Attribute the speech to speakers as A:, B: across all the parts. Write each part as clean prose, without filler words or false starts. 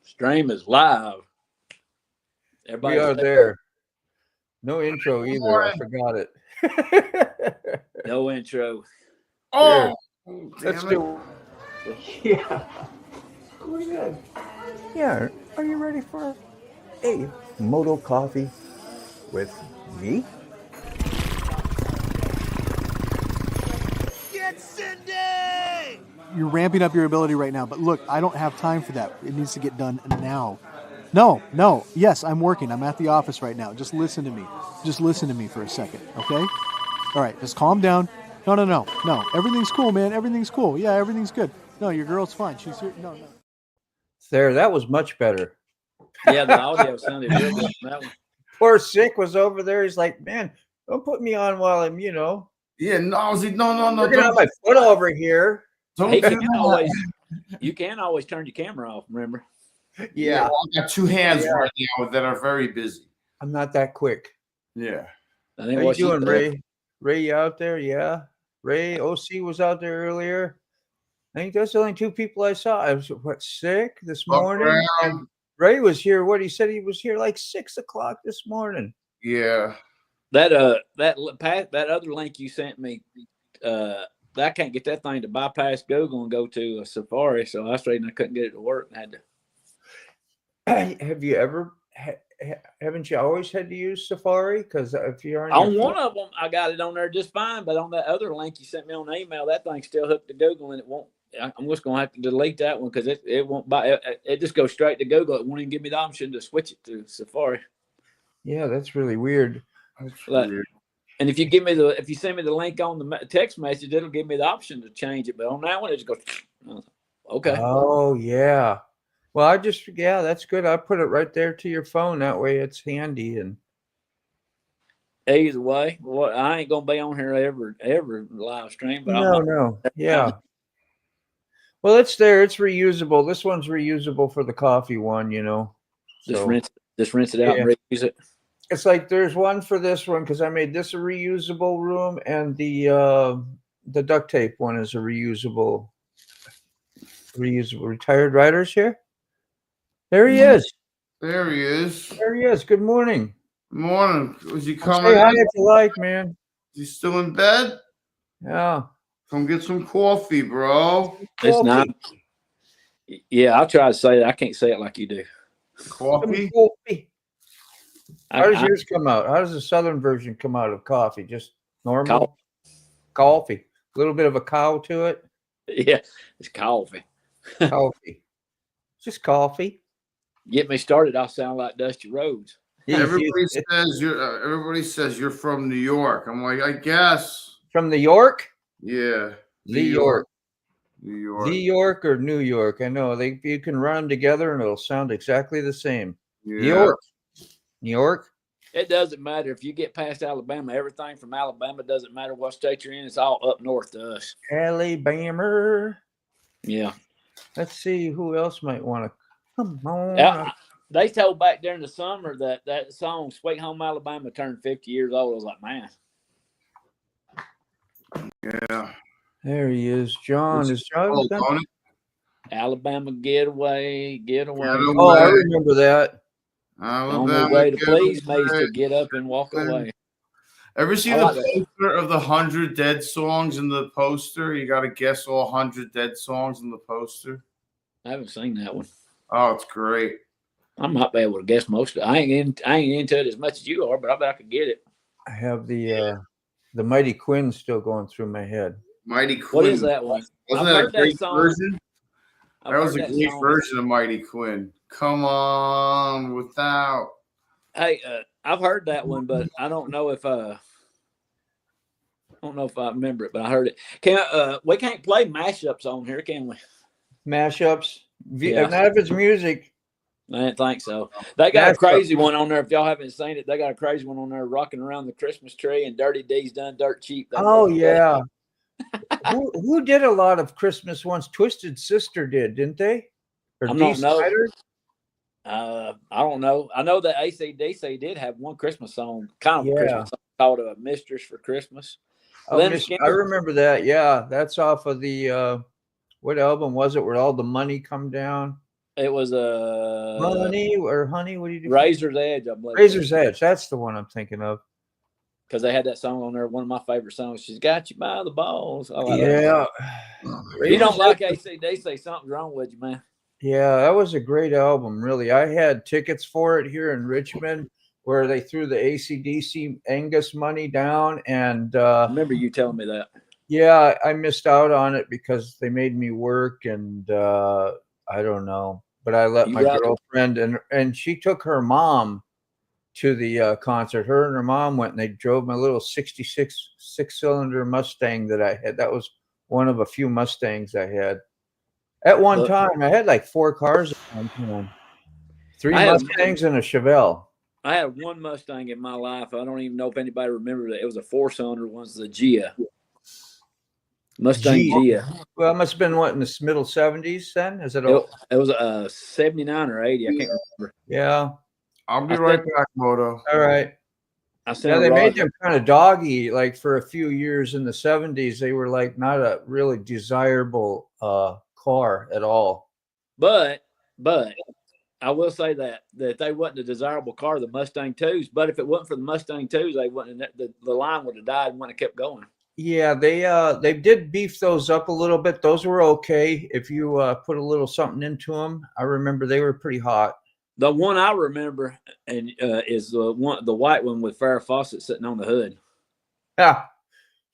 A: Stream is live.
B: We are there. No intro either. I forgot it.
A: No intro.
B: Oh, let's do.
C: Yeah.
B: Yeah. Are you ready for a Moto Coffee with me?
D: Get Cindy!
E: You're ramping up your ability right now, but look, I don't have time for that. It needs to get done now. No. Yes, I'm working. I'm at the office right now. Just listen to me. Just listen to me for a second, okay? All right, just calm down. No. Everything's cool, man. Everything's cool. Yeah, everything's good. No, your girl's fine. She's here. No.
B: There, that was much better.
A: Yeah, the audio sounded real good on that one.
B: Poor Sick was over there. He's like, man, don't put me on while I'm,
C: Yeah, no.
B: Looking at my foot over here.
A: You can always turn your camera off, remember?
B: Yeah.
C: Well, I got two hands right now that are very busy.
B: I'm not that quick.
C: Yeah.
B: How you doing, Ray? Ray, you out there? Yeah. Ray, OC was out there earlier. I think that's the only two people I saw. I was Sick this morning. And Ray was here. He said he was here like 6 o'clock this morning.
C: Yeah.
A: That other link you sent me, I can't get that thing to bypass Google and go to a Safari, so that's the reason I couldn't get it to work. I had to.
B: Have you ever? Haven't you always had to use Safari? Because if you're
A: on one of them, I got it on there just fine, but on that other link you sent me on the email, that thing's still hooked to Google, and it won't. I'm just gonna have to delete that one because it won't buy. It just goes straight to Google. It won't even give me the option to switch it to Safari.
B: Yeah, that's really weird.
A: Weird. And if you send me the link on the text message, it'll give me the option to change it. But on that one, it just goes. Okay.
B: Oh yeah. Well, that's good. I put it right there to your phone. That way it's handy. And
A: either way, I ain't going to be on here ever live stream. But
B: no. Yeah. Well, it's there. It's reusable. This one's reusable for the coffee one,
A: Just rinse it out and reuse it.
B: It's like there's one for this one because I made this a reusable room, and the duct tape one is a reusable. Retired riders here. There he is.
C: There he is.
B: Good morning.
C: Good morning. Was he coming?
B: Say hi if you like, man.
C: Is he still in bed?
B: Yeah.
C: Come get some coffee, bro.
A: It's not. Yeah, I'll try to say it. I can't say it like you do.
C: Coffee?
B: How does yours come out? How does the southern version come out of coffee? Just normal? Coffee. A little bit of a cow to it?
A: Yeah, it's coffee.
B: Coffee. Just coffee.
A: Get me started, I'll sound like Dusty Rhodes.
C: Everybody says you're from New York. I'm like, I guess.
B: From New York?
C: Yeah.
B: New York.
C: New York.
B: New York or New York. I know. You can run them together and it'll sound exactly the same.
C: Yeah.
B: New York.
A: It doesn't matter if you get past Alabama. Everything from Alabama doesn't matter what state you're in. It's all up north to us.
B: Alabama.
A: Yeah.
B: Let's see who else might want to come on.
A: They told back during the summer that song "Sweet Home Alabama" turned 50 years old. I was like, man.
C: Yeah.
B: There he is, John. Is John?
A: Alabama getaway.
B: Oh, I remember that.
A: Only way to please me is to get up and walk away.
C: Ever see the poster of the 100 Dead songs in the poster? You got to guess all 100 Dead songs in the poster.
A: I haven't seen that one.
C: Oh, it's great.
A: I might be able to guess most of it. I ain't into it as much as you are, but I bet I could get it.
B: I have the Mighty Quinn still going through my head.
C: Mighty Quinn.
A: What is that one?
C: Wasn't that a great version? That was a great version of Mighty Quinn. Come on, without.
A: Hey, I've heard that one, but I don't know if I remember it. But I heard it. We can't play mashups on here, can we?
B: Mashups? Yeah. Not if it's music.
A: I didn't think so. They got a crazy one on there. If y'all haven't seen it, they got a crazy one on there, rocking around the Christmas tree and Dirty D's done dirt cheap.
B: Oh yeah. who did a lot of Christmas ones? Twisted Sister did, didn't they? Or
A: I don't know. I don't know. I know that AC/DC did have one Christmas song, kind of Christmas song called "Mistress for Christmas."
B: Oh, I remember that. Yeah, that's off of the what album was it? Where all the money come down?
A: It was
B: Honey or Honey? What do you do?
A: Razor's Edge, I believe.
B: Razor's Edge. That's the one I'm thinking of.
A: Because they had that song on there, one of my favorite songs. She's got you by the balls. I like
B: Yeah.
A: If you don't like AC/DC, something's wrong with you, man.
B: Yeah, that was a great album, really. I had tickets for it here in Richmond where they threw the AC/DC Angus money down. And
A: I remember you telling me that.
B: yeah, I missed out on it because they made me work, and I don't know. But I let my girlfriend, and she took her mom to the concert. Her and her mom went, and they drove my little 66 six-cylinder Mustang that I had. That was one of a few Mustangs I had. At one time, I had like 4 cars at one time. 3 Mustangs and a Chevelle.
A: I had one Mustang in my life. I don't even know if anybody remembers it. It was a 4-cylinder. One's the Gia. Mustang Gia.
B: Well, it must have been what, in the middle 70s then? Is it?
A: It was a 79 or 80. I can't remember.
B: Yeah.
C: I'll be right back, Moto.
B: All right.
A: Yeah,
B: they made them kind of doggy, like for a few years in the 70s. They were like not a really desirable car at all.
A: But I will say that they wasn't a desirable car, the Mustang 2s. But if it wasn't for the Mustang 2s, they wouldn't. The line would have died and wouldn't have kept going. Yeah,
B: they did beef those up a little bit. Those were okay if you put a little something into them. I remember they were pretty hot.
A: The one I remember is the white one with Farrah Fawcett sitting on the hood.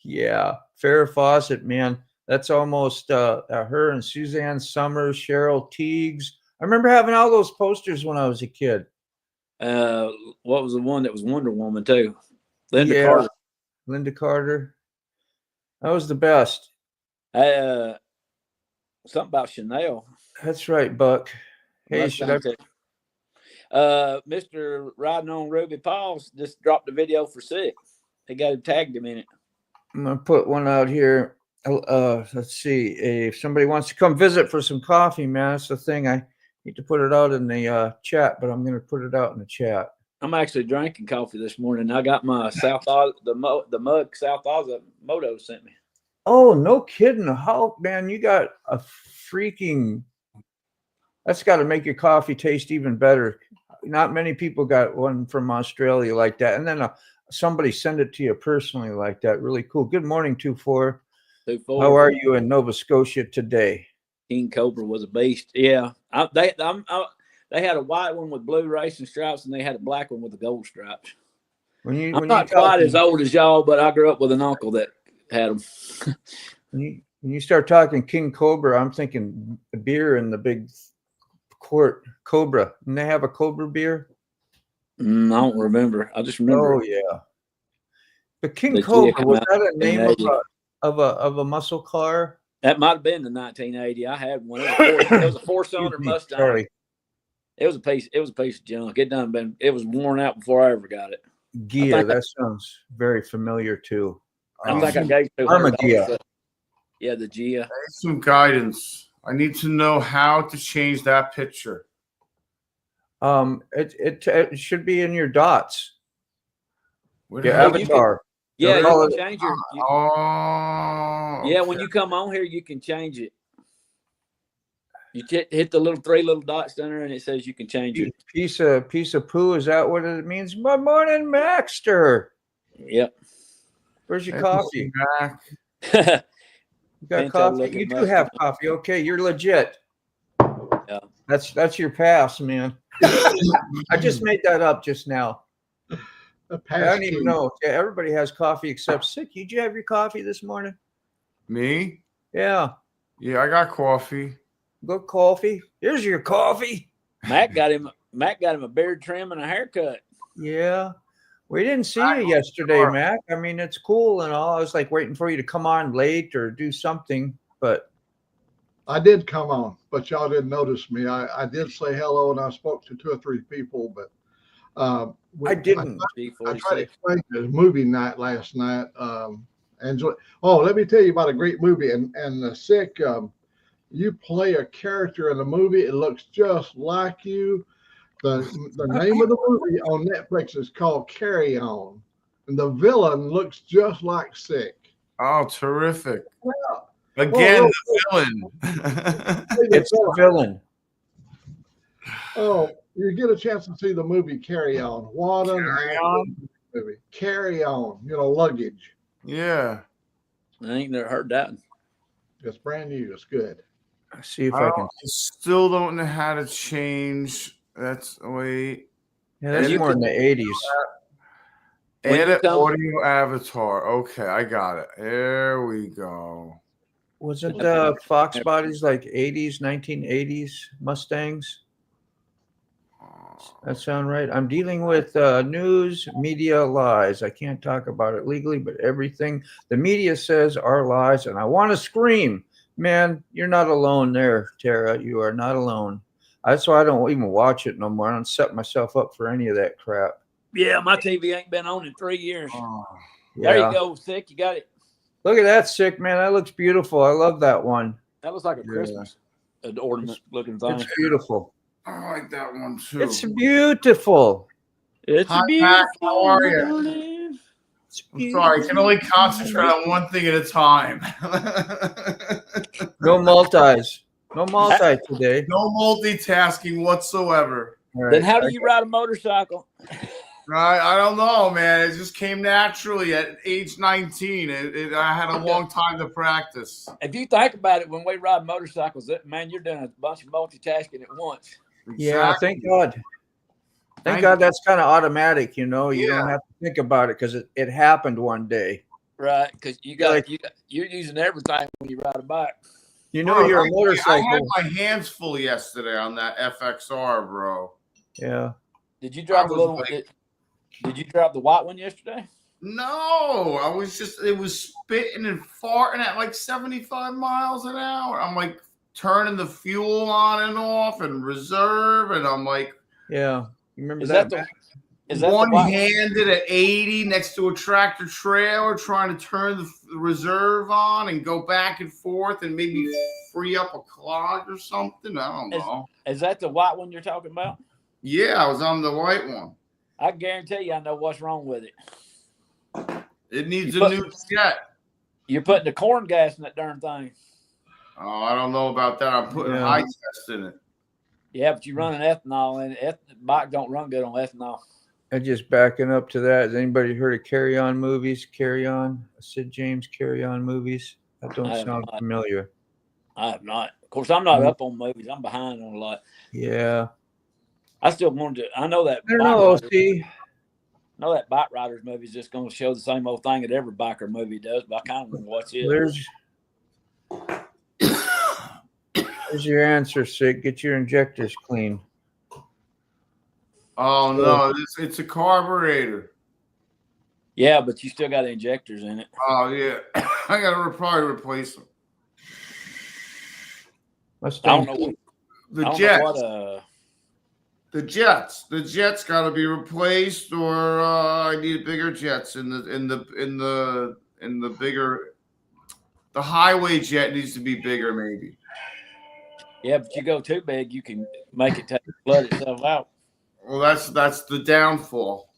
B: Yeah, Farrah Fawcett, man. That's almost her and Suzanne Summers, Cheryl Teagues. I remember having all those posters when I was a kid.
A: What was the one that was Wonder Woman too? Linda Carter.
B: Linda Carter. That was the best.
A: Something about Chanel.
B: That's right, Buck. Hey,
A: Mr. Riding on Ruby Paws just dropped a video for Sick. They tagged him in it.
B: I'm gonna put one out here. Let's see. If somebody wants to come visit for some coffee, man, that's the thing. I need to put it out in the chat, but I'm gonna put it out in the chat.
A: I'm actually drinking coffee this morning. I got my South Oz, the mug South Oz Moto sent me.
B: Oh, no kidding. How, man, you got a freaking, that's got to make your coffee taste even better. Not many people got one from Australia like that. And then somebody send it to you personally like that. Really cool. Good morning, 24. How are you in Nova Scotia today?
A: King Cobra was a beast. Yeah. They had a white one with blue racing stripes, and they had a black one with the gold stripes. I'm not quite as old as y'all, but I grew up with an uncle that had them.
B: When you start talking King Cobra, I'm thinking beer in the big quart Cobra. And they have a Cobra beer?
A: I don't remember. I just remember.
B: Oh, yeah. But King Cobra, was that a name of a muscle car?
A: That might have been the 1980. I had one. It was a 4-cylinder Mustang. Sorry. It was a piece of junk. It was worn out before I ever got it.
B: Gia, that sounds very familiar too.
A: I think I gave
B: $200.
A: Yeah, the Gia.
C: Some guidance. I need to know how to change that picture.
B: It should be in your dots.
C: Your
B: avatar.
A: You can change your. Yeah, when you come on here, you can change it. You hit the 3 little dots down there, and it says you can change it.
B: Piece of poo. Is that what it means? Good morning, Maxter.
A: Yep.
B: Where's your coffee? You got coffee. You do have coffee. Okay, you're legit.
A: Yeah.
B: That's your pass, man. I just made that up just now. I don't even know. Yeah, everybody has coffee except Sick. Did you have your coffee this morning?
C: Me?
B: Yeah.
C: Yeah, I got coffee.
B: Good coffee. Here's your coffee.
A: Matt got him a beard trim and a haircut.
B: Yeah. We didn't see you yesterday, Mac. I mean, it's cool and all. I was like waiting for you to come on late or do something, but
F: I did come on, but y'all didn't notice me. I did say hello and I spoke to 2 or 3 people, but
B: I didn't.
F: I tried to explain the movie night last night. Let me tell you about a great movie and Sick. You play a character in the movie. It looks just like you. The name of the movie on Netflix is called Carry On, and the villain looks just like Sick.
C: Oh, terrific!
F: Well,
C: the villain.
B: It's the villain.
F: Oh, you get a chance to see the movie Carry On. What an awesome movie. Carry On, luggage.
C: Yeah.
A: I ain't never heard that.
F: It's brand new. It's good.
B: Let's see if I can.
C: I still don't know how to change. Wait.
B: Yeah, that's more in the 80s.
C: Edit audio avatar. Okay, I got it. There we go.
B: Wasn't Fox bodies like 80s, 1980s Mustangs? That sound right? I'm dealing with news, media, lies. I can't talk about it legally, but everything the media says are lies, and I want to scream. Man, you're not alone there, Tara. You are not alone. That's why I don't even watch it no more. I don't set myself up for any of that crap.
A: Yeah, my TV ain't been on in 3 years.
B: Yeah.
A: There you go, Sick. You got it.
B: Look at that, Sick, man. That looks beautiful. I love that one.
A: That looks like a Christmas ornament looking thing.
B: It's beautiful.
C: I like that one too.
B: It's beautiful.
A: It's
C: Hi,
A: beautiful.
C: Mac. How are you? I'm sorry, I can only concentrate on one thing at a time.
B: No multis. No multi today.
C: No multitasking whatsoever.
B: Right.
A: Then how do you ride a motorcycle?
C: I don't know, man. It just came naturally at age 19. I had a long time to practice.
A: If you think about it, when we ride motorcycles, man, you're doing a bunch of multitasking at once.
B: Yeah, thank God. Thank God that's kind of automatic, you don't have to think about it because it happened one day.
A: Right, because you're using everything when you ride a bike.
B: You're a motorcycle.
C: I had my hands full yesterday on that FXR, bro.
B: Yeah.
A: Did you drop the little? Did you drop the white one yesterday?
C: No, it was spitting and farting at like 75 miles an hour. I'm like turning the fuel on and off and reserve, and I'm like,
B: yeah. You remember
A: is that
C: one-handed at 80 next to a tractor trailer trying to turn the reserve on and go back and forth and maybe free up a clog or something? I don't know.
A: Is that the white one you're talking about?
C: Yeah, I was on the white one.
A: I guarantee you I know what's wrong with it.
C: It needs a new jet.
A: You're putting the corn gas in that darn thing.
C: Oh, I don't know about that. I'm putting high test in it.
A: Yeah, but you run an ethanol, and the bike don't run good on ethanol.
B: And just backing up to that, has anybody heard of Carry On movies? Carry On? Sid James Carry On movies? That don't sound familiar.
A: I have not. Of course, I'm not up on movies. I'm behind on a lot.
B: Yeah.
A: I still wanted to. I know that.
B: I don't know, see.
A: I know that Bike Riders movie is just going to show the same old thing that every biker movie does, but I kind of want to watch it.
B: There's your answer, Sid. Get your injectors clean.
C: Oh, no. It's a carburetor.
A: Yeah, but you still got injectors in it.
C: Oh, yeah. I got to probably replace them.
A: I don't know.
C: The jets got to be replaced, or I need bigger jets in the bigger. The highway jet needs to be bigger, maybe.
A: Yeah, but you go too big, you can make it flood itself out.
C: Well, that's the downfall.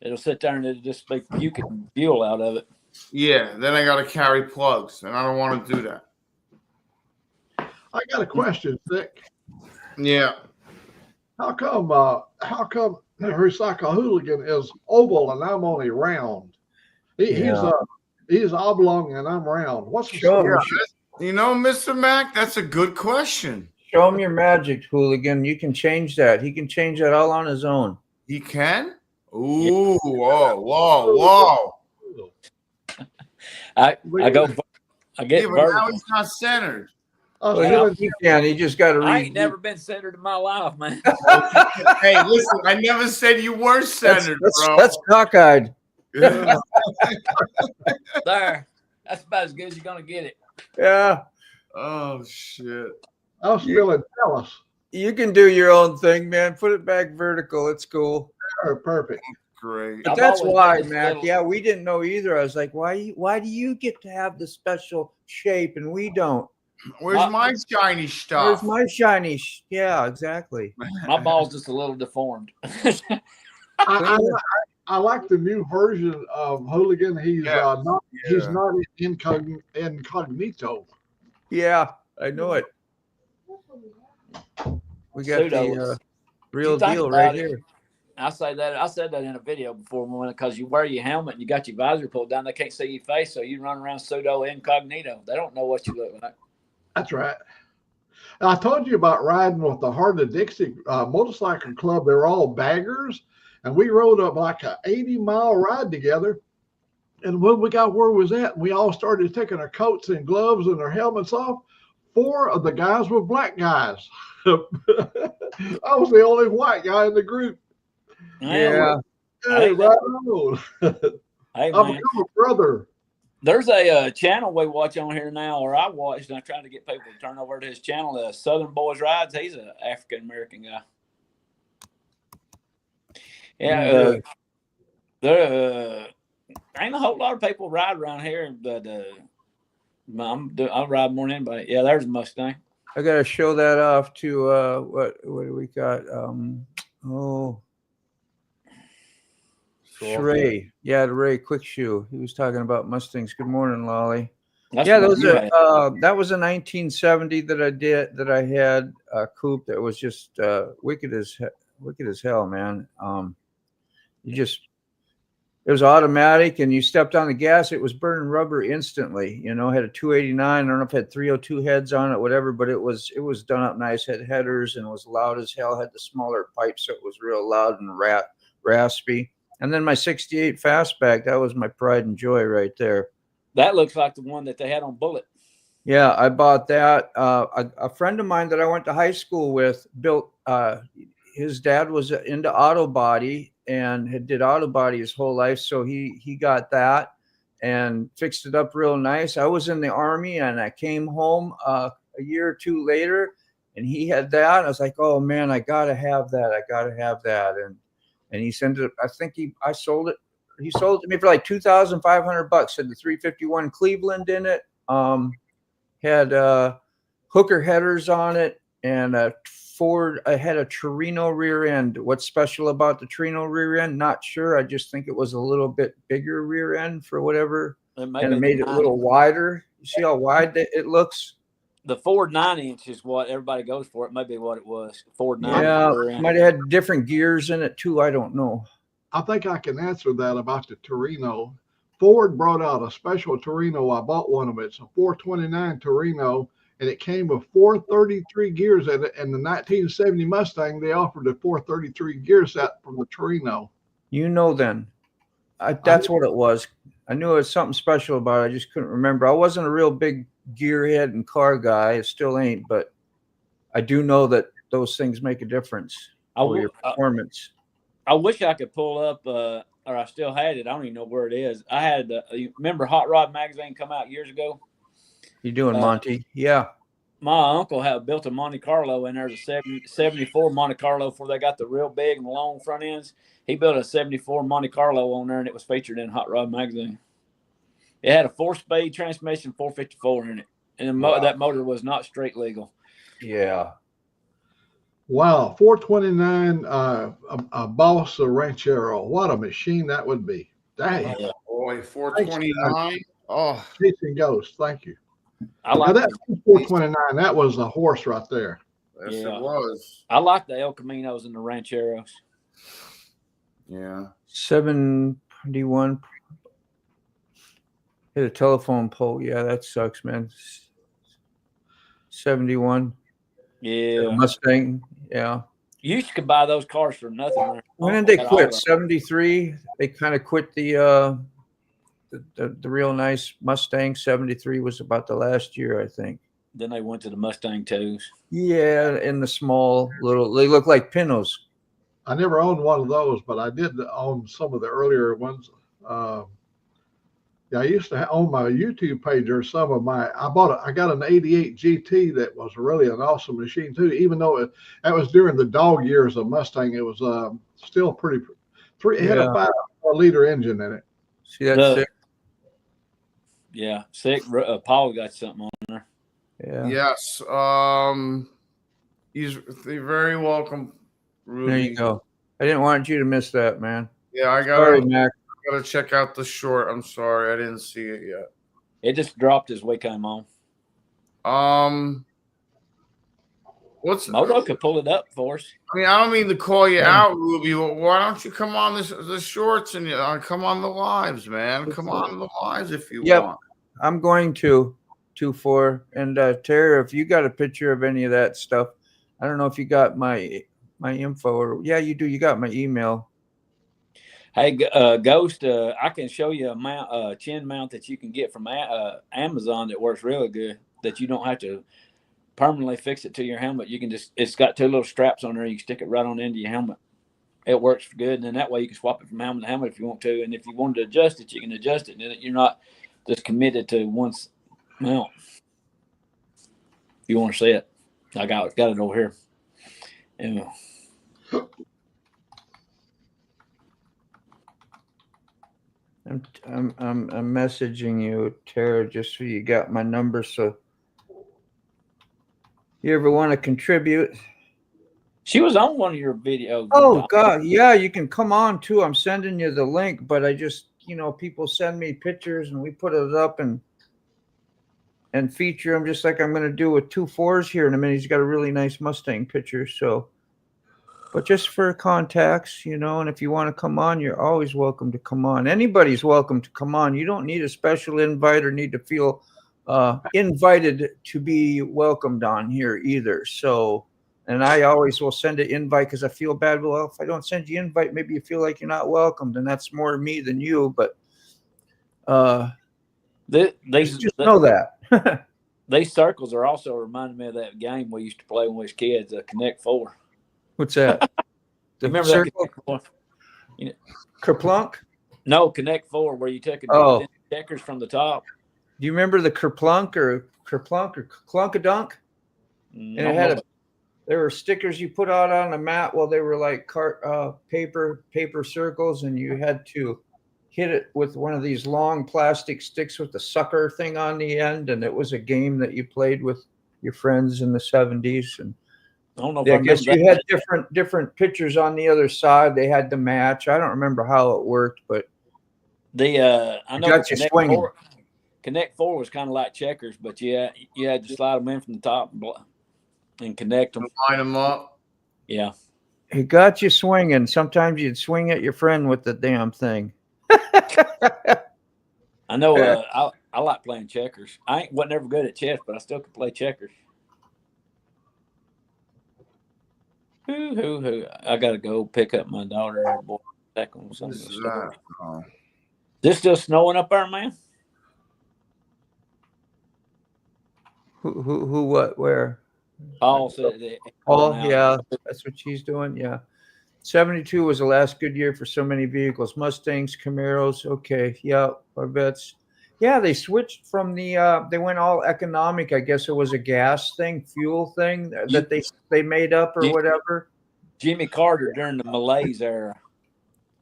A: It'll sit there and it'll just be puking fuel out of it.
C: Yeah, then I got to carry plugs, and I don't want to do that.
F: I got a question, Dick.
C: Yeah.
F: How come Recycle Hooligan is oval and I'm only round? He's oblong and I'm round. What's the story?
C: Mr. Mac, that's a good question.
B: Show him your magic, Hooligan. You can change that. He can change that all on his own.
C: He can? Ooh, whoa.
A: I get
C: but now he's not centered.
B: He can. He just got to read.
A: I ain't never been centered in my life, man.
C: Hey, listen, I never said you were centered, bro.
B: That's cockeyed.
A: There. That's about as good as you're going to get it.
B: Yeah.
C: Oh, shit.
F: I was feeling jealous.
B: You can do your own thing, man. Put it back vertical. It's cool.
F: Oh, perfect.
C: Great.
B: But that's why, Mac. Yeah, we didn't know either. I was like, why do you get to have the special shape and we don't?
C: Where's my shiny stuff?
B: Where's my shiny? Yeah, exactly.
A: My ball's just a little deformed.
F: I like the new version of Hooligan. He's not incognito.
B: Yeah, I know it. We got
A: Pseudo.
B: the
A: You
B: real
A: think
B: deal
A: about
B: right
A: it.
B: here.
A: I said that in a video before, because you wear your helmet and you got your visor pulled down, they can't see your face, so you run around pseudo incognito. They don't know what you look like.
F: That's right. I told you about riding with the Heart of Dixie motorcycle club. They were all baggers, and we rode up like a 80-mile ride together. And when we got where we was at, we all started taking our coats and gloves and our helmets off. 4 of the guys were black guys. I was the only white guy in the group.
B: Yeah.
F: Hey, right on.
A: Hey,
F: I've
A: man.
F: become a brother.
A: There's a channel we watch on here now, or I watched, and I'm trying to get people to turn over to his channel. Southern Boys Rides. He's an African American guy. Yeah, there ain't a whole lot of people ride around here, but I'll ride more than anybody. Yeah, there's a Mustang.
B: I gotta show that off to what do we got? Ray. Yeah, the Ray Quick Shoe. He was talking about Mustangs. Good morning, Lolly.
A: That's
B: Yeah,
A: what
B: those
A: you
B: are
A: had.
B: that was a 1970 that I had a coupe that was just wicked as hell, man. It was automatic, and you stepped on the gas, it was burning rubber instantly. You know, had a 289. I don't know if it had 302 heads on it, whatever, but it was done up nice. Had headers and was loud as hell. Had the smaller pipes, so it was real loud and raspy. And then my 68 fastback, that was my pride and joy right there.
A: That looks like the one that they had on Bullet.
B: Yeah, I bought that. A friend of mine that I went to high school with built. His dad was into auto body and did auto body his whole life, so he got that and fixed it up real nice. I was in the Army, and I came home a year or two later, and he had that. I was like, oh man, I gotta have that. And he sent it. I think I sold it. He sold it to me for like $2,500. Had the 351 Cleveland in it. Had hooker headers on it, and Ford. I had a Torino rear end. What's special about the Torino rear end? Not sure. I just think it was a little bit bigger rear end for whatever, and it made it a little wider. You see how wide it looks?
A: The Ford 9-inch is what everybody goes for. It may be what it was. Ford 9.
B: Yeah, might have had different gears in it too. I don't know.
F: I think I can answer that about the Torino. Ford brought out a special Torino. I bought one of it. It's a 429 Torino, and it came with 433 gears in it. And the 1970 Mustang, they offered a 433 gear set from the Torino.
B: You know, then that's what it was. I knew it was something special about it. I just couldn't remember. I wasn't a real big gearhead and car guy. I still ain't, but I do know that those things make a difference for your performance.
A: I wish I could pull up, or I still had it. I don't even know where it is. I had, you remember Hot Rod magazine come out years ago?
B: You doing, Monty? Yeah.
A: My uncle had built a Monte Carlo, and there's a 74 Monte Carlo before they got the real big and long front ends. He built a 74 Monte Carlo on there, and it was featured in Hot Rod magazine. It had a 4-speed transmission, 454 in it, and that motor was not straight legal.
B: Yeah.
F: Wow, 429 a Boss Ranchero. What a machine that would be. Dang.
C: Oh, boy, 429. Oh,
F: Chasing Ghost. Thank you.
A: I like
F: that 429. That was a horse right there.
C: Yes, it was.
A: I like the El Caminos and the Rancheros.
C: Yeah.
B: 721. Hit a telephone pole. Yeah, that sucks, man. 71.
A: Yeah.
B: Mustang. Yeah.
A: You could buy those cars for nothing.
B: When did they quit? 73. They kind of quit the real nice Mustang. 73 was about the last year, I think.
A: Then they went to the Mustang 2s.
B: Yeah, in the small little, they look like Pintos.
F: I never owned one of those, but I did own some of the earlier ones. I used to own my YouTube page or some of my. I got an '88 GT that was really an awesome machine too. Even though that was during the dog years of Mustang, it was still pretty. It had a 5-liter engine in it.
B: See that? Sick?
A: Yeah, sick. Paul got something on there.
B: Yeah.
C: Yes. You're very welcome, Ruby.
B: There you go. I didn't want you to miss that, man.
C: Yeah, I gotta check out the short. I'm sorry, I didn't see it yet.
A: It just dropped as we came on. Moto could pull it up for us.
C: I mean, I don't mean to call you out, Ruby, but why don't you come on the shorts and come on the lives, man? Come on the lives if you want.
B: I'm going to 2-4. And Tara, if you got a picture of any of that stuff, I don't know if you got my info or you do. You got my email.
A: Hey, Ghost, I can show you a chin mount that you can get from Amazon that works really good. That you don't have to permanently fix it to your helmet. You can it's got 2 little straps on there. You can stick it right on into your helmet. It works good, and then that way you can swap it from helmet to helmet if you want to. And if you wanted to adjust it, you can adjust it. And you're not just committed to one mount. You want to see it? I got it over here. Yeah.
B: I'm messaging you, Tara, just so you got my number. So you ever want to contribute?
A: She was on one of your videos.
B: Oh God, yeah, you can come on too. I'm sending you the link, but I just, people send me pictures and we put it up and feature them just like I'm going to do with 2-4s here in a minute. He's got a really nice Mustang picture. So, but just for contacts, and if you want to come on, you're always welcome to come on. Anybody's welcome to come on. You don't need a special invite or need to feel invited to be welcomed on here either. So, and I always will send an invite because I feel bad. Well, if I don't send you an invite, maybe you feel like you're not welcomed, and that's more me than you. But
A: they
B: just know that.
A: These circles are also reminding me of that game we used to play when we was kids, Connect 4.
B: What's that?
A: Remember
B: circle?
A: that?
B: Kerplunk?
A: No, Connect 4, where you took checkers from the top.
B: Do you remember the Kerplunk or Clunkadunk? And it had there were stickers you put out on the mat. Well, they were like paper circles, and you had to hit it with one of these long plastic sticks with the sucker thing on the end, and it was a game that you played with your friends in the 70s. And
A: I don't know if
B: I guess you had different pictures on the other side. They had to match. I don't remember how it worked, but
A: I know
B: got you swinging.
A: Connect 4 was kind of like checkers, but you had to slide them in from the top and connect them.
C: Line them up.
A: Yeah.
B: It got you swinging. Sometimes you'd swing at your friend with the damn thing.
A: I know. I like playing checkers. I wasn't ever good at chess, but I still could play checkers. I gotta go pick up my daughter. Back on something. This still snowing up there, man?
B: Who? What? Where?
A: Paul said that.
B: Oh, yeah, that's what she's doing. Yeah. 72 was the last good year for so many vehicles. Mustangs, Camaros. Okay. Yeah. Corvettes. Yeah. They switched from they went all economic. I guess it was a gas thing, fuel thing that they made up or whatever.
A: Jimmy Carter during the Malaise era.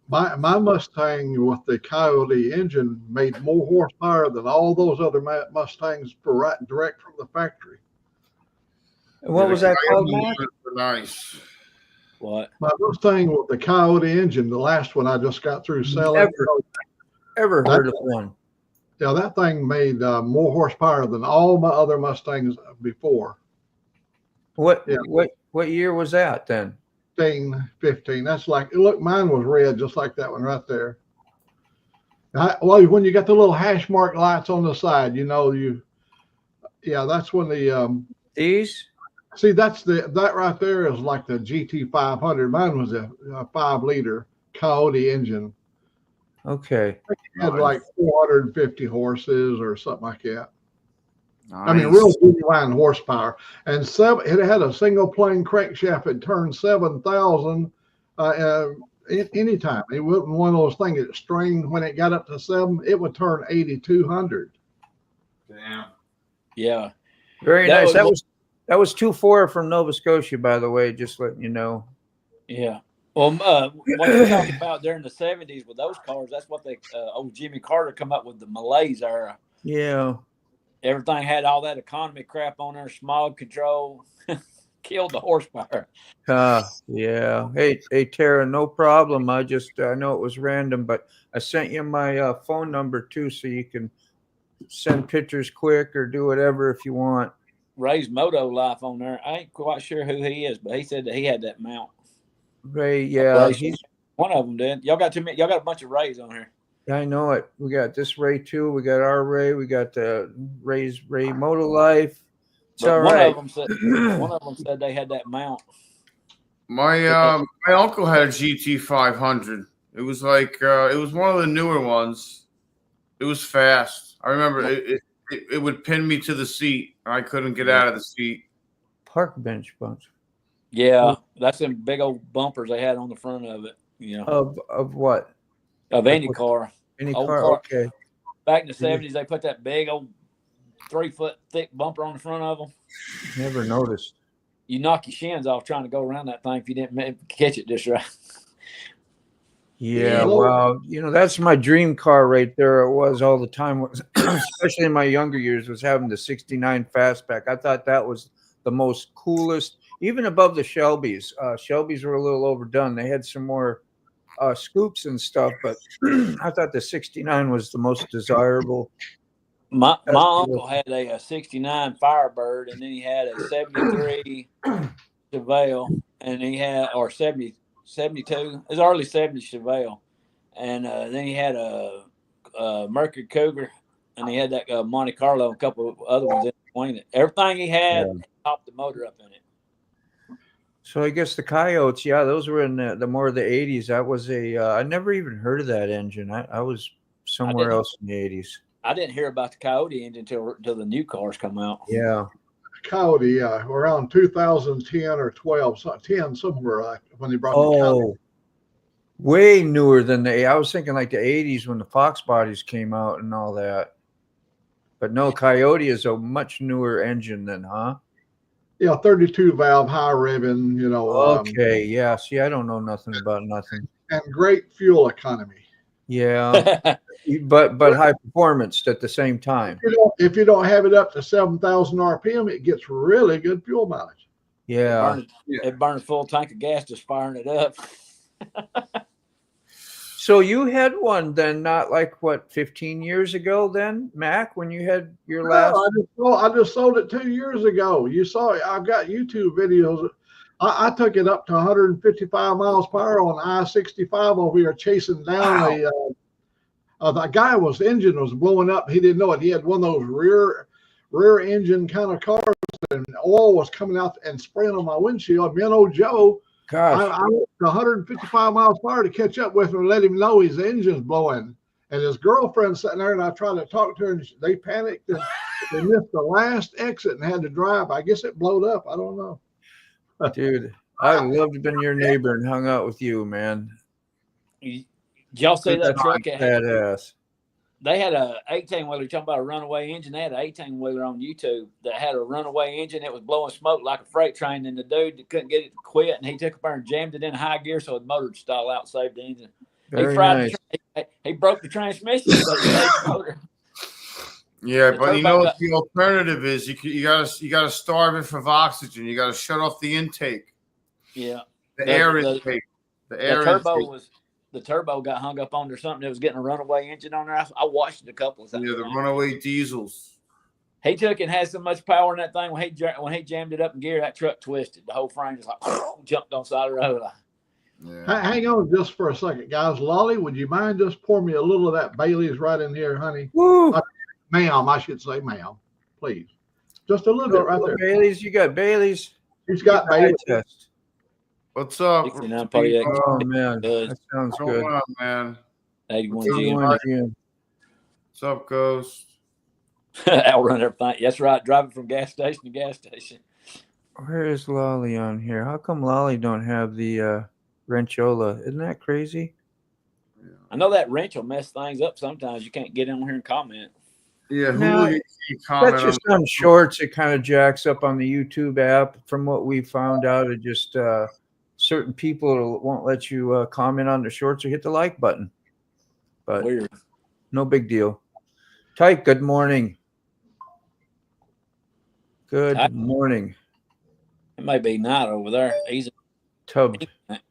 F: My Mustang with the Coyote engine made more horsepower than all those other Mustangs direct from the factory.
B: What was that called, Matt?
C: Nice.
A: What?
F: My Mustang with the Coyote engine, the last one I just got through selling.
B: Ever heard of one?
F: Yeah, that thing made more horsepower than all my other Mustangs before.
B: What year was that then?
F: 15. That's like, look, mine was red just like that one right there. Well, when you got the little hash mark lights on the side, that's when the
B: these.
F: See, that right there is like the GT 500. Mine was a 5-liter Coyote engine.
B: Okay.
F: It had like 450 horses or something like that.
C: Nice.
F: I mean, real genuine horsepower. And it had a single plane crankshaft. It turned 7,000 anytime. It wasn't one of those things that strained when it got up to 7. It would turn 8,200.
C: Damn.
A: Yeah.
B: Very nice. That was 2-4 from Nova Scotia, by the way, just letting you know.
A: Yeah. Well, what you're talking about during the 70s with those cars, that's what old Jimmy Carter come up with the Malaise era.
B: Yeah.
A: Everything had all that economy crap on there, smog control, killed the horsepower.
B: Yeah. Hey, Tara, no problem. I know it was random, but I sent you my phone number too, so you can send pictures quick or do whatever if you want.
A: Ray's Moto Life on there. I ain't quite sure who he is, but he said that he had that mount.
B: Ray, yeah,
A: Ray,
B: he's.
A: one of them did. Y'all got too many. Y'all got a bunch of Rays on here.
B: I know it. We got this Ray too. We got our Ray. We got the Ray Moto Life. It's all
A: one
B: right.
A: of them said they had that mount.
C: My uncle had a GT 500. It was like it was one of the newer ones. It was fast. I remember it would pin me to the seat. I couldn't get out of the seat.
B: Park bench bumps.
A: Yeah, that's them big old bumpers they had on the front of it. You know,
B: Of what?
A: of any car.
B: Any
A: Old
B: car?
A: car.
B: Okay.
A: Back in the 70s, they put that big old 3-foot thick bumper on the front of them.
B: Never noticed.
A: You knock your shins off trying to go around that thing if you didn't catch it just right.
B: Yeah, wow. You know, that's my dream car right there. It was all the time, especially in my younger years, was having the 69 Fastback. I thought that was the most coolest, even above the Shelbys. Shelbys were a little overdone. They had some more scoops and stuff, but I thought the 69 was the most desirable.
A: My uncle had a 69 Firebird, and then he had a 73 Chevelle, and he had, or 72, it was early 70s Chevelle. And then he had a Mercury Cougar, and he had that Monte Carlo, and a couple of other ones in between it. Everything he had topped the motor up in it.
B: So I guess the Coyotes, yeah, those were in the more of the 80s. That was I never even heard of that engine. I was somewhere else in the 80s.
A: I didn't hear about the Coyote engine until the new cars come out.
B: Yeah.
F: Coyote, around 2010 or 12, 10 somewhere when they brought the Coyote.
B: Way newer than I was thinking like the 80s when the Fox bodies came out and all that. But no, Coyote is a much newer engine than, huh?
F: Yeah, 32 valve, high revving, you know.
B: Okay, yeah. See, I don't know nothing about nothing.
F: And great fuel economy.
B: Yeah. but high performance at the same time.
F: If you don't have it up to 7,000 RPM, it gets really good fuel mileage.
B: Yeah.
A: It burned a full tank of gas just firing it up.
B: So you had one then, not like what, 15 years ago then, Mac, when you had your last?
F: I just sold it 2 years ago. You saw it. I've got YouTube videos. I took it up to 155 miles per hour on I-65 over here chasing down the guy engine was blowing up. He didn't know it. He had one of those rear engine kind of cars, and oil was coming out and spraying on my windshield. Me and old Joe, I went to 155 miles per hour to catch up with him and let him know his engine's blowing. And his girlfriend sitting there, and I tried to talk to her, and they panicked and they missed the last exit and had to drive. I guess it blowed up. I don't know.
B: Dude, I'd love to have been your neighbor and hung out with you, man.
A: Did y'all see that truck?
B: Badass.
A: They had a 18-wheeler, talking about a runaway engine. They had an 18-wheeler on YouTube that had a runaway engine. It was blowing smoke like a freight train, and the dude couldn't get it to quit, and he took up there and jammed it in high gear so the motor would stall out and save the engine.
B: Very nice.
A: He broke the transmission, but he saved the motor.
C: Yeah, but you know what the alternative is? You gotta starve it for oxygen. You gotta shut off the intake.
A: Yeah,
C: the air intake.
A: The turbo got hung up on or something. It was getting a runaway engine on there. I watched it a couple of times.
C: Yeah, the runaway diesels.
A: He took and had so much power in that thing when he jammed it up in gear, that truck twisted. The whole frame just like jumped on the side of the road.
C: Yeah.
F: Hang on just for a second, guys. Lolly, would you mind just pour me a little of that Bailey's right in here, honey?
B: Woo!
F: Ma'am, I should say ma'am, please. Just a little bit right there.
B: Bailey's, you got Bailey's.
F: He's got Bailey's.
B: Test.
C: What's up?
B: Oh man, that sounds good.
C: On, man.
A: 81
C: GM. What's up, Ghost?
A: Outrun everything. That's right. Driving from gas station to gas station.
B: Where is Lolly on here? How come Lolly don't have the Wrenchola? Isn't that crazy?
A: I know that wrench will mess things up sometimes. You can't get in here and comment.
C: Yeah,
B: that's just on shorts. It kind of jacks up on the YouTube app. From what we found out, it just certain people won't let you comment on the shorts or hit the like button. But
A: weird. No
B: big deal. Tyke, good morning. Good morning.
A: It may be night over there. He's
B: in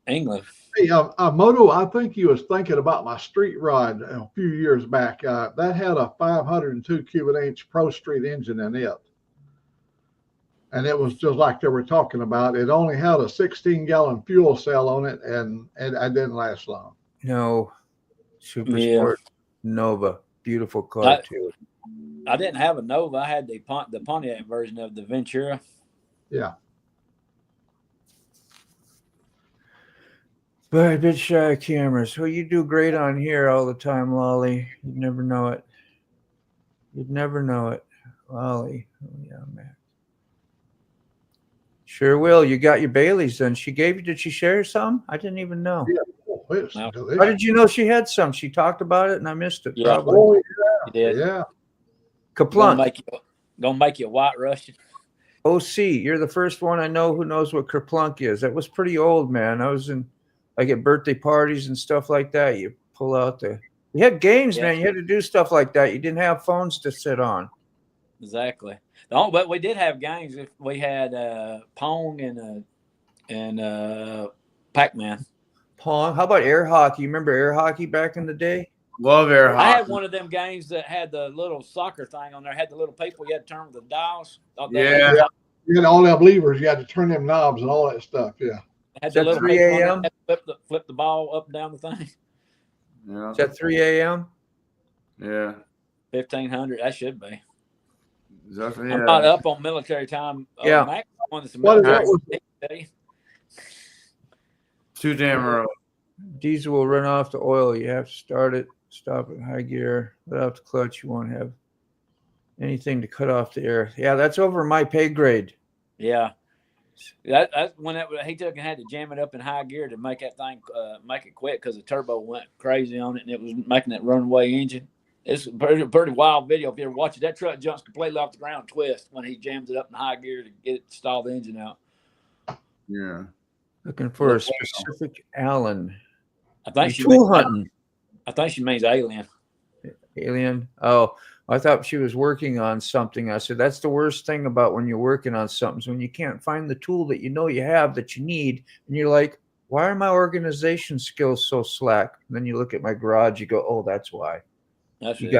A: England.
F: Hey, Moto, I think you was thinking about my street rod a few years back. That had a 502 cubic inch Pro Street engine in it. and it was just like they were talking about. It only had a 16-gallon fuel cell on it, and it didn't last long.
B: No, Super
A: Yeah.
B: Sport Nova, beautiful car too.
A: I didn't have a Nova. I had the Pontiac version of the Ventura.
F: Yeah.
B: But a bit shy of cameras. Well, you do great on here all the time, Lolly. You'd never know it. You'd never know it, Lolly. Oh, yeah, man. Sure will. You got your Baileys then. She gave you, did she share some? I didn't even know.
F: Yeah. Oh, it's
A: No.
F: delicious.
B: How did you know she had some? She talked about it and I missed it.
A: Yeah.
B: Probably.
F: Oh,
A: You
F: yeah.
A: did.
F: Yeah.
B: Kaplunk.
A: Gonna make you a white Russian.
B: OC, you're the first one I know who knows what kerplunk is. That was pretty old, man. I was in, like, at birthday parties and stuff like that. You pull out you had games,
A: Yeah.
B: man. You had to do stuff like that. You didn't have phones to sit on.
A: Exactly. But we did have games. If we had Pong and Pac-Man.
B: Pong. How about air hockey? You remember air hockey back in the day?
C: Love air hockey.
A: I had one of them games that had the little soccer thing on there. Had the little people you had to turn with the dials.
C: Yeah.
F: You had all them levers. You had to turn them knobs and all that stuff. Yeah.
A: Had
B: Is
A: the
B: that
A: little
B: 3
A: people on
B: a.m.?
A: there, had to flip the ball up and down the thing.
C: Yeah.
B: Is that 3 a.m.?
C: Yeah.
A: 1500. That should be.
C: Definitely,
A: I'm not up on military time.
B: Yeah.
A: Max wanted some
F: What is
A: military
F: that?
A: today.
C: too damn early.
B: Diesel will run off the oil. You have to start it, stop it, high gear, let out the clutch. You won't have anything to cut off the air. Yeah, that's over my pay grade.
A: Yeah. That's when he took and had to jam it up in high gear to make that thing make it quit because the turbo went crazy on it and it was making that runaway engine. It's a pretty wild video. If you ever watch it, that truck jumps completely off the ground, twist when he jams it up in high gear to get it to stall the engine out.
C: Yeah.
B: Looking for a specific Allen.
A: I think she
B: Tool
A: means,
B: hunting.
A: I think she means alien.
B: Alien. Oh, I thought she was working on something. I said, that's the worst thing about when you're working on something is when you can't find the tool that you know you have that you need. And you're like, why are my organization skills so slack? And then you look at my garage, you go, oh, that's why.
A: That's
B: You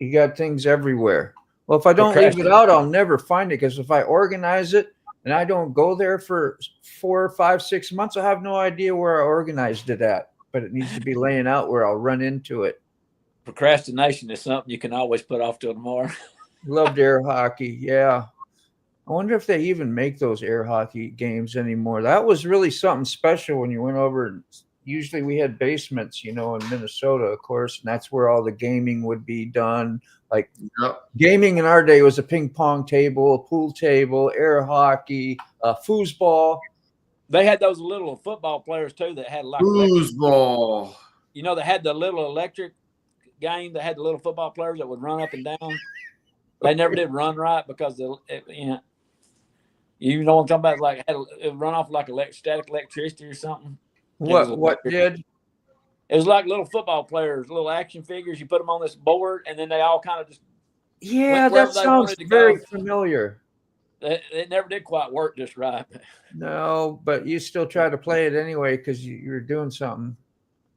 A: it.
B: got things everywhere. Well, if I don't leave it out, I'll never find it because if I organize it and I don't go there for 4, 5, 6 months, I have no idea where I organized it at. But it needs to be laying out where I'll run into it.
A: Procrastination is something you can always put off till tomorrow.
B: Loved air hockey. Yeah. I wonder if they even make those air hockey games anymore. That was really something special when you went over. Usually we had basements, in Minnesota, of course, and that's where all the gaming would be done. Like gaming in our day was a ping pong table, a pool table, air hockey, foosball.
A: They had those little football players too that had like
C: Foosball.
A: they had the little electric game that had the little football players that would run up and down. They never did run right because you know what I'm talking about? Like it would run off like static electricity or something.
B: What did?
A: It was like little football players, little action figures. You put them on this board, and then they all kind of just
B: that sounds very familiar.
A: It never did quite work just right.
B: No, but you still try to play it anyway because you're doing something.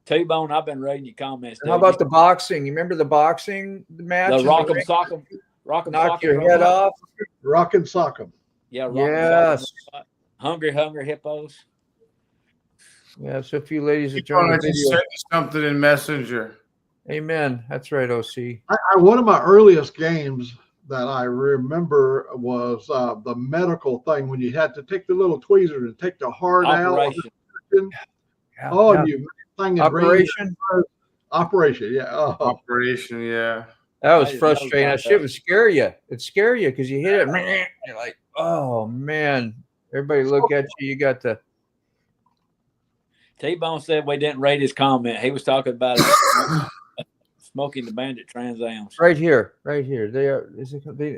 A: T-Bone, I've been reading your comments.
B: How about the boxing? You remember the boxing match?
A: The rock 'em, sock 'em,
B: knock your head off.
F: Rock and sock 'em.
A: Yeah,
B: yes.
A: Hungry hippos.
B: Yeah, so a few ladies that
C: I
B: joined the
C: just
B: video.
C: sent you something in Messenger.
B: Amen. That's right, OC.
F: One of my earliest games that I remember was the medical thing when you had to take the little tweezers and take the heart
A: Operation.
F: out. Oh, you thing
B: Operation.
F: Operation, yeah. Oh.
C: Operation, yeah.
B: That was
A: I
B: frustrating.
A: know
B: That shit would scare you. It'd scare you because you hit it. And you're like, oh man. Everybody look at you. You got the.
A: T-Bone said we didn't rate his comment. He was talking about smoking the Bandit Trans Ams.
B: Right here. They are.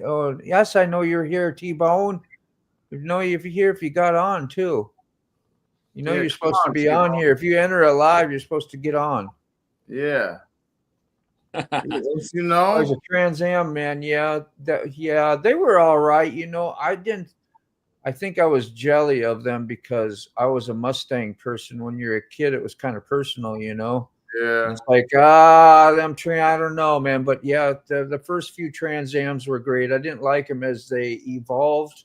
B: Oh, yes, I know you're here, T-Bone. I know you if you're here if you got on too. You're supposed to be on here. If you enter a live, you're supposed to get on.
C: Yeah.
B: There's a Trans Am, man. Yeah, they were all right. I think I was jelly of them because I was a Mustang person. When you're a kid, it was kind of personal,
C: Yeah.
B: And it's like, I don't know, man. But yeah, the first few Trans Ams were great. I didn't like them as they evolved.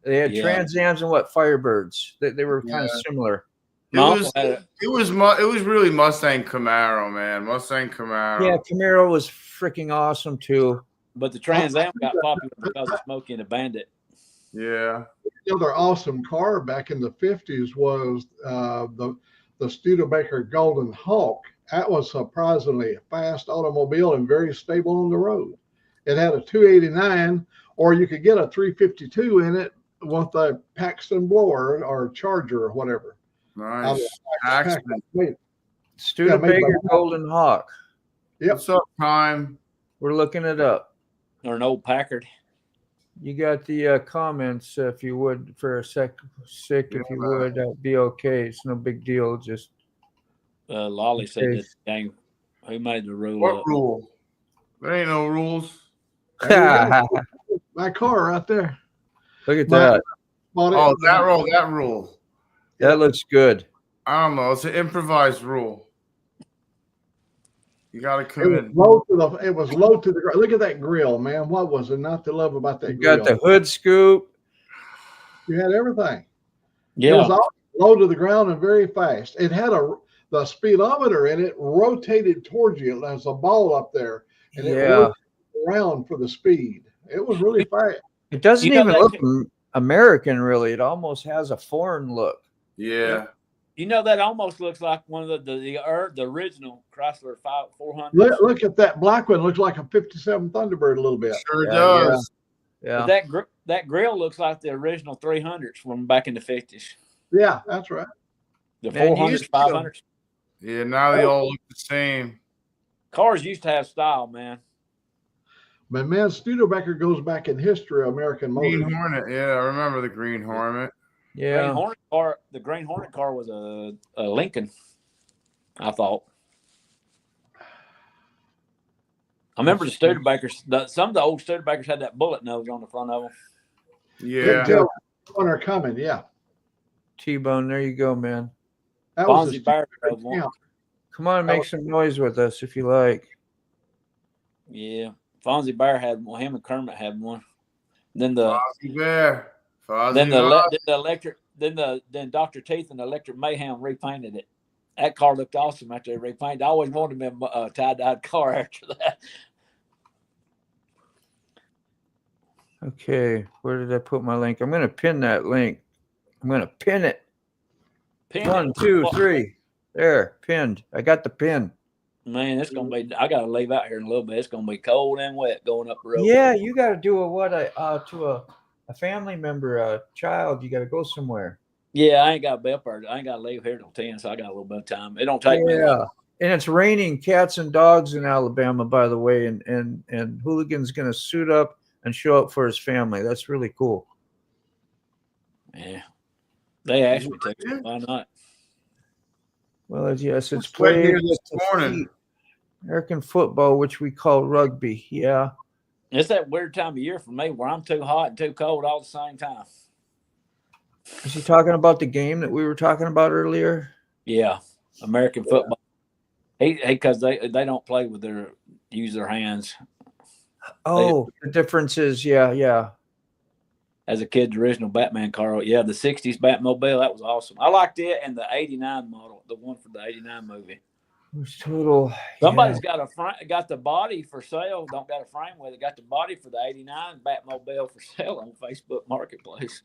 B: They had
A: Yeah.
B: Trans Ams and Firebirds. They were kind of similar.
C: It was really Mustang Camaro, man. Mustang Camaro.
B: Yeah, Camaro was freaking awesome too.
A: But the Trans Am got popular because of Smokey and the Bandit.
C: Yeah.
F: The other awesome car back in the 50s was the Studebaker Golden Hawk. That was surprisingly fast automobile and very stable on the road. It had a 289, or you could get a 352 in it with a Paxton blower or Charger or whatever.
C: Nice. Paxton.
B: Studebaker Golden Hawk.
F: Yep.
C: What's up, time?
B: We're looking it up.
A: Or an old Packard.
B: You got the comments, if you would, for a sec. If you would, that'd be okay. It's no big deal. Just
A: Lolly said this game. Who made the rule?
C: What rule? There ain't no rules.
F: My car right there.
B: Look at that.
C: Oh, that rule.
B: That looks good.
C: I don't know. It's an improvised rule. You got to come in.
F: It was low to the ground. Look at that grill, man. What was it not to love about that grill?
B: You got the hood scoop.
F: You had everything.
A: Yeah.
F: It was all low to the ground and very fast. It had the speedometer in it rotated towards you. There's a ball up there, and it rotated around for the speed. It was really fast.
B: It doesn't even look American, really. It almost has a foreign look.
C: Yeah.
A: You know, that almost looks like one of the original Chrysler 400.
F: Look at that black one. Looks like a 57 Thunderbird a little bit.
C: Sure does.
B: Yeah.
A: But that grill looks like the original 300s from back in the 50s.
F: Yeah, that's right.
A: The 400s, 500s.
C: Yeah, now they all look the same.
A: Cars used to have style, man.
F: But man, Studebaker goes back in history of American Motors.
C: Green Hornet. Yeah, I remember the Green Hornet.
B: Yeah.
A: The Green Hornet car was a Lincoln, I thought. I remember the Studebakers. Some of the old Studebakers had that bullet nose on the front of them.
C: Yeah.
F: When they're coming, yeah.
B: T-Bone, there you go, man.
F: That was
A: Fonzie Bear drove one.
B: Come on, make some noise with us if you like.
A: Yeah. Fonzie Bear had one. Him and Kermit had one. Then
C: Fonzie Bear.
A: Then Dr. Teeth and Electric Mayhem repainted it. That car looked awesome after they repainted. I always wanted them a tie-dyed car after that.
B: Okay, where did I put my link? I'm going to pin that link. I'm going to pin it. 1, 2, 3. There, pinned. I got the pin.
A: Man, it's going to be – I got to leave out here in a little bit. It's going to be cold and wet going up the road.
B: Yeah, you got to do to a family member, a child. You got to go somewhere.
A: Yeah, I ain't got to be up there. I ain't got to leave here till 10, so I got a little bit of time. It don't take me long.
B: And it's raining cats and dogs in Alabama, by the way, and Hooligan's going to suit up and show up for his family. That's really cool.
A: Yeah. They asked me to. Why not?
B: Well, yes, it's
C: played
B: played
C: here this morning.
B: American football, which we call rugby. Yeah.
A: It's that weird time of year for me where I'm too hot and too cold all at the same time.
B: Is he talking about the game that we were talking about earlier?
A: Yeah. American football. Because they don't play with use their hands.
B: Oh, the difference is, yeah.
A: As a kid, the original Batman car, the 60s Batmobile, that was awesome. I liked it, and the 89 model, the one for the 89 movie.
B: It was total.
A: Somebody's got the body for sale, don't got a frame with it, got the body for the 89 Batmobile for sale on Facebook Marketplace.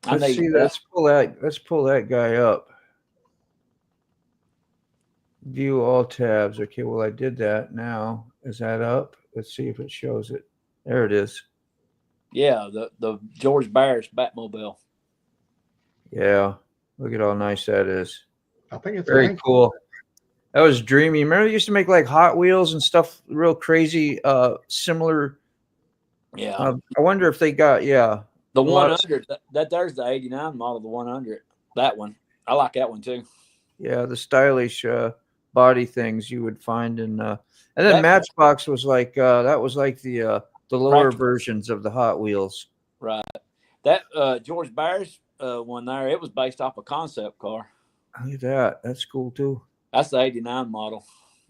B: Let's pull that guy up. View all tabs. Okay, well, I did that now. Is that up? Let's see if it shows it. There it is.
A: Yeah, the George Barris Batmobile.
B: Yeah, look at how nice that is.
F: I think it's
B: very cool. That was dreamy. Remember, they used to make like Hot Wheels and stuff, real crazy, similar.
A: Yeah.
B: I wonder if they got
A: the 100. There's the 89 model, the 100. That one, I like that one too.
B: Yeah, the stylish body things you would find in, and then Matchbox was like that was like the lower versions of the Hot Wheels.
A: Right. That George Barris one there, it was based off a concept car.
B: Look at that. That's cool too.
A: That's the 89 model.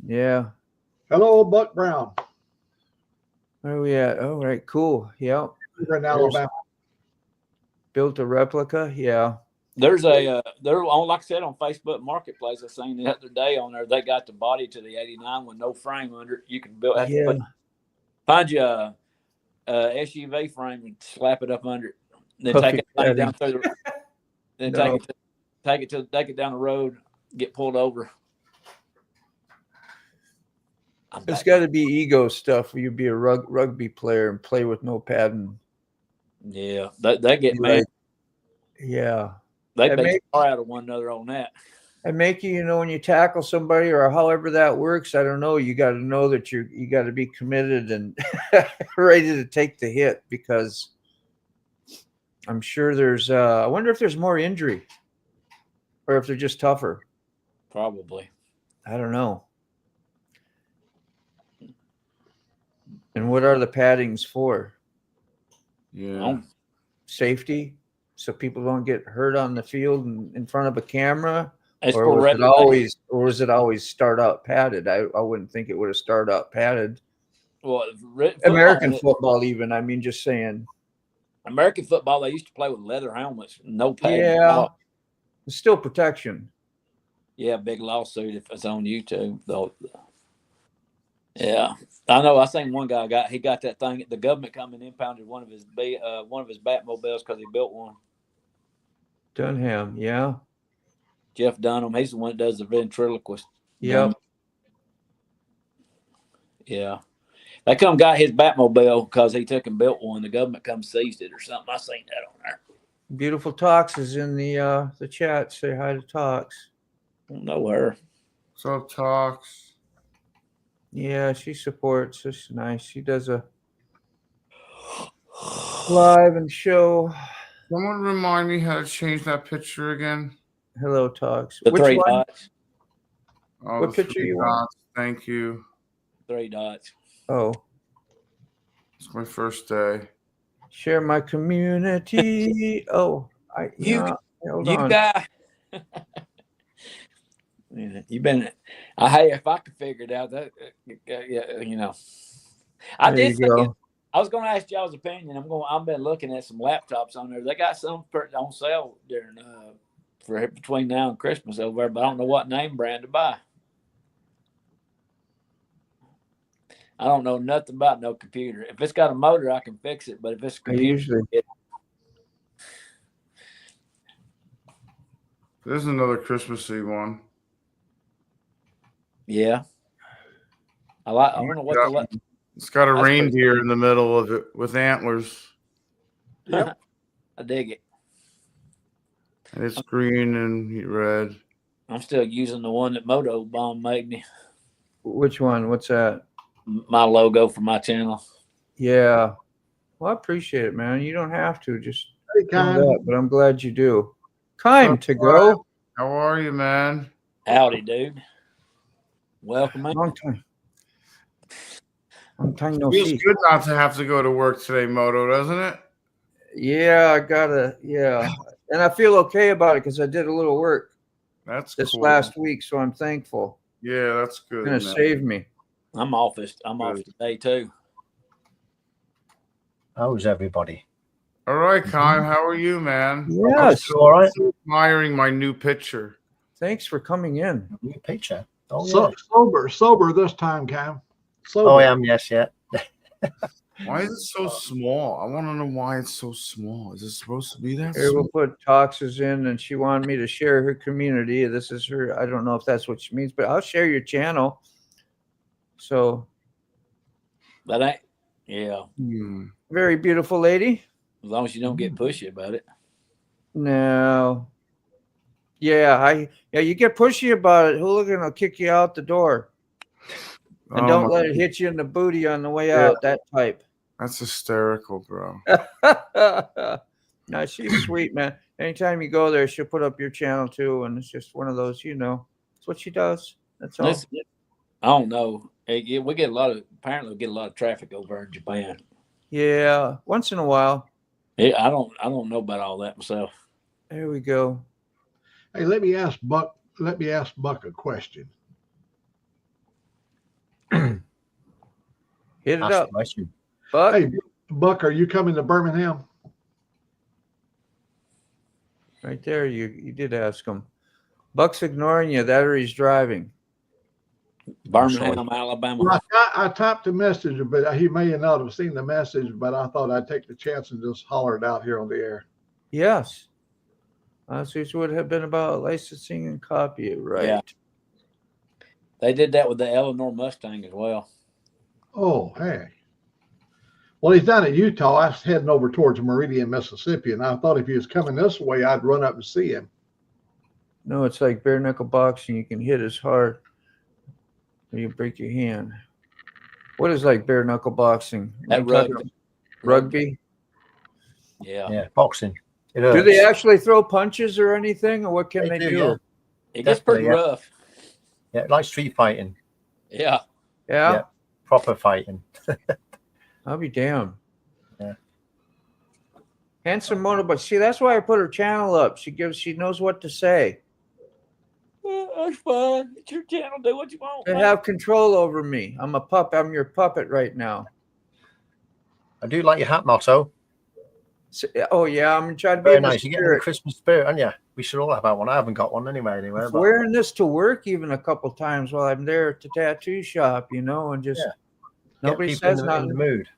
B: Yeah.
F: Hello, Buck Brown.
B: Where are we at? Oh, right. Cool. Yeah.
F: We're in Alabama.
B: Built a replica. Yeah.
A: There's a there on, like I said, on Facebook Marketplace. I seen the other day on there. They got the body to the '89 with no frame under it. You can build.
B: Yeah.
A: Find you a SUV frame and slap it up under it. Then
B: Puffy
A: take it thing down
B: padding.
A: through the. Then
B: No.
A: take it down the road. Get pulled over.
B: It's got to be ego stuff where you be a rugby player and play with no padding.
A: Yeah, they get mad.
B: Like, yeah.
A: They
B: That
A: beat
B: make-
A: the car out of one another on that.
B: And make you know, when you tackle somebody or however that works, I don't know. You got to know that you got to be committed and ready to take the hit, because I'm sure there's. I wonder if there's more injury, or if they're just tougher.
A: Probably.
B: I don't know. And what are the paddings for?
C: Yeah.
B: Safety, so people don't get hurt on the field and in front of a camera.
A: It's
B: Or
A: for
B: was it always start out padded? I wouldn't think it would have started out padded.
A: Well,
B: American football, even. I mean, just saying.
A: American football, they used to play with leather helmets, no padding.
B: Yeah, it's still protection.
A: Yeah, big lawsuit if it's on YouTube though. Yeah, I know. I seen one guy got that thing. The government come and impounded one of his Batmobiles because he built one.
B: Dunham, yeah.
A: Jeff Dunham, he's the one that does the ventriloquist.
B: Yep.
A: Yeah. They come got his Batmobile because he took and built one. The government come seized it or something. I seen that on there.
B: Beautiful Talks is in the chat. Say hi to Talks.
A: Don't know her.
C: What's up, Talks?
B: Yeah, she supports. It's nice. She does a live and show.
C: Someone remind me how to change that picture again.
B: Hello, Talks.
A: The
B: Which
A: three
B: one?
A: dots.
C: Oh,
B: What
C: the
B: picture
C: three
B: you want?
C: dots. Thank you.
A: 3 dots.
B: Oh,
C: It's my first day.
B: share my community. Oh, hold
A: You
B: on.
A: guy. Yeah, you been. Hey, if I could figure it out, that you know, I
B: There
A: did.
B: you go.
A: I was going to ask y'all's opinion. I've been looking at some laptops on there. They got some on sale during for between now and Christmas over there, but I don't know what name brand to buy. I don't know nothing about no computer. If it's got a motor, I can fix it. But if it's a
B: I
A: computer,
B: usually
C: There's another Christmassy one.
A: yeah. I don't know what
C: It's got a
A: That's pretty
C: reindeer in the middle of it with antlers.
A: Yep. I dig it.
C: And it's green and red.
A: I'm still using the one that Moto Bomb made me.
B: Which one? What's that?
A: My logo for my channel.
B: Yeah. Well, I appreciate it, man. You don't have to just
F: Hey,
B: do
F: Con.
B: that, but I'm glad you do. Time to go.
C: How are you, man?
A: Howdy, dude. Welcome. Man.
B: Long time no
C: Feels
B: see.
C: good not to have to go to work today, Moto, doesn't it?
B: Yeah, and I feel okay about it because I did a little work
C: That's
B: this
C: cool.
B: last week, so I'm thankful.
C: Yeah, that's good.
B: It's gonna
C: man.
B: save me.
A: I'm off today too.
G: How's everybody?
C: All right, Kyle, how are you, man?
B: Yes.
G: You all right?
C: Admiring my new picture.
B: Thanks for coming in.
G: New picture. Oh,
F: So,
G: yeah.
F: sober this time, Cam. Sober.
G: Oh, I am. Yes, yeah.
C: Why is it so small? I want to know why it's so small. Is it supposed to be that
B: Here,
C: small?
B: we'll put Toxes in, and she wanted me to share her community. This is her. I don't know if that's what she means, but I'll share your channel. So,
A: That ain't. Yeah.
B: very beautiful lady.
A: As long as you don't get pushy about it.
B: No. Yeah, you get pushy about it. Hooligan will kick you out the door. And don't let it hit you in the booty on the way out, that type.
C: That's hysterical, bro.
B: No, she's sweet, man. Anytime you go there, she'll put up your channel too. And it's just one of those, it's what she does. That's all.
A: Listen, I don't know. We get apparently we get a lot of traffic over in Japan.
B: Yeah, once in a while.
A: Yeah, I don't know about all that myself.
B: There we go.
F: Hey, let me ask Buck a question.
B: Hit it
G: Ask
B: up.
G: the question.
B: But
F: Hey, Buck, are you coming to Birmingham?
B: Right there, you did ask him. Buck's ignoring you. That or he's driving.
A: Birmingham, Alabama.
F: Well, I typed a message, but he may not have seen the message, but I thought I'd take the chance and just holler it out here on the air.
B: Yes. This would have been about licensing and copy, right?
A: Yeah. They did that with the Eleanor Mustang as well.
F: Oh, hey. Well, he's down in Utah. I was heading over towards Meridian, Mississippi, and I thought if he was coming this way, I'd run up and see him.
B: No, it's like bare knuckle boxing. You can hit as hard or you break your hand. What is like bare knuckle boxing?
A: That
B: Rugby?
A: Yeah.
G: Yeah, boxing.
B: Do they actually throw punches or anything, or what can they do?
G: Yeah.
A: It gets pretty rough.
G: Yeah, like street fighting.
A: Yeah.
B: Yeah.
G: Proper fighting.
B: I'll be damned.
G: Yeah.
B: Handsome Moto, but see, that's why I put her channel up. She knows what to say.
A: That's fine. It's your channel. Do what you want.
B: They have control over me. I'm a pup. I'm your puppet right now.
G: I do like your hat motto.
B: So, oh yeah, I'm trying to be
G: Very
B: in the
G: nice. You get the
B: spirit.
G: Christmas spirit, aren't you? We should all have one. I haven't got one anywhere. But
B: Wearing this to work even a couple times while I'm there at the tattoo shop, and just nobody says
G: in
B: nothing.
G: the mood.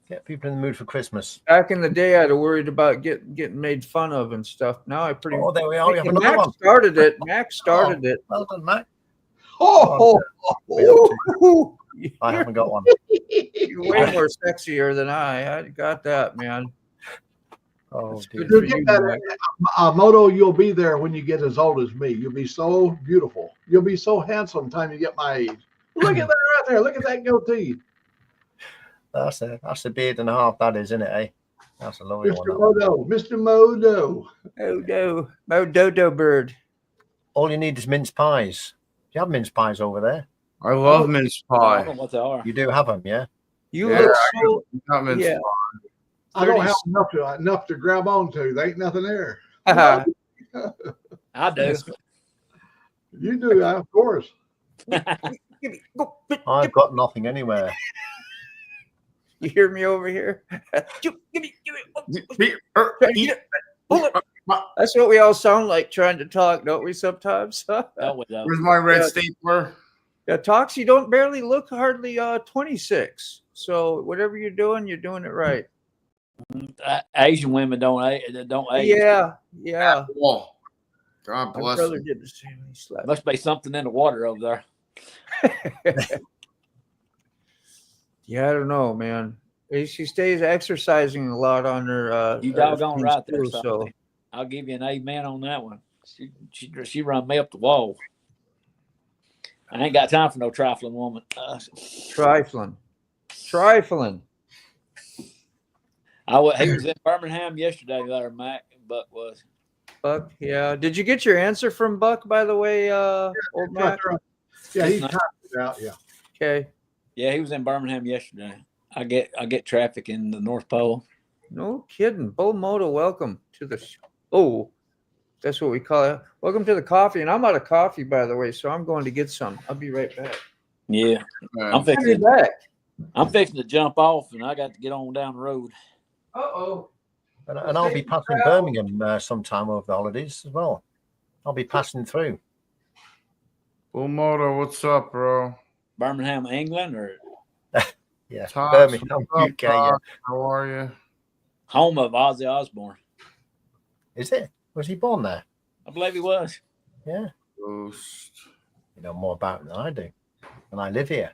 G: Get people in the mood for Christmas.
B: Back in the day, I'd have worried about getting made fun of and stuff. Now I pretty.
G: Oh, there we are. We have another
B: Max
G: one.
B: started it. Max started it.
G: Well done, Mac.
F: Oh,
G: I haven't got one.
B: You're way more sexier than I got that, man.
G: Oh, dear.
F: you'll get that, Moto, you'll be there when you get as old as me. You'll be so beautiful. You'll be so handsome time you get my age. Look at that right there. Look at that goatee.
G: That's a beard and a half, that is, isn't it, eh? That's a lovely
F: Mr.
G: one.
F: Moto. Mr. Moto.
B: Oh no, Mododo bird.
G: All you need is mince pies. Do you have mince pies over there?
C: I love mince
A: I don't
C: pie.
A: know what they are.
G: You do have them, yeah?
B: You
C: Yeah,
B: look so.
C: Not mince
B: Yeah.
C: pie.
F: I don't have enough to grab onto. There ain't nothing there.
A: I do.
F: You do, of course.
G: I've got nothing anywhere.
B: You hear me over here? Give me. That's what we all sound like trying to talk, don't we? Sometimes.
C: Where's my red stapler?
B: Yeah, Tox, you don't barely look hardly 26. So whatever you're doing it right.
A: Asian women don't age.
B: Yeah.
C: Oh, God
B: My
C: bless
B: brother
C: him.
B: did the same. He slept.
A: Must be something in the water over there.
B: Yeah, I don't know, man. She stays exercising a lot on her.
A: You doggone right there.
B: So
A: I'll give you an amen on that one. She run me up the wall. I ain't got time for no trifling woman.
B: Trifling.
A: He was in Birmingham yesterday. There, Mac. Buck was.
B: Buck, yeah. Did you get your answer from Buck, by the way, old Mac?
F: Yeah, he typed it out. Yeah.
B: Okay.
A: Yeah, he was in Birmingham yesterday. I get traffic in the North Pole.
B: No kidding. Bull Moto, welcome to the oh, that's what we call it. Welcome to the coffee. And I'm out of coffee, by the way, so I'm going to get some. I'll be right back.
A: Yeah.
C: Yeah.
A: I'm fixing to jump off, and I got to get on down the road.
B: Uh-oh.
G: And I'll be passing Birmingham sometime over the holidays as well. I'll be passing through.
C: Bull Motor, what's up, bro?
A: Birmingham, England, or
G: Yeah,
C: Todd,
G: Birmingham,
C: what's up,
G: UK. Yeah.
C: Todd? How are you?
A: home of Ozzy Osbourne.
G: Is it? Was he born there?
A: I believe he was.
G: Yeah.
C: Ghost.
G: You know more about him than I do. And I live here.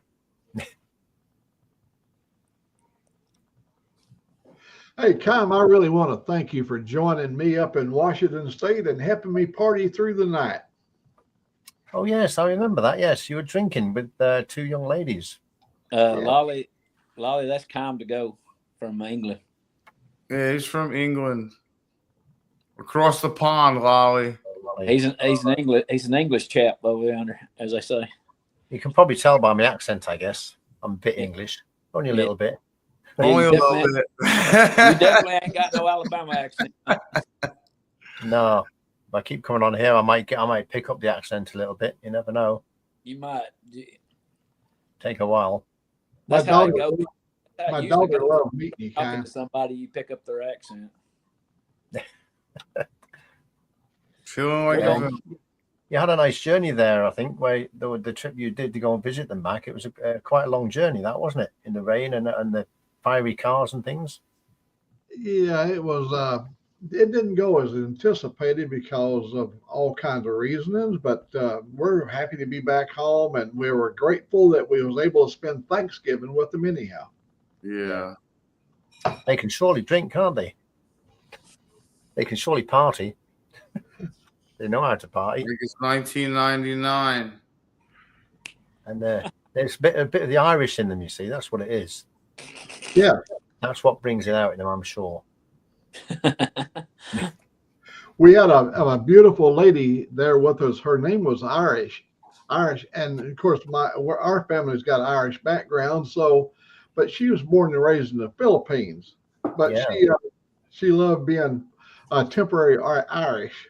F: Hey, Tom, I really want to thank you for joining me up in Washington State and helping me party through the night.
G: Oh, yes, I remember that. Yes, you were drinking with two young ladies.
A: Lolly, that's time to go from England.
C: Yeah, he's from England. Across the pond, Lolly.
A: He's an English chap over there, as I say.
G: You can probably tell by my accent, I guess. I'm a bit English. Only a little bit.
C: Only a little bit.
A: You definitely ain't got no Alabama accent.
G: No. If I keep coming on here, I might pick up the accent a little bit. You never know.
A: You might.
G: Take a while.
A: That's how it goes.
F: My daughter loves meeting you,
A: Talking
F: Tom.
A: to somebody, you pick up their accent.
C: Feeling like
G: Yeah. You had a nice journey there, I think, where the trip you did to go and visit them back. It was quite a long journey, that wasn't it? In the rain and the fiery cars and things.
F: Yeah, it was. It didn't go as anticipated because of all kinds of reasons, but we're happy to be back home, and we were grateful that we was able to spend Thanksgiving with them anyhow.
C: Yeah.
G: They can surely drink, can't they? They can surely party. They know how to party.
C: I think it's 1999.
G: And there's a bit of the Irish in them, you see. That's what it is.
F: Yeah.
G: That's what brings it out in them, I'm sure.
F: We had a beautiful lady there with us. Her name was Irish, and of course our family's got Irish background. So, but she was born and raised in the Philippines. But
G: Yeah.
F: she loved being temporary Irish.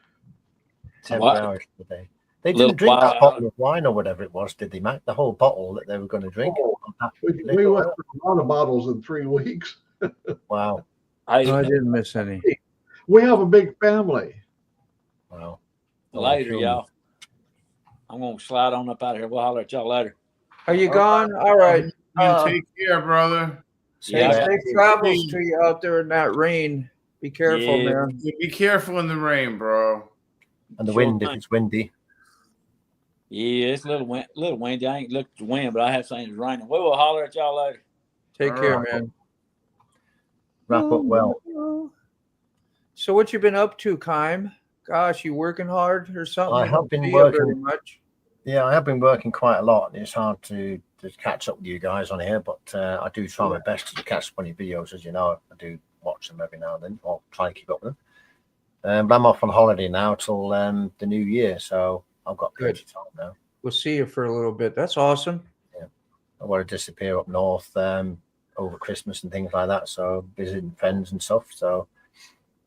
G: Temporary Irish today. They didn't drink that bottle of wine or whatever it was, did they, Mac? The whole bottle that they were going to drink.
F: We went through a lot of bottles in 3 weeks.
G: Wow.
B: I didn't miss any.
F: We have a big family.
G: Wow.
A: Later, y'all. I'm going to slide on up out of here. We'll holler at y'all later.
B: Are you gone? All right.
C: Take care, brother.
B: Safe travels to you out there in that rain. Be careful, man.
C: Be careful in the rain, bro.
G: And the wind, if it's windy.
A: Yeah, it's a little windy. I ain't looked at the wind, but I have seen it's raining. We will holler at y'all later.
B: Take care, man.
G: Wrap up well.
B: So what you been up to, Kime? Gosh, you working hard or something?
G: I have been working very much. Yeah, I have been working quite a lot. It's hard to catch up with you guys on here, but I do try my best to catch funny videos, as you know. I do watch them every now and then, or try to keep up with them. But I'm off on holiday now till the new year, so I've got plenty of time now.
B: We'll see you for a little bit. That's awesome.
G: Yeah, I want to disappear up north over Christmas and things like that, so visiting friends and stuff. So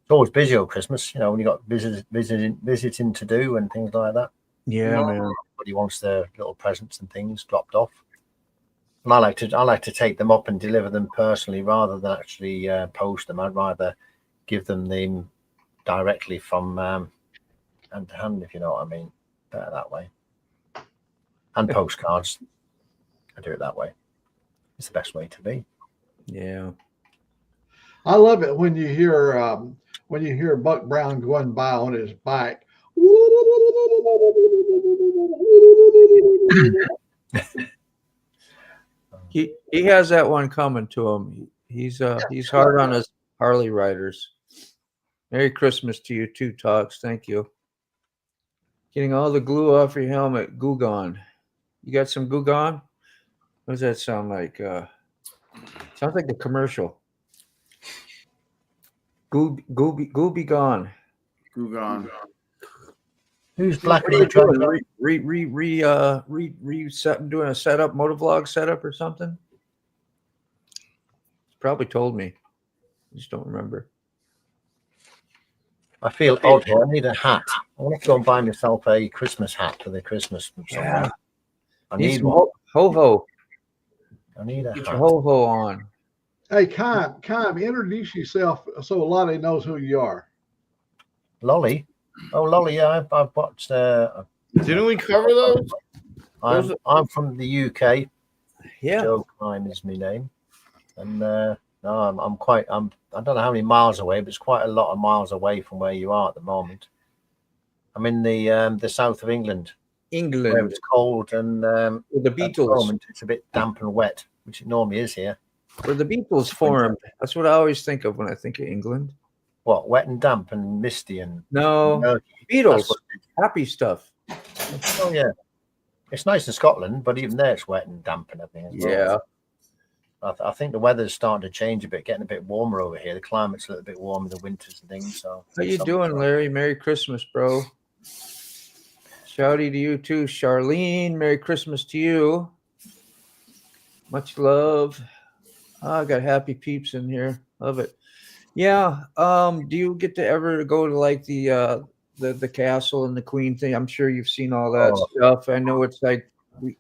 G: it's always busy over Christmas, you know, when you got visiting to do and things like that.
B: Yeah,
G: you know,
B: man.
G: Everybody wants their little presents and things dropped off. And I like to take them up and deliver them personally rather than actually post them. I'd rather give them directly from hand to hand, if you know what I mean. Better that way. And postcards. I do it that way. It's the best way to be.
B: Yeah.
F: I love it when you hear Buck Brown going by on his bike.
B: He has that one coming to him. He's hard on his Harley riders. Merry Christmas to you too, Tox. Thank you. Getting all the glue off your helmet. Goo gone. You got some goo gone? What does that sound like? Sounds like the commercial. Goo be gone.
C: Goo gone.
G: Who's Black?
B: Doing a setup, motovlog setup or something? He's probably told me. I just don't remember.
G: I feel odd here. I need a hat. I want to go and buy myself a Christmas hat for the Christmas.
B: Yeah.
G: I need one.
B: Ho-ho.
G: I need a
B: Get
G: hat.
B: your ho-ho on.
F: Hey, Kime, introduce yourself so Lolly knows who you are.
G: Lolly? Oh, Lolly, yeah, I've watched.
C: Didn't we cover those?
G: I'm from the UK.
B: Yeah.
G: Joe Klein is my name. And no, I don't know how many miles away, but it's quite a lot of miles away from where you are at the moment. I'm in the south of England. Where it's cold and
B: with the Beatles.
G: At the moment, it's a bit damp and wet, which it normally is here.
B: Where the Beatles formed. That's what I always think of when I think of England.
G: What, wet and damp and misty and
B: murky. Beatles, happy stuff.
G: Oh yeah, it's nice in Scotland, but even there it's wet and damp and everything.
B: Yeah,
G: I think the weather's starting to change a bit, getting a bit warmer over here. The climate's a little bit warmer, the winters and things. So
B: how you doing, Larry? Merry Christmas, bro. Shouty to you too, Charlene. Merry Christmas to you. Much love. I got happy peeps in here. Love it. Yeah. Do you get to ever go to like the castle and the Queen thing? I'm sure you've seen all that stuff. I know it's like you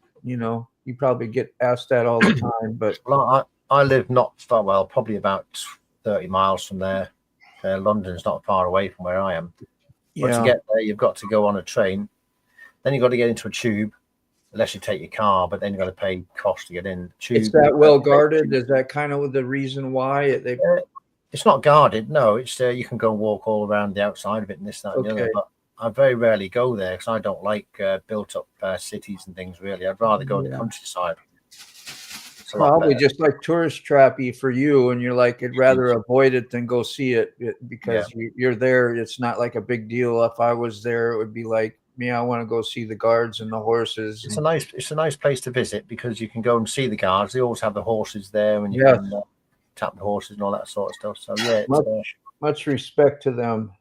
B: probably get asked that all the time. But
G: well, I live not far. Well, probably about 30 miles from there. London's not far away from where I am. But to get there, you've got to go on a train. Then you've got to get into a tube, unless you take your car. But then you've got to pay cost to get in. Tube,
B: is that well guarded? Is that kind of the reason why they?
G: It's not guarded. No, it's you can go and walk all around the outside of it and this, that, and the other. But I very rarely go there because I don't like built-up cities and things. Really, I'd rather go to the countryside.
B: Probably just like tourist trappy for you, and you're like, I'd rather avoid it than go see it because you're there. It's not like a big deal. If I was there, it would be like me. I want to go see the guards and the horses.
G: It's a nice place to visit because you can go and see the guards. They always have the horses there, and you can tap the horses and all that sort of stuff. So yeah,
B: much respect to them.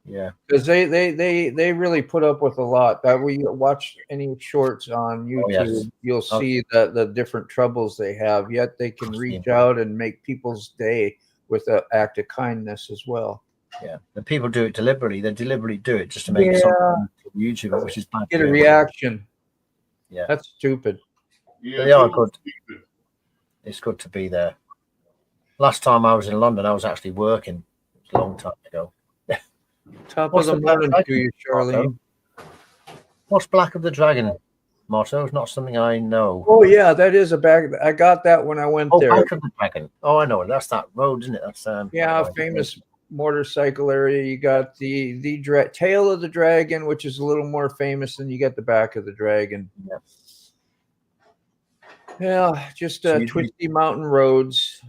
G: Yeah,
B: because they really put up with a lot. That we watch any shorts on YouTube, you'll see the different troubles they have. Yet they can reach out and make people's day with an act of kindness as well.
G: Yeah, the people do it deliberately. They deliberately do it just to make something on YouTube, which is bad.
B: Get a reaction.
G: Yeah,
B: that's stupid.
C: Yeah,
G: they are good. It's good to be there. Last time I was in London, I was actually working. It was a long time ago.
B: Top of the morning to you, Charlene.
G: What's Black of the Dragon motto? It's not something I know.
B: Oh yeah, that is a bag. I got that when I went there.
G: Black of the Dragon. Oh, I know it. That's that road, isn't it? That's
B: famous motorcycle area. You got the tail of the dragon, which is a little more famous than you get the back of the dragon. Yeah, just twisty mountain roads.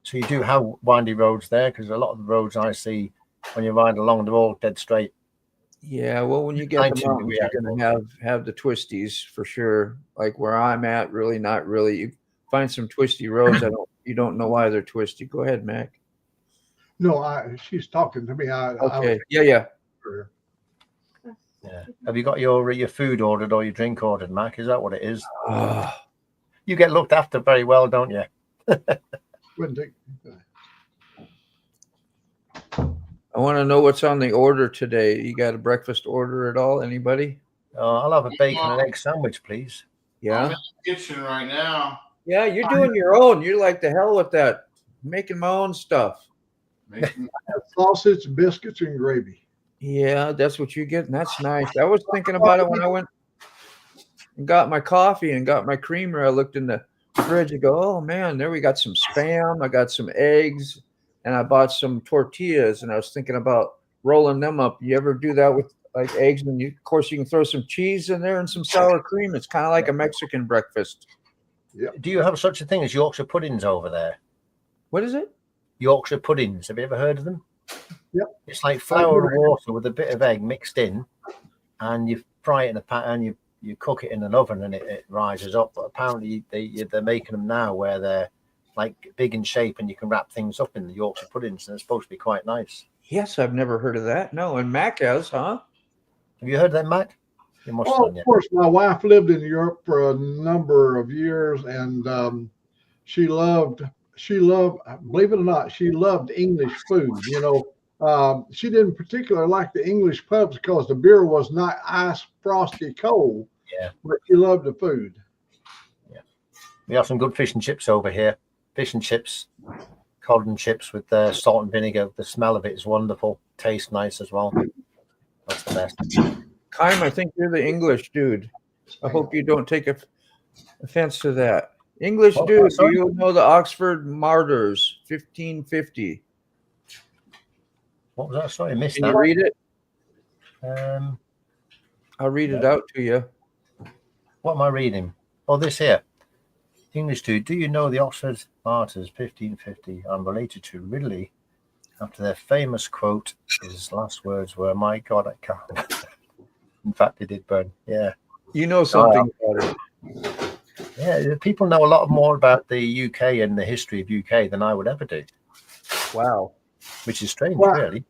G: So you do have windy roads there, because a lot of the roads I see when you ride along, they're all dead straight.
B: Yeah, well, when you get the mountains, you're going to have the twisties for sure. Like where I'm at, really not really. You find some twisty roads. You don't know why they're twisty. Go ahead, Mac.
F: No, she's talking to me.
B: Okay. Yeah.
G: Have you got your food ordered or your drink ordered, Mac? Is that what it is? You get looked after very well, don't you?
B: I want to know what's on the order today. You got a breakfast order at all? Anybody?
G: I'll have a bacon and egg sandwich, please.
B: Yeah.
C: I'm in the kitchen right now.
B: Yeah, you're doing your own. You're like, the hell with that. Making my own stuff.
F: Sausage, biscuits, and gravy.
B: Yeah, that's what you get. And that's nice. I was thinking about it when I went and got my coffee and got my creamer. I looked in the fridge and go, oh man, there we got some Spam. I got some eggs. And I bought some tortillas, and I was thinking about rolling them up. You ever do that with like eggs? And of course, you can throw some cheese in there and some sour cream. It's kind of like a Mexican breakfast.
F: Yeah.
G: Do you have such a thing as Yorkshire puddings over there?
B: What is it?
G: Yorkshire puddings. Have you ever heard of them?
F: Yep.
G: It's like flour and water with a bit of egg mixed in, and you fry it in a pan, and you cook it in an oven, and it rises up. But apparently, they're making them now where they're like big in shape, and you can wrap things up in the Yorkshire puddings, and it's supposed to be quite nice.
B: Yes, I've never heard of that. No, and Mac has, huh?
G: Have you heard of that, Mac? You must have,
F: of course. My wife lived in Europe for a number of years, and she loved, believe it or not, she loved English food. You know, she didn't particularly like the English pubs because the beer was not ice frosty cold.
G: Yeah,
F: but she loved the food.
G: Yeah, we have some good fish and chips over here. Fish and chips, cod and chips with salt and vinegar. The smell of it is wonderful. Tastes nice as well. That's the best.
B: Kym, I think you're the English dude. I hope you don't take offense to that. English dude, do you know the Oxford Martyrs, 1550?
G: What was that? Sorry, I missed
B: Can
G: that.
B: you read it?
G: I'll
B: read it out to you.
G: What am I reading? Oh, this here. English dude, do you know the Oxford Martyrs, 1550? I'm related to Ridley. After their famous quote, his last words were, "My God, I can't." In fact, they did burn. Yeah.
B: You know something about it.
G: Yeah, people know a lot more about the UK and the history of UK than I would ever do.
B: Wow.
G: Which is strange,
F: Well,
G: really.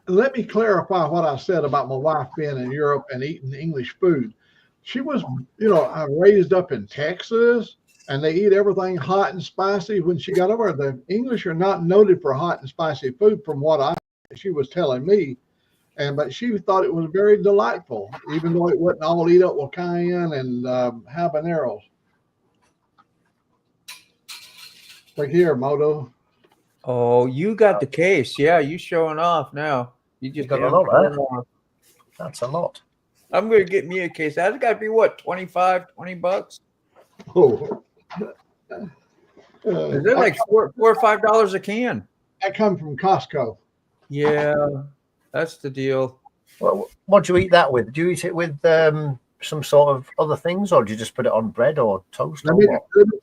F: Let me clarify what I said about my wife being in Europe and eating English food. She was, raised up in Texas, and they eat everything hot and spicy. When she got over there, the English are not noted for hot and spicy food, from what she was telling me. But she thought it was very delightful, even though it wasn't all eat up with cayenne and habaneros. Like here, Moto.
B: Oh, you got the case. Yeah, you showing off now. You just
G: got a
B: have
G: lot,
B: to
G: huh?
B: go on.
G: That's a lot.
B: I'm going to get me a case. That's got to be what, 25, 20 bucks?
F: Oh.
B: Is it like $4 or $5 a can?
F: That come from Costco.
B: Yeah, that's the deal.
G: Well, what do you eat that with? Do you eat it with some sort of other things, or do you just put it on bread or toast?
F: Let me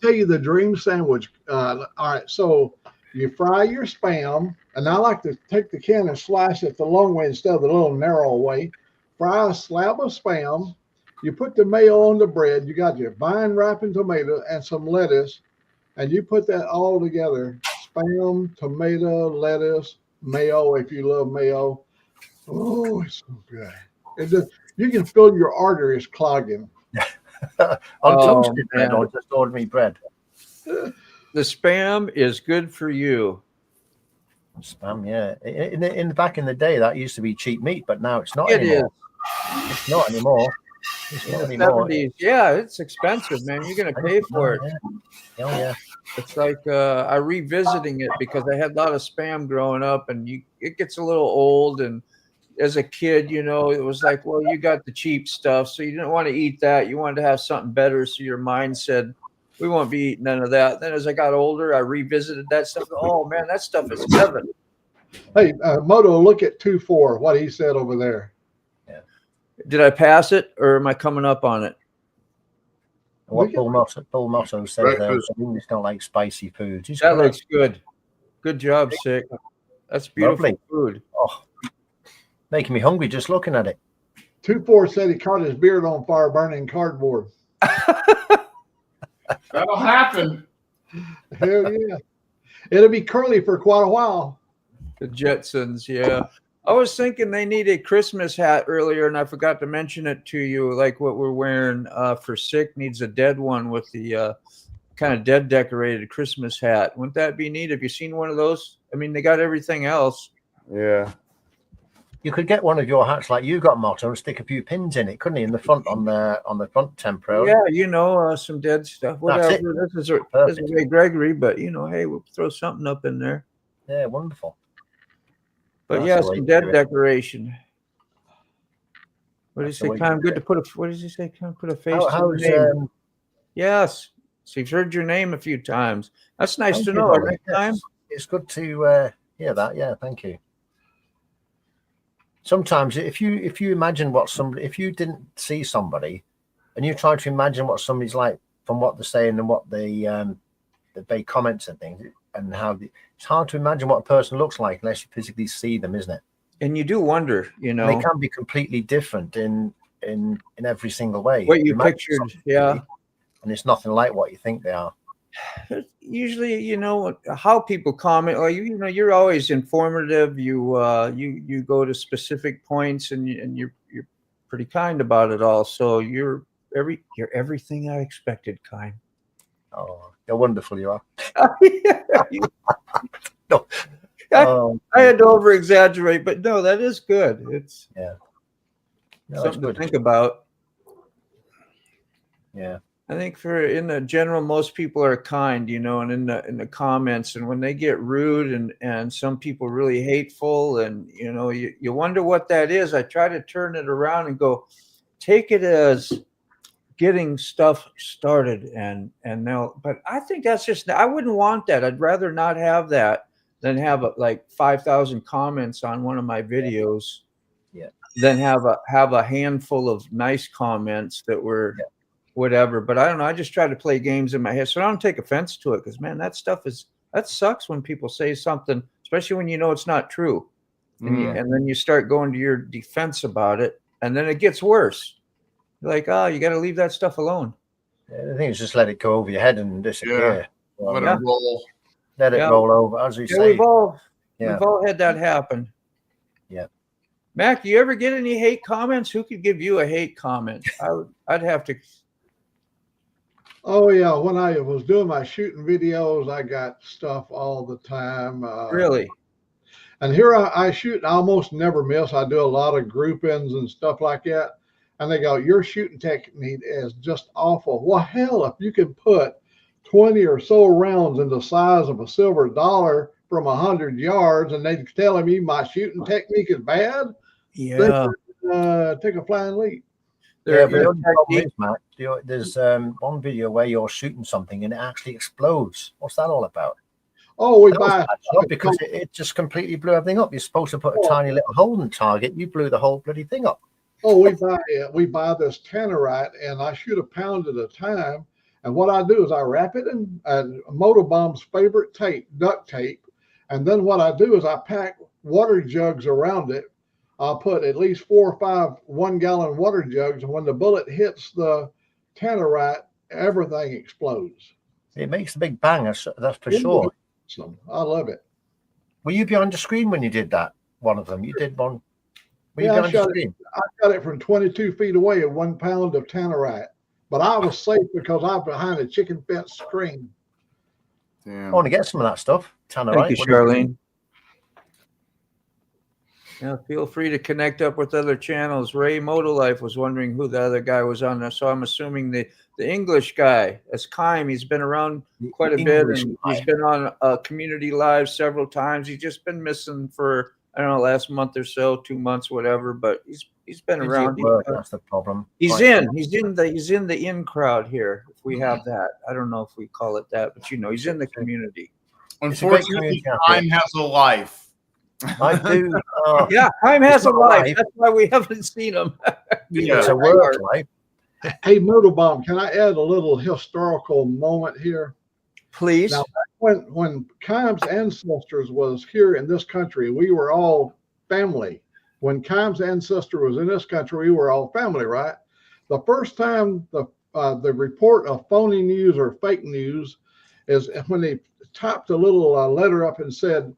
F: tell you the dream sandwich. All right, so you fry your Spam, and I like to take the can and slice it the long way instead of the little narrow way. Fry a slab of Spam. You put the mayo on the bread. You got your vine wrapping tomato and some lettuce, and you put that all together. Spam, tomato, lettuce, mayo if you love mayo. Oh, it's so good. It just, you can feel your arteries clogging.
G: On toasted bread or just ordinary bread?
B: The Spam is good for you.
G: Spam, yeah. In back in the day, that used to be cheap meat, but now it's not anymore. It's not anymore. It's not anymore.
B: 70s. Yeah, it's expensive, man. You're going to pay for it.
G: Yeah. Oh, yeah.
B: It's like I revisiting it because I had a lot of Spam growing up, and it gets a little old. And as a kid, you know, it was like, well, you got the cheap stuff, so you didn't want to eat that. You wanted to have something better, so your mind said, we won't be eating none of that. Then as I got older, I revisited that stuff. Oh, man, that stuff is heaven.
F: Hey, Moto, look at 2-4, what he said over there.
G: Yeah.
B: Did I pass it, or am I coming up on it?
G: What Paul Motto said there, English don't like spicy foods.
B: That looks good. Good job, Sick. That's beautiful food.
G: Oh, making me hungry just looking at it.
F: 2-4 said he caught his beard on fire burning cardboard.
C: That'll happen.
F: Hell yeah. It'll be curly for quite a while.
B: The Jetsons, yeah. I was thinking they need a Christmas hat earlier, and I forgot to mention it to you. Like what we're wearing for Sick needs a dead one with the kind of dead decorated Christmas hat. Wouldn't that be neat? Have you seen one of those? I mean, they got everything else.
A: Yeah.
G: You could get one of your hats like you got, Motto, and stick a few pins in it, couldn't you? In the front on the front temporarily.
B: Yeah, you know, some dead stuff. Whatever. This is Ray Gregory, but you know, hey, we'll throw something up in there.
G: Yeah, wonderful.
B: But yeah, some dead decoration. What does he say? Kind of good to put a. What does he say? Kind of put a face to your name. Yes, so he's heard your name a few times. That's nice to know. Next time,
G: it's good to hear that. Yeah, thank you. Sometimes, if you imagine what somebody, if you didn't see somebody, and you try to imagine what somebody's like from what they're saying and what the big comments and things, and how it's hard to imagine what a person looks like unless you physically see them, isn't it? And
B: you do wonder, you know,
G: they can be completely different in every single way.
B: What you pictured, yeah,
G: and it's nothing like what you think they are.
B: Usually, you know, how people comment, like, you know, you're always informative. You go to specific points, and you're pretty kind about it all. So you're everything I expected, kind.
G: Oh, you're wonderful, you are.
B: No, I had to over exaggerate, but no, that is good. It's something to think about.
G: Yeah.
B: I think in the general, most people are kind, you know, and in the comments, and when they get rude and some people really hateful, and you know, you wonder what that is. I try to turn it around and go, take it as getting stuff started, and now, but I think that's just, I wouldn't want that. I'd rather not have that than have like 5,000 comments on one of my videos.
G: Yeah.
B: Than have a handful of nice comments that were. Yeah. Whatever, but I don't know. I just try to play games in my head, so I don't take offense to it. Because man, that sucks when people say something, especially when you know it's not true, and then you start going to your defense about it, and then it gets worse. You're like, oh, you got to leave that stuff alone.
G: Yeah, the thing is, just let it go over your head and disappear.
C: Yeah. Let it roll.
G: Let it roll over, as we say.
B: We've all had that happen.
G: Yeah.
B: Mac, you ever get any hate comments? Who could give you a hate comment? I'd have to.
F: Oh yeah, when I was doing my shooting videos, I got stuff all the time.
B: Really?
F: And here I shoot, and I almost never miss. I do a lot of groupings and stuff like that. And they go, your shooting technique is just awful. Well, hell, if you can put 20 or so rounds in the size of a silver dollar from 100 yards, and they telling me my shooting technique is bad.
B: Yeah.
F: Take a flying leap.
G: Yeah, but the only problem is, Matt, there's one video where you're shooting something and it actually explodes. What's that all about?
F: Oh, we buy
G: because it just completely blew everything up. You're supposed to put a tiny little hole in the target. You blew the whole bloody thing up.
F: Oh, we buy this tannerite, and I shoot a pound at a time. And what I do is I wrap it in Motorbomb's favorite tape, duct tape. And then what I do is I pack water jugs around it. I'll put at least 4 or 5 1-gallon water jugs. And when the bullet hits the tannerite, everything explodes.
G: It makes a big bang, that's for sure.
F: I love it.
G: Were you behind the screen when you did that? One of them. You did one. Were you
F: Yeah,
G: behind the screen?
F: I shot it from 22 feet away at 1 pound of tannerite. But I was safe because I'm behind a chicken fence screen.
C: Damn.
G: I want to get some of that stuff. Tannerite.
B: Thank you, Charlene. Yeah, feel free to connect up with other channels. Ray Motolife was wondering who the other guy was on there, so I'm assuming the English guy. That's Kime. He's been around quite a bit, and he's been on Community Live several times. He's just been missing for, I don't know, last month or so, 2 months, whatever. But he's been around.
G: That's the problem.
B: He's in the in crowd here. If we have that, I don't know if we call it that, but he's in the community.
C: Unfortunately, time has a life.
G: I do.
B: Yeah, time has a life. That's why we haven't seen him.
G: It's a work life.
F: Hey, Motorbomb, can I add a little historical moment here?
B: Please.
F: Now, when Kime's ancestors was here in this country, we were all family. When Kime's ancestor was in this country, we were all family, right? The first time the report of phony news or fake news is when they typed a little letter up and said,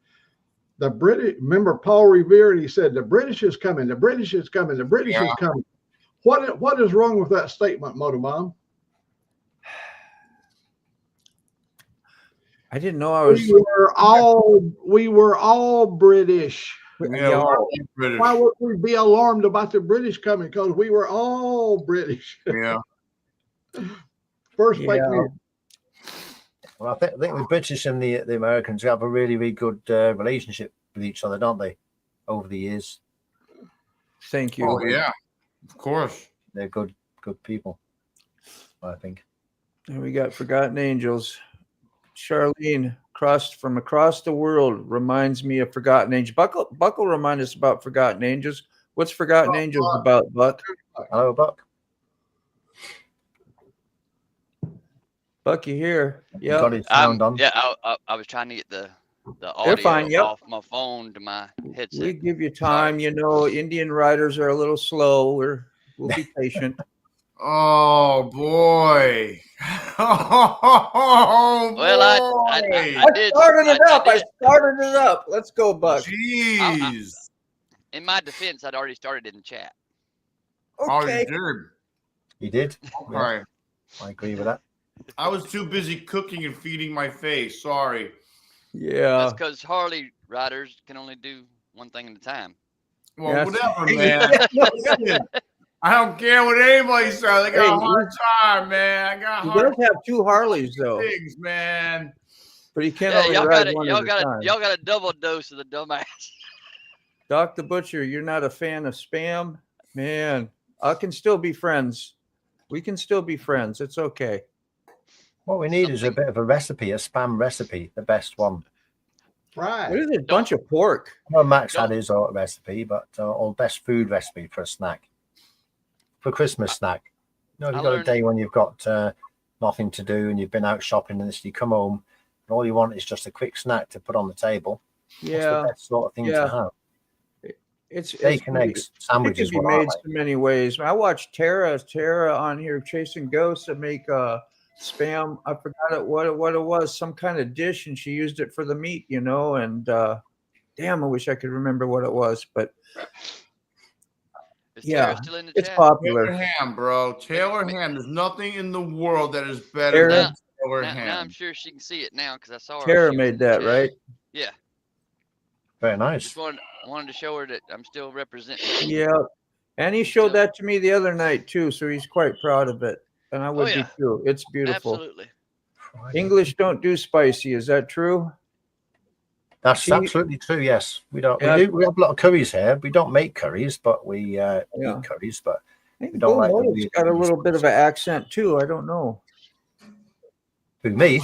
F: the British, remember Paul Revere, and he said, the British is coming, the British is coming, the British is coming. What is wrong with that statement, Motorbomb?
B: I didn't know I was.
F: We were all British.
C: Yeah, British.
F: Why would we be alarmed about the British coming? Because we were all British.
C: Yeah.
F: First fake news.
G: Well, I think the British and the Americans have a really, really good relationship with each other, don't they? Over the years.
B: Thank you.
C: Oh yeah, of course.
G: They're good people, I think.
B: And we got Forgotten Angels. Charlene, from across the world, reminds me of Forgotten Angels. Buck will remind us about Forgotten Angels. What's Forgotten Angels about, Buck?
G: Hello, Buck.
B: Buck, you here? Yeah.
G: Got his sound on.
H: Yeah, I was trying to get the audio off my phone to my headset.
B: We give you time. Indian riders are a little slow. We'll be patient.
C: Oh boy! Oh
H: well, I did.
B: I started it up. Let's go, Buck.
C: Jeez.
H: In my defense, I'd already started in the chat.
B: Okay.
C: Oh,
G: You did.
C: All right.
G: I agree with that.
C: I was too busy cooking and feeding my face. Sorry.
B: Yeah.
H: That's because Harley riders can only do one thing at a time.
C: Well, whatever, man. I don't care what anybody says. I got a hard time, man.
B: He does have 2 Harleys, though.
C: Things, man.
B: But he can't only ride one at a time.
H: Y'all got a double dose of the dumbass.
B: Doc the Butcher, you're not a fan of spam? Man, I can still be friends. We can still be friends. It's okay.
G: What we need is a bit of a recipe, a spam recipe, the best one.
F: Right.
B: What is it? Bunch of pork.
G: Well, Max had his recipe, but or best food recipe for a snack. For Christmas snack. You've got a day when you've got nothing to do and you've been out shopping and you come home and all you want is just a quick snack to put on the table.
B: Yeah.
G: That's the best sort of thing to have.
B: It's
G: bacon, eggs, sandwiches.
B: It can be made so many ways. I watched Tara on here chasing ghosts to make spam. I forgot what it was, some kind of dish, and she used it for the meat, and damn, I wish I could remember what it was, but yeah, it's popular.
C: Taylor ham, bro. Taylor ham. There's nothing in the world that is better than Taylor ham.
H: Now I'm sure she can see it now because I saw her.
B: Tara made that, right?
H: Yeah.
G: Very nice.
H: Just wanted to show her that I'm still representing.
B: Yeah, and he showed that to me the other night too, so he's quite proud of it, and I would be too. It's beautiful.
H: Absolutely.
B: English don't do spicy. Is that true?
G: That's absolutely true. Yes, we don't. We have a lot of curries here. We don't make curries, but we eat curries. But
B: I think
G: we don't like.
B: It's got a little bit of an accent too. I don't know.
G: Who, me?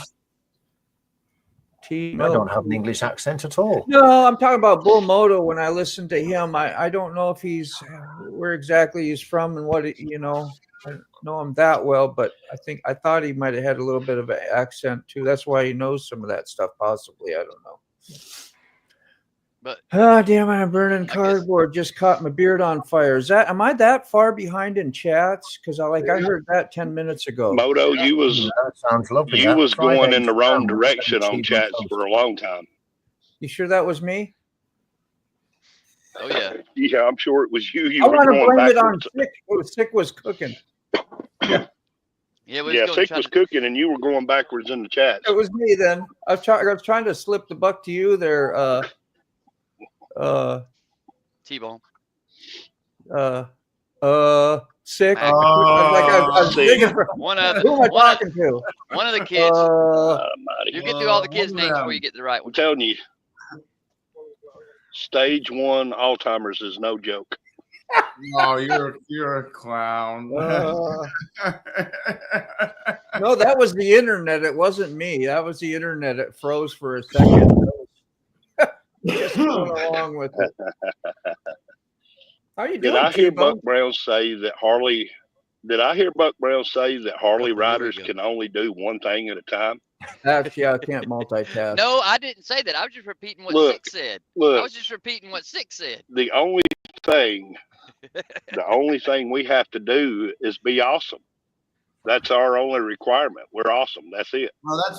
B: I
G: don't have an English accent at all.
B: No, I'm talking about Bull Moto. When I listen to him, I don't know if where exactly he's from and what I don't know him that well, but I thought he might have had a little bit of an accent too. That's why he knows some of that stuff, possibly. I don't know.
H: But
B: damn it! I'm burning cardboard. Just caught my beard on fire. Am I that far behind in chats? Because I heard that 10 minutes ago.
I: Moto, you was
G: that sounds lovely.
I: You was going in the wrong direction on chats for a long time.
B: You sure that was me?
H: Oh yeah.
I: Yeah, I'm sure it was you.
B: I want to blame it on Sick. Sick was cooking.
H: Yeah,
I: Sick was cooking, and you were going backwards in the chat.
B: It was me then. I was trying to slip the buck to you there.
H: T-Bone.
B: Sick.
H: I
B: was thinking who am I talking to?
H: One of the kids. You get through all the kids' names before you get the right one.
I: I'm telling you, stage 1 Alzheimer's is no joke.
C: No, you're a clown.
B: No, that was the internet. It wasn't me. That was the internet. It froze for a second. Just going along with it. How you doing?
I: Did I hear Buck Brown say that Harley riders can only do one thing at a time?
B: I can't multitask.
H: No, I didn't say that. I was just repeating what Sick said. I was just repeating what Sick said.
I: The only thing we have to do is be awesome. That's our only requirement. We're awesome. That's it.
C: Well, that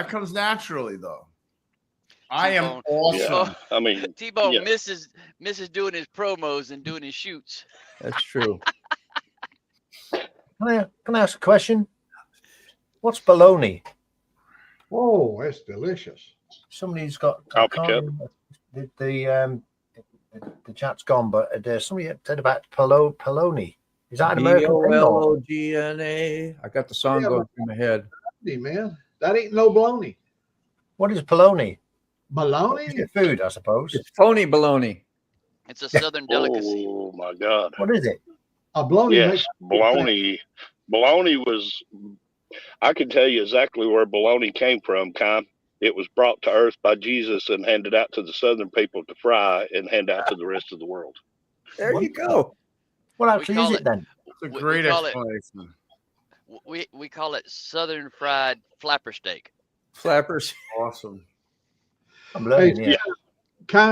C: comes naturally, though. I am awesome.
H: Yeah. I mean, T-Bone misses doing his promos and doing his shoots.
B: That's true.
G: Can I ask a question? What's bologna?
F: Oh, it's delicious.
G: Somebody's got the chat's gone, but somebody said about polony. Is that an American
B: Pologna? I got the song going through my head.
F: Man, that ain't no baloney.
G: What is polony?
F: Bologna?
G: It's food, I suppose.
B: It's phony bologna.
H: It's a southern delicacy.
I: Oh my God!
G: What is it?
F: A bologna.
I: Yes, bologna. Bologna was. I can tell you exactly where bologna came from. It was brought to Earth by Jesus and handed out to the southern people to fry and hand out to the rest of the world.
B: There you go.
G: What actually is it then?
C: It's a great explanation.
H: We call it southern fried flapper steak.
B: Flappers.
C: Awesome.
G: I'm learning,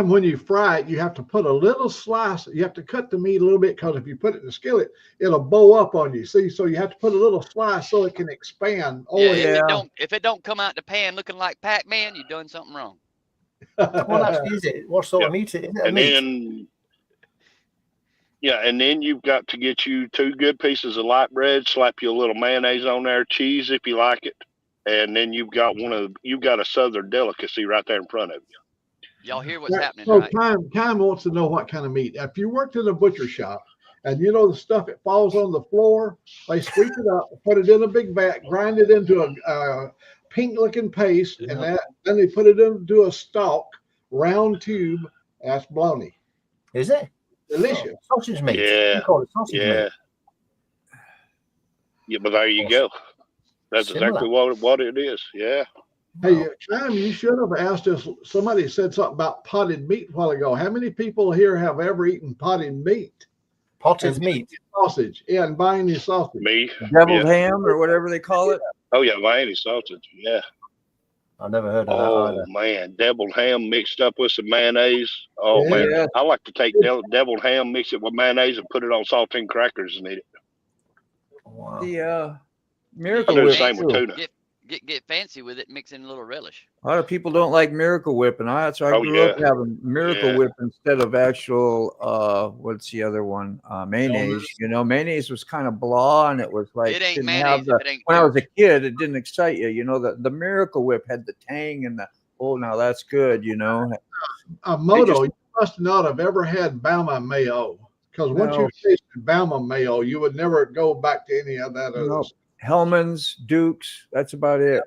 F: when you fry it, you have to put a little slice. You have to cut the meat a little bit because if you put it in the skillet, it'll bow up on you. See, so you have to put a little slice so it can expand.
H: If it don't come out the pan looking like Pac-Man, you've done something wrong.
G: What actually is it? What sort of meat is it?
I: And then you've got to get you 2 good pieces of light bread, slap you a little mayonnaise on there, cheese if you like it. And then you've got a southern delicacy right there in front of you.
H: Y'all hear what's happening,
F: so
H: right?
F: Time wants to know what kind of meat. If you worked in a butcher shop and you know the stuff that falls on the floor, they sweep it up, put it in a big vat, grind it into a pink-looking paste, and then they put it into a stalk, round tube. That's bologna.
G: Is it?
F: Delicious.
G: Sausage meat.
I: Yeah.
G: You call it sausage meat.
I: Yeah, but there you go. That's exactly what it is. Yeah.
F: Hey, Chime, you should have asked us. Somebody said something about potted meat a while ago. How many people here have ever eaten potted meat?
G: Potted meat?
F: Sausage. Yeah, and buying your sausage.
I: Me.
B: Deviled ham or whatever they call it.
I: Oh, yeah, buying sausage. Yeah.
G: I never heard of that either.
I: Oh, man. Deviled ham mixed up with some mayonnaise. Oh, man. I like to take deviled ham, mix it with mayonnaise, and put it on saltine crackers and eat it.
B: Wow. The Miracle
I: I do the
B: Whip.
I: same with tuna.
H: Get fancy with it, mix in a little relish.
B: A lot of people don't like Miracle Whip, and I grew up having Miracle Whip instead of actual what's the other one? Mayonnaise. You know, mayonnaise was kind of blah, and it was like
H: it ain't mayonnaise.
B: When I was a kid, it didn't excite you. You know, the Miracle Whip had the tang and now that's good. You know,
F: Moto, you must not have ever had Bama mayo, because once you tasted Bama mayo, you would never go back to any of that other stuff.
B: Hellman's, Duke's, that's about it.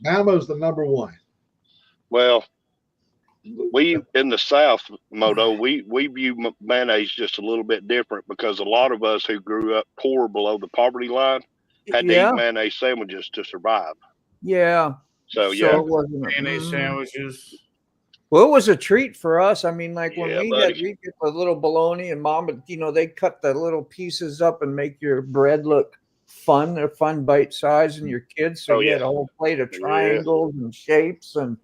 F: Bama's the number one.
I: Well, we in the South, Moto, we view mayonnaise just a little bit different because a lot of us who grew up poor below the poverty line had to eat mayonnaise sandwiches to survive.
B: Yeah.
I: So
B: it wasn't
C: mayonnaise sandwiches.
B: Well, it was a treat for us. I mean, like when we
I: buddy.
B: get a little bologna and mom, they cut the little pieces up and make your bread look fun. They're fun bite size and your kids. So you had a whole plate of triangles and shapes, and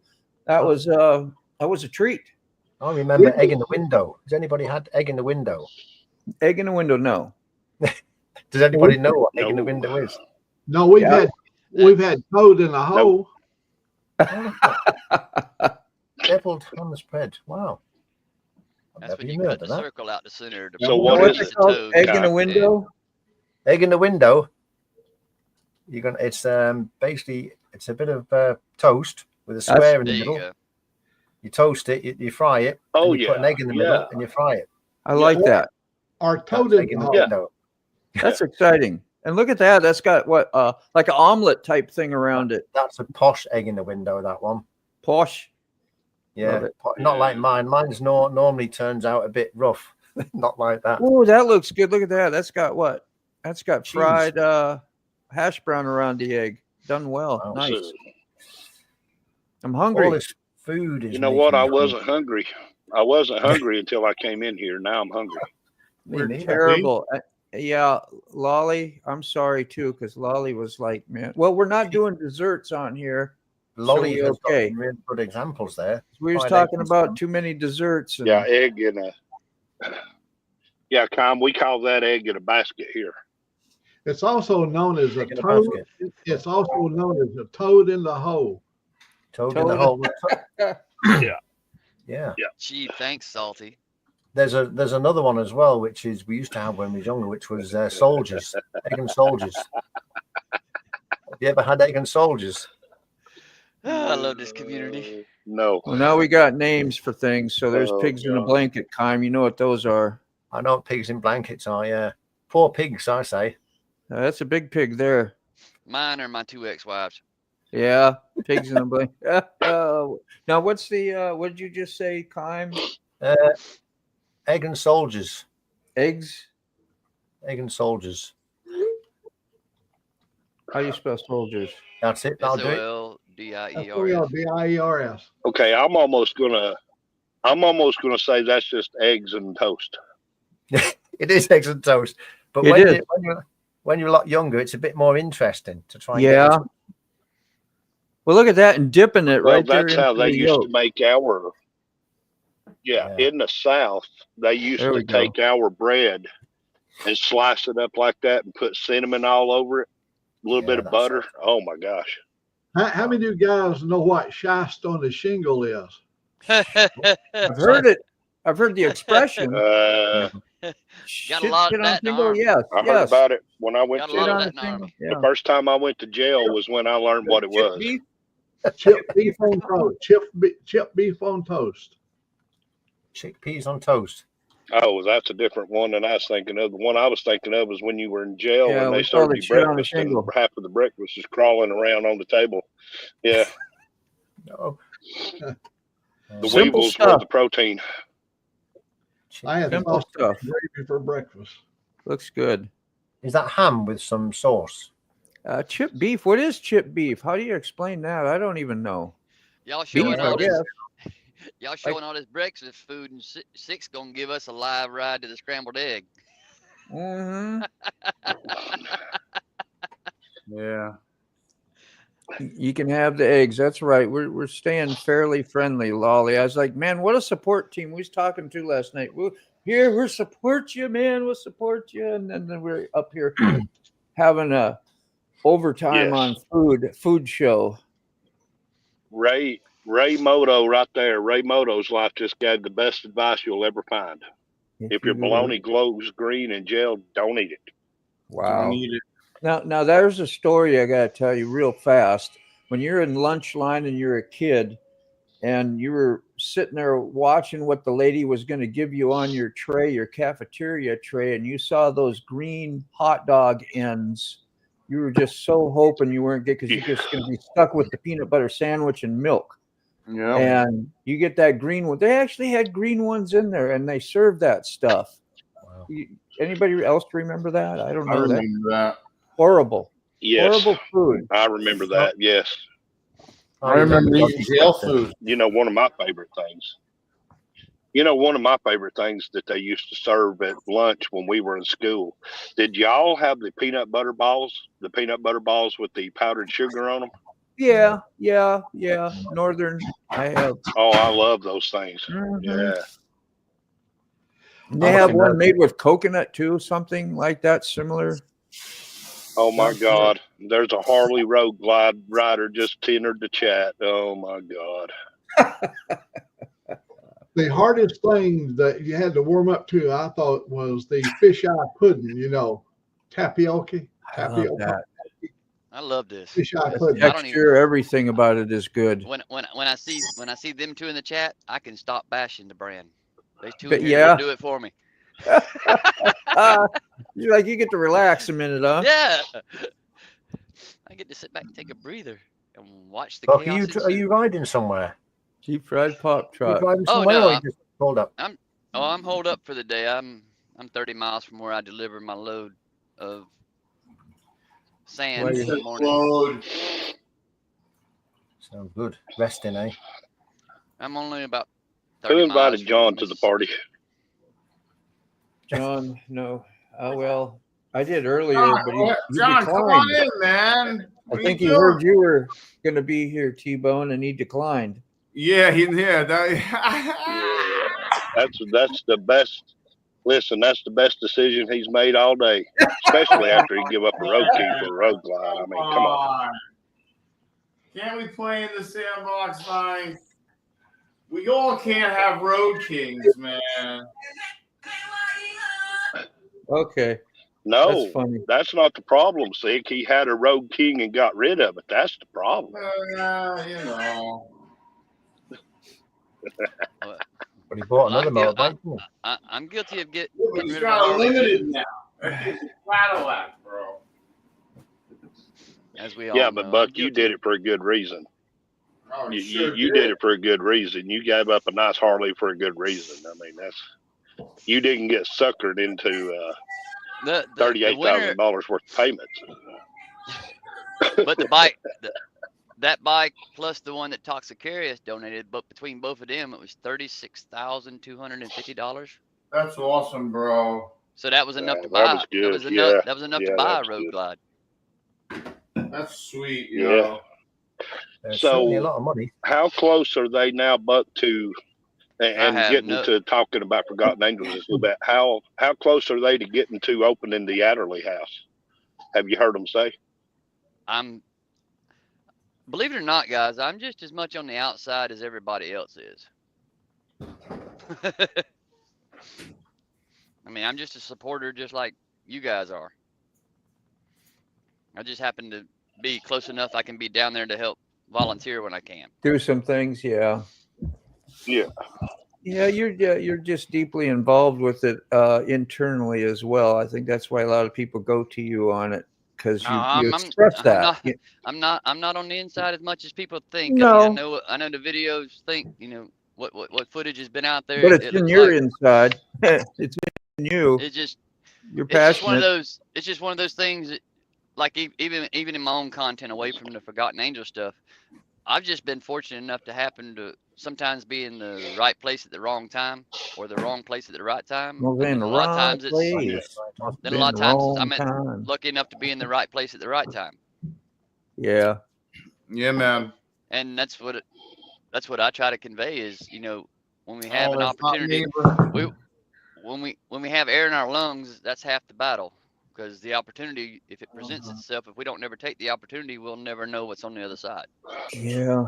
B: that was a treat.
G: I remember egg in the window. Has anybody had egg in the window?
B: Egg in the window, no.
G: Does anybody know what egg in the window is?
F: No, we've had toad in the hole.
G: Deviled on the spread. Wow.
H: That's when you cut the circle out the center.
I: So what is it called?
B: Egg in the window?
G: Egg in the window. It's basically it's a bit of toast with a square in the middle. You toast it, you fry it.
I: Oh,
G: you put an egg in the middle and you fry it.
B: I like that.
F: Our toad in the
G: window.
B: That's exciting. And look at that. That's got what like an omelet type thing around it.
G: That's a posh egg in the window, that one.
B: Posh.
G: Yeah, not like mine. Mine's normally turns out a bit rough. Not like that.
B: Oh, that looks good. Look at that. That's got what? That's got fried hash brown around the egg. Done well.
G: Oh,
B: nice.
I: So,
B: I'm hungry.
G: All this food is.
I: You know what? I wasn't hungry. I wasn't hungry until I came in here. Now I'm hungry.
B: We're terrible. Yeah, Lolly. I'm sorry too, because Lolly was like, man. Well, we're not doing desserts on here.
G: Lolly has got some really good examples there.
B: We was talking about too many desserts.
I: Yeah, egg in a. Yeah, Tom, we call that egg in a basket here.
F: It's also known as a toad. It's also known as a toad in the hole.
G: Toad in the hole.
H: Yeah. Gee, thanks, Salty.
G: There's another one as well, which is we used to have when we were younger, which was soldiers, egg and soldiers. Have you ever had egg and soldiers?
H: Oh, I love this community.
I: No.
B: Well, now we got names for things. So there's pigs in a blanket, Kime. You know what those are.
G: I know what pigs in blankets are, yeah. Poor pigs, I say.
B: That's a big pig there.
H: Mine are my 2 ex-wives.
B: Yeah, pigs in a blanket. Now, what's the, what did you just say, Kime?
G: Egg and soldiers.
B: Eggs?
G: Egg and soldiers.
B: How do you spell soldiers?
G: That's it. I'll do it.
H: S-O-L-D-I-E-R-S.
F: D-I-E-R-S.
I: Okay, I'm almost gonna say that's just eggs and toast.
G: It is eggs and toast, but when you're a lot younger, it's a bit more interesting to try.
B: Yeah. Well, look at that and dipping it right there.
I: That's how they used to make our. Yeah, in the South, they used to take our bread and slice it up like that and put cinnamon all over it, a little bit of butter. Oh my gosh!
F: How many of you guys know what shiced on the shingle is?
B: I've heard it. I've heard the expression.
H: Got a lot of that in the Army.
B: Yes,
I: I heard about it when I went
H: Got a lot of that in the Army.
I: the first time I went to jail was when I learned what it was.
F: Chipped beef on toast. Chipped beef on toast.
G: Chickpeas on toast.
I: Oh, that's a different one than I was thinking of. The one I was thinking of was when you were in jail and they served you breakfast and half of the breakfast is crawling around on the table. Yeah.
G: No.
I: The weevils were the protein.
F: I had
B: Simple stuff.
F: Gravy for breakfast.
B: Looks good.
G: Is that ham with some sauce?
B: Chipped beef. What is chipped beef? How do you explain that? I don't even know.
H: Y'all showing all this. Y'all showing all this breakfast food, and Six gonna give us a live ride to the scrambled egg.
B: Mm-hmm.
C: Yeah.
B: You can have the eggs. That's right. We're staying fairly friendly, Lolly. I was like, man, what a support team. We was talking to last night. We'll support you, man. We'll support you. And then we're up here having a overtime on food show.
I: Ray Moto right there. Ray Moto's life just gave the best advice you'll ever find. If your bologna glows green and gelled, don't eat it.
B: Wow.
C: Don't eat it.
B: Now there's a story I got to tell you real fast. When you're in lunch line and you're a kid and you were sitting there watching what the lady was going to give you on your tray, your cafeteria tray, and you saw those green hot dog ends, you were just so hoping you weren't good because you're just going to be stuck with the peanut butter sandwich and milk.
C: Yeah.
B: And you get that green one. They actually had green ones in there, and they served that stuff.
G: Wow.
B: Anybody else remember that? I don't
C: I
B: know. That
C: remember that.
B: horrible,
I: Yes,
B: horrible food.
I: I remember that. Yes.
C: I remember eating jail food.
I: You know, one of my favorite things. You know, one of my favorite things that they used to serve at lunch when we were in school. Did y'all have the peanut butter balls? The peanut butter balls with the powdered sugar on them?
B: Yeah. Northern, I have.
I: Oh, I love those things.
B: Mhm.
I: Yeah.
B: They have one made with coconut too, something like that, similar.
I: Oh my God. There's a Harley Road Glide rider just entered the chat. Oh my God.
F: The hardest thing that you had to warm up to, I thought, was the fish eye pudding. You know, tapioca.
B: I love that.
H: I love this.
F: Fish eye
B: The
F: pudding.
B: texture, everything about it is good.
H: When I see them two in the chat, I can stop bashing the brand. They two
B: But
H: in here
B: yeah.
H: do it for me.
B: You're like, you get to relax a minute, huh?
H: Yeah. I get to sit back and take a breather and watch the
G: Buck,
H: chaos.
G: are you riding somewhere?
B: Deep fried pop
G: You
B: truck.
G: riding
H: Oh,
G: somewhere,
H: no,
G: or you just hold up?
H: I'm holed up for the day. I'm 30 miles from where I deliver my load of sand
B: Why
H: in
B: you-
H: the morning.
C: Load.
G: Sounds good. Resting, eh?
H: I'm only about 30
I: Who
H: miles
I: invited
H: from
I: John to the party?
B: John, no. Oh, well, I did earlier,
C: John,
B: but he
C: John, come
B: declined.
C: on in, man.
B: I
C: What
B: think
C: you
B: he heard
C: doing?
B: you were going to be here, T-Bone, and he declined.
C: Yeah.
I: That's the best. Listen, that's the best decision he's made all day, especially after he give up a road king for a road glide. I mean, come on.
C: Can't we play in the sandbox, fine? We all can't have road kings, man.
B: Okay.
I: No,
B: That's funny.
I: that's not the problem, Sick. He had a road king and got rid of it. That's the problem.
C: You know.
G: But he bought
H: Well,
G: another motorbike. didn't he?
H: I'm guilty of getting
C: But he's
H: rid of a
C: got a
H: Harley
C: limited
H: too,
C: now. It's a Cadillac, bro.
H: as we all
I: Yeah,
H: know.
I: but
H: I'm
I: Buck, you
H: guilty.
I: did it for a good reason.
C: Oh,
I: You did it for a good reason. You gave up a nice Harley for a good reason. I mean, you didn't get suckered into
H: The
I: $38,000 worth of payments.
H: But the bike, that bike plus the one that Toxicarius donated, but between both of them, it was $36,250.
C: That's awesome, bro.
H: So that was enough to
I: That
H: buy.
I: was good.
H: That was enough.
I: Yeah.
H: That was enough
I: Yeah,
H: to buy
I: that
H: a
I: was
H: road
I: good.
H: glide.
C: That's sweet,
I: Yeah.
C: yo.
G: There's
I: So-
G: certainly a lot of money.
I: How close are they now, Buck, to and
H: have
I: getting
H: no-
I: to talking about Forgotten Angels just a little bit? How close are they to getting to opening the Adderley house? Have you heard them say?
H: Believe it or not, guys, I'm just as much on the outside as everybody else is. I mean, I'm just a supporter just like you guys are. I just happen to be close enough I can be down there to help volunteer when I can.
B: Do some things, yeah.
I: Yeah.
B: Yeah, you're just deeply involved with it internally as well. I think that's why a lot of people go to you on it, because you express that.
H: I'm not on the inside as much as people think.
B: No.
H: I mean, I know the videos think, what footage has been out there.
B: But it's
H: it
B: in
H: looks
B: your
H: like,
B: inside. It's in you.
H: It's just
B: You're
H: it's just one of
B: passionate.
H: those. It's just one of those things that, like even in my own content away from the Forgotten Angel stuff, I've just been fortunate enough to happen to sometimes be in the right place at the wrong time, or the wrong place at the right time.
B: Well, then
H: And a lot of
B: wrong
H: times
B: place.
H: then a lot of times I'm
B: time.
H: lucky enough to be in the right place at the right time.
B: Yeah.
C: Yeah, man.
H: And that's what I try to convey is, when we have an
C: that's not
H: opportunity,
C: me, bro.
H: when we have air in our lungs, that's half the battle. Because the opportunity, if it presents itself, if we don't never take the opportunity, we'll never know what's on the other side.
B: Yeah.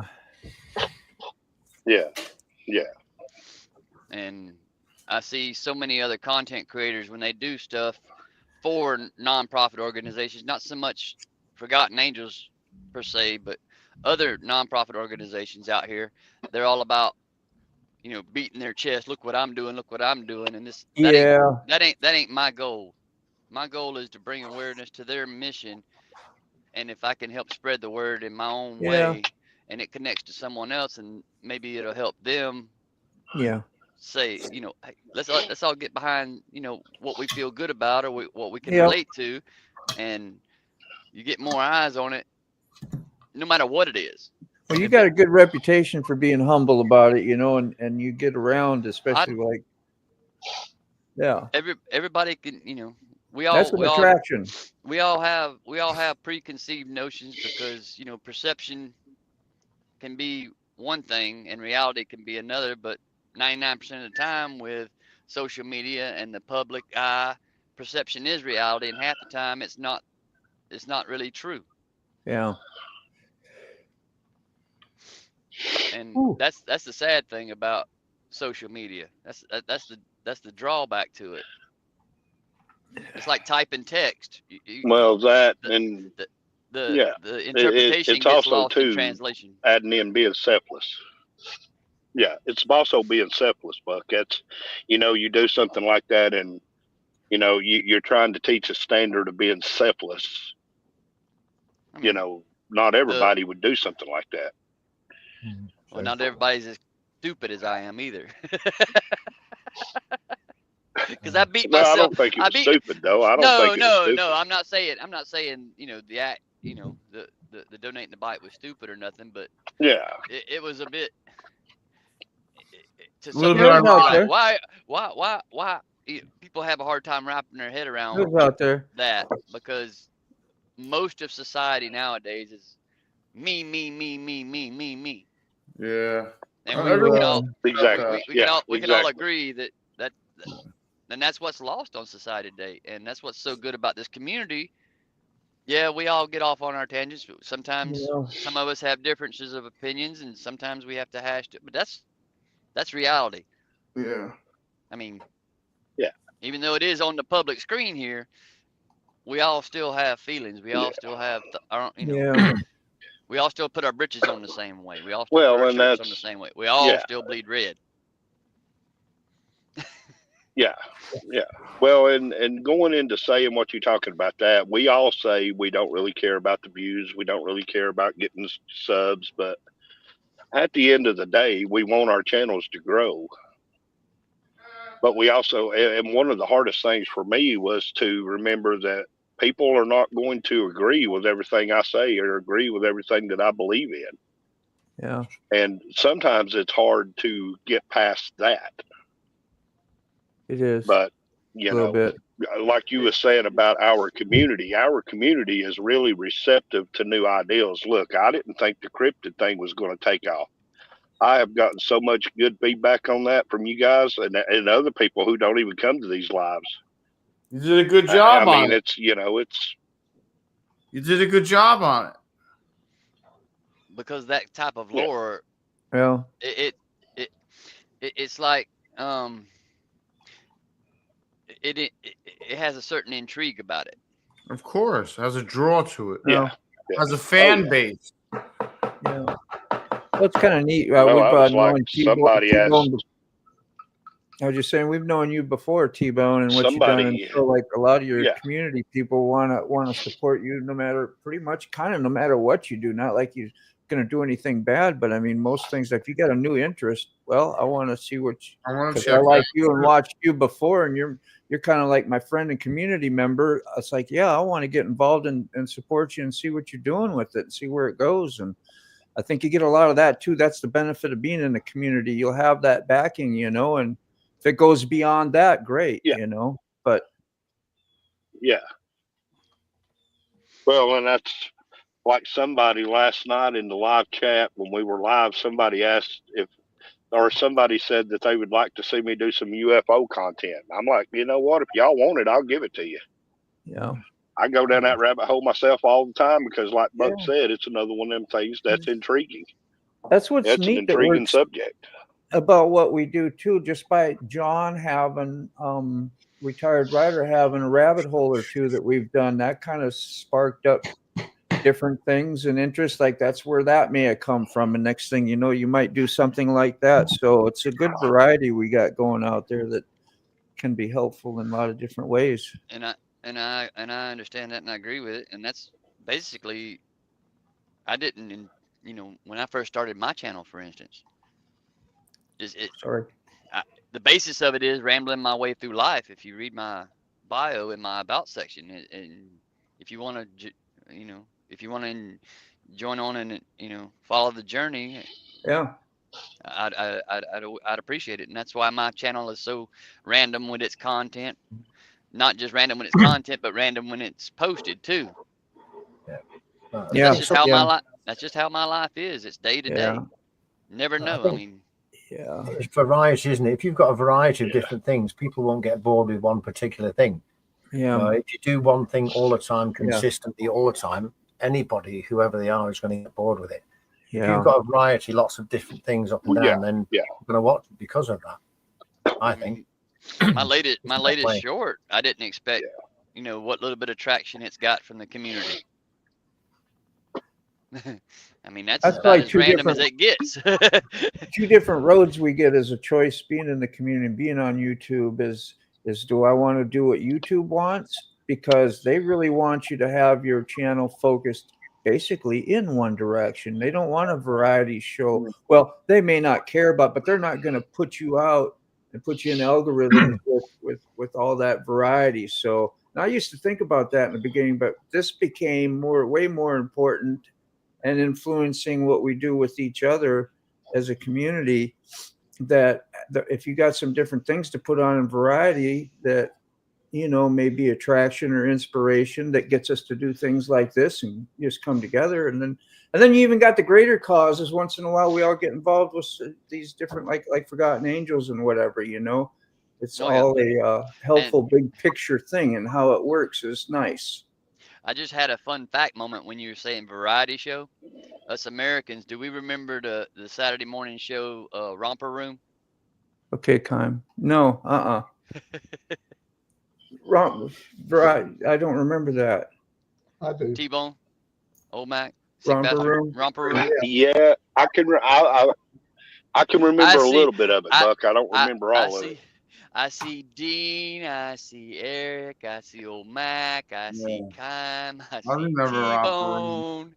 I: Yeah. Yeah.
H: And I see so many other content creators when they do stuff for nonprofit organizations, not so much Forgotten Angels per se, but other nonprofit organizations out here. They're all about, beating their chest. Look what I'm doing. Look what I'm doing. And that ain't my goal. My goal is to bring awareness to their mission, and if I can help spread the word in my own way and it connects to someone else, and maybe it'll help them
B: Yeah.
H: say, you know, hey, let's all get behind, you know, what we feel good about, or what we can
B: Yep.
H: relate to, and you get more eyes on it, no matter what it is.
B: Well, you got a good reputation for being humble about it, you know, and you get around, especially like, yeah.
H: Everybody can, you know,
B: That's an attraction.
H: We all have preconceived notions, because, you know, perception can be one thing and reality can be another, but 99% of the time with social media and the public eye, perception is reality, and half the time it's not really true.
B: Yeah.
H: And
B: Ooh.
H: that's the sad thing about social media. That's the drawback to it. It's like typing text.
I: Well, that
H: the interpretation
I: it's
H: gets
I: also
H: lost in
I: too
H: translation.
I: adding in being selfless. Yeah, it's also being selfless, Buck. That's, you know, you do something like that, and you know you're trying to teach a standard of being selfless.
H: I mean,
I: You know, not everybody would do something like that.
H: Well, not everybody's as stupid as I am either. Because I beat myself.
I: Well, I don't think it was stupid though. I don't think it was stupid.
H: No. I'm not saying, you know, the act, you know, the donating the bite was stupid or nothing, but
I: yeah,
H: it was a bit. To
C: A little
H: some
C: bit
H: people,
C: ironic.
H: like, why people have a hard time wrapping their head around
B: Who's out there?
H: that, because most of society nowadays is me.
C: Yeah.
H: And we can all
I: exactly.
H: we can all agree that and that's what's lost on society today, and that's what's so good about this community. Yeah, we all get off on our tangents. Sometimes some of us have differences of opinions, and sometimes we have to hash it. But that's reality.
C: Yeah.
H: I mean,
I: yeah.
H: Even though it is on the public screen here, we all still have feelings. We all still have our, you know. We all still put our britches on the same way. We all still put our shirts on the same way. We all still bleed red.
I: Yeah. Well, and going into saying what you're talking about, that we all say we don't really care about the views, we don't really care about getting subs, but at the end of the day, we want our channels to grow. But we also, and one of the hardest things for me was to remember that people are not going to agree with everything I say or agree with everything that I believe in.
B: Yeah.
I: And sometimes it's hard to get past that.
B: It is.
I: But, you know, like you were saying about our community is really receptive to new ideas. Look, I didn't think the cryptid thing was going to take off. I have gotten so much good feedback on that from you guys and other people who don't even come to these lives.
C: You did a good job on it.
I: I mean, it's, you know, it's.
C: You did a good job on it.
H: Because that type of lore, it's like, it has a certain intrigue about it.
C: Of course, has a draw to it.
I: Yeah.
C: Has a fan base.
B: Yeah. That's kind of neat.
I: I was
B: known
I: like, somebody asked.
B: I was just saying, we've known you before, T-Bone, and what you've done. And so, like, a lot of your community people want to support you, no matter no matter what you do. Not like you're going to do anything bad, but I mean, most things. If you got a new interest, well, I want to see what I like you and watched you before, and you're kind of like my friend and community member. It's like, yeah, I want to get involved and support you and see what you're doing with it and see where it goes. And I think you get a lot of that too. That's the benefit of being in the community. You'll have that backing, you know, and if it goes beyond that, great, you know, but.
I: Yeah. Well, and that's like somebody last night in the live chat when we were live, somebody asked somebody said that they would like to see me do some UFO content. I'm like, you know what? If y'all want it, I'll give it to you.
B: Yeah.
I: I go down that rabbit hole myself all the time because, like Buck said, it's another one of them things that's intriguing.
B: That's what's
I: neat. It's an intriguing subject.
B: About what we do too, just by John having retired writer having a rabbit hole or two that we've done, that kind of sparked up different things and interest. Like that's where that may have come from. And next thing you know, you might do something like that. So it's a good variety we got going out there that can be helpful in a lot of different ways.
H: And I understand that and I agree with it. And that's basically, I didn't you know, when I first started my channel, for instance,
B: Sorry.
H: the basis of it is rambling my way through life. If you read my bio in my about section, and if you want to, you know, if you want to join on and, you know, follow the journey,
B: Yeah.
H: I'd appreciate it. And that's why my channel is so random with its content. Not just random when it's content, but random when it's posted too.
B: Yeah.
H: That's just how my life. That's just how my life is. It's day to day. Never know. I mean,
B: yeah,
G: it's variety, isn't it? If you've got a variety of different things, people won't get bored with one particular thing.
B: Yeah.
G: If you do one thing all the time, consistently all the time, anybody, whoever they are, is going to get bored with it.
B: Yeah.
G: If you've got a variety, lots of different things up and down, then you're going to watch it because of that. I think.
H: My latest short, I didn't expect, you know, what little bit of traction it's got from the community. I mean, that's about
B: like
H: as random as it gets.
B: 2 different roads we get as a choice being in the community, being on YouTube is do I want to do what YouTube wants? Because they really want you to have your channel focused basically in one direction. They don't want a variety show. Well, they may not care about, but they're not going to put you out and put you in algorithms with all that variety. So I used to think about that in the beginning, but this became way more important and influencing what we do with each other as a community, that if you got some different things to put on in variety that, you know, maybe attraction or inspiration that gets us to do things like this and just come together. And then you even got the greater causes. Once in a while, we all get involved with these different, like Forgotten Angels and whatever, you know, it's all a helpful big picture thing, and how it works is nice.
H: I just had a fun fact moment when you were saying variety show. Us Americans, do we remember the Saturday morning show, Romper Room?
B: Okay, Kime. No, Variety. I don't remember that.
F: I do.
H: T-Bone, Old Mac,
B: Romper Room.
H: Romper Room.
I: Yeah, I can remember a little bit of it, Buck. I don't remember all of it.
H: I see Dean, I see Eric, I see Old Mac, I see Kime, I see T-Bone.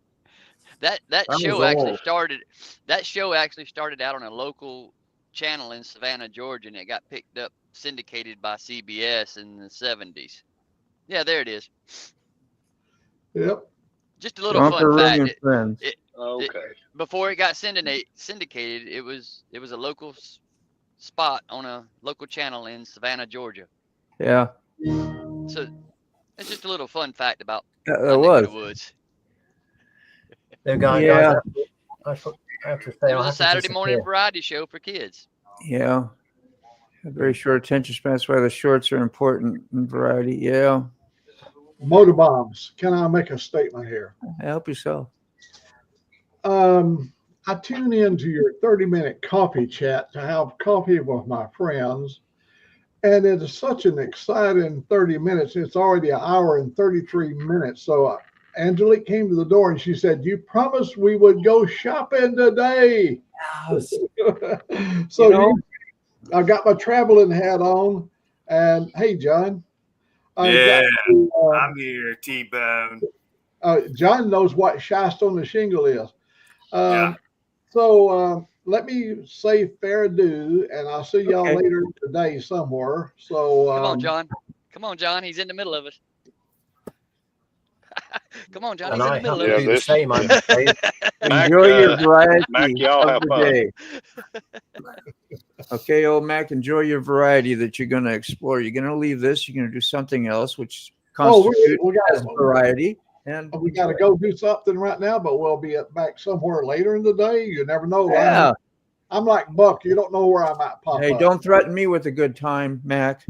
H: That show actually started out on a local channel in Savannah, Georgia, and it got picked up, syndicated by CBS in the 70s. Yeah, there it is.
F: Yep.
H: Just a little fun fact.
I: Okay.
H: Before it got syndicated, it was a local spot on a local channel in Savannah, Georgia.
B: Yeah.
H: So it's just a little fun fact about
B: that was.
H: The woods.
G: Guys, I have to say,
H: it was a Saturday morning variety show for kids.
B: Yeah. A very short attention span. That's why the shorts are important in variety. Yeah.
F: Motor bombs. Can I make a statement here?
B: Help yourself.
F: I tune into your 30-minute coffee chat to have coffee with my friends, and it is such an exciting 30 minutes. It's already an hour and 33 minutes. So Angelique came to the door and she said, "You promised we would go shopping today."
B: Yes.
F: So I got my traveling hat on, and hey, John.
J: I'm here, T-Bone.
F: John knows what shiced on the shingle is. So let me say fair adieu, and I'll see y'all later today somewhere. So
H: come on, John. He's in the middle of us. Come on, John.
G: And
H: he's
G: I
H: in the middle
G: have
H: of
G: to do the same. I'm afraid.
B: Enjoy your variety
I: y'all
B: of the day. Okay, Old Mac, enjoy your variety that you're going to explore. You're going to leave this. You're going to do something else, which constitutes variety. And
F: we got to go do something right now, but we'll be back somewhere later in the day. You never know.
B: Yeah.
F: I'm like Buck. You don't know where I might pop up.
B: Hey, don't threaten me with a good time, Mac.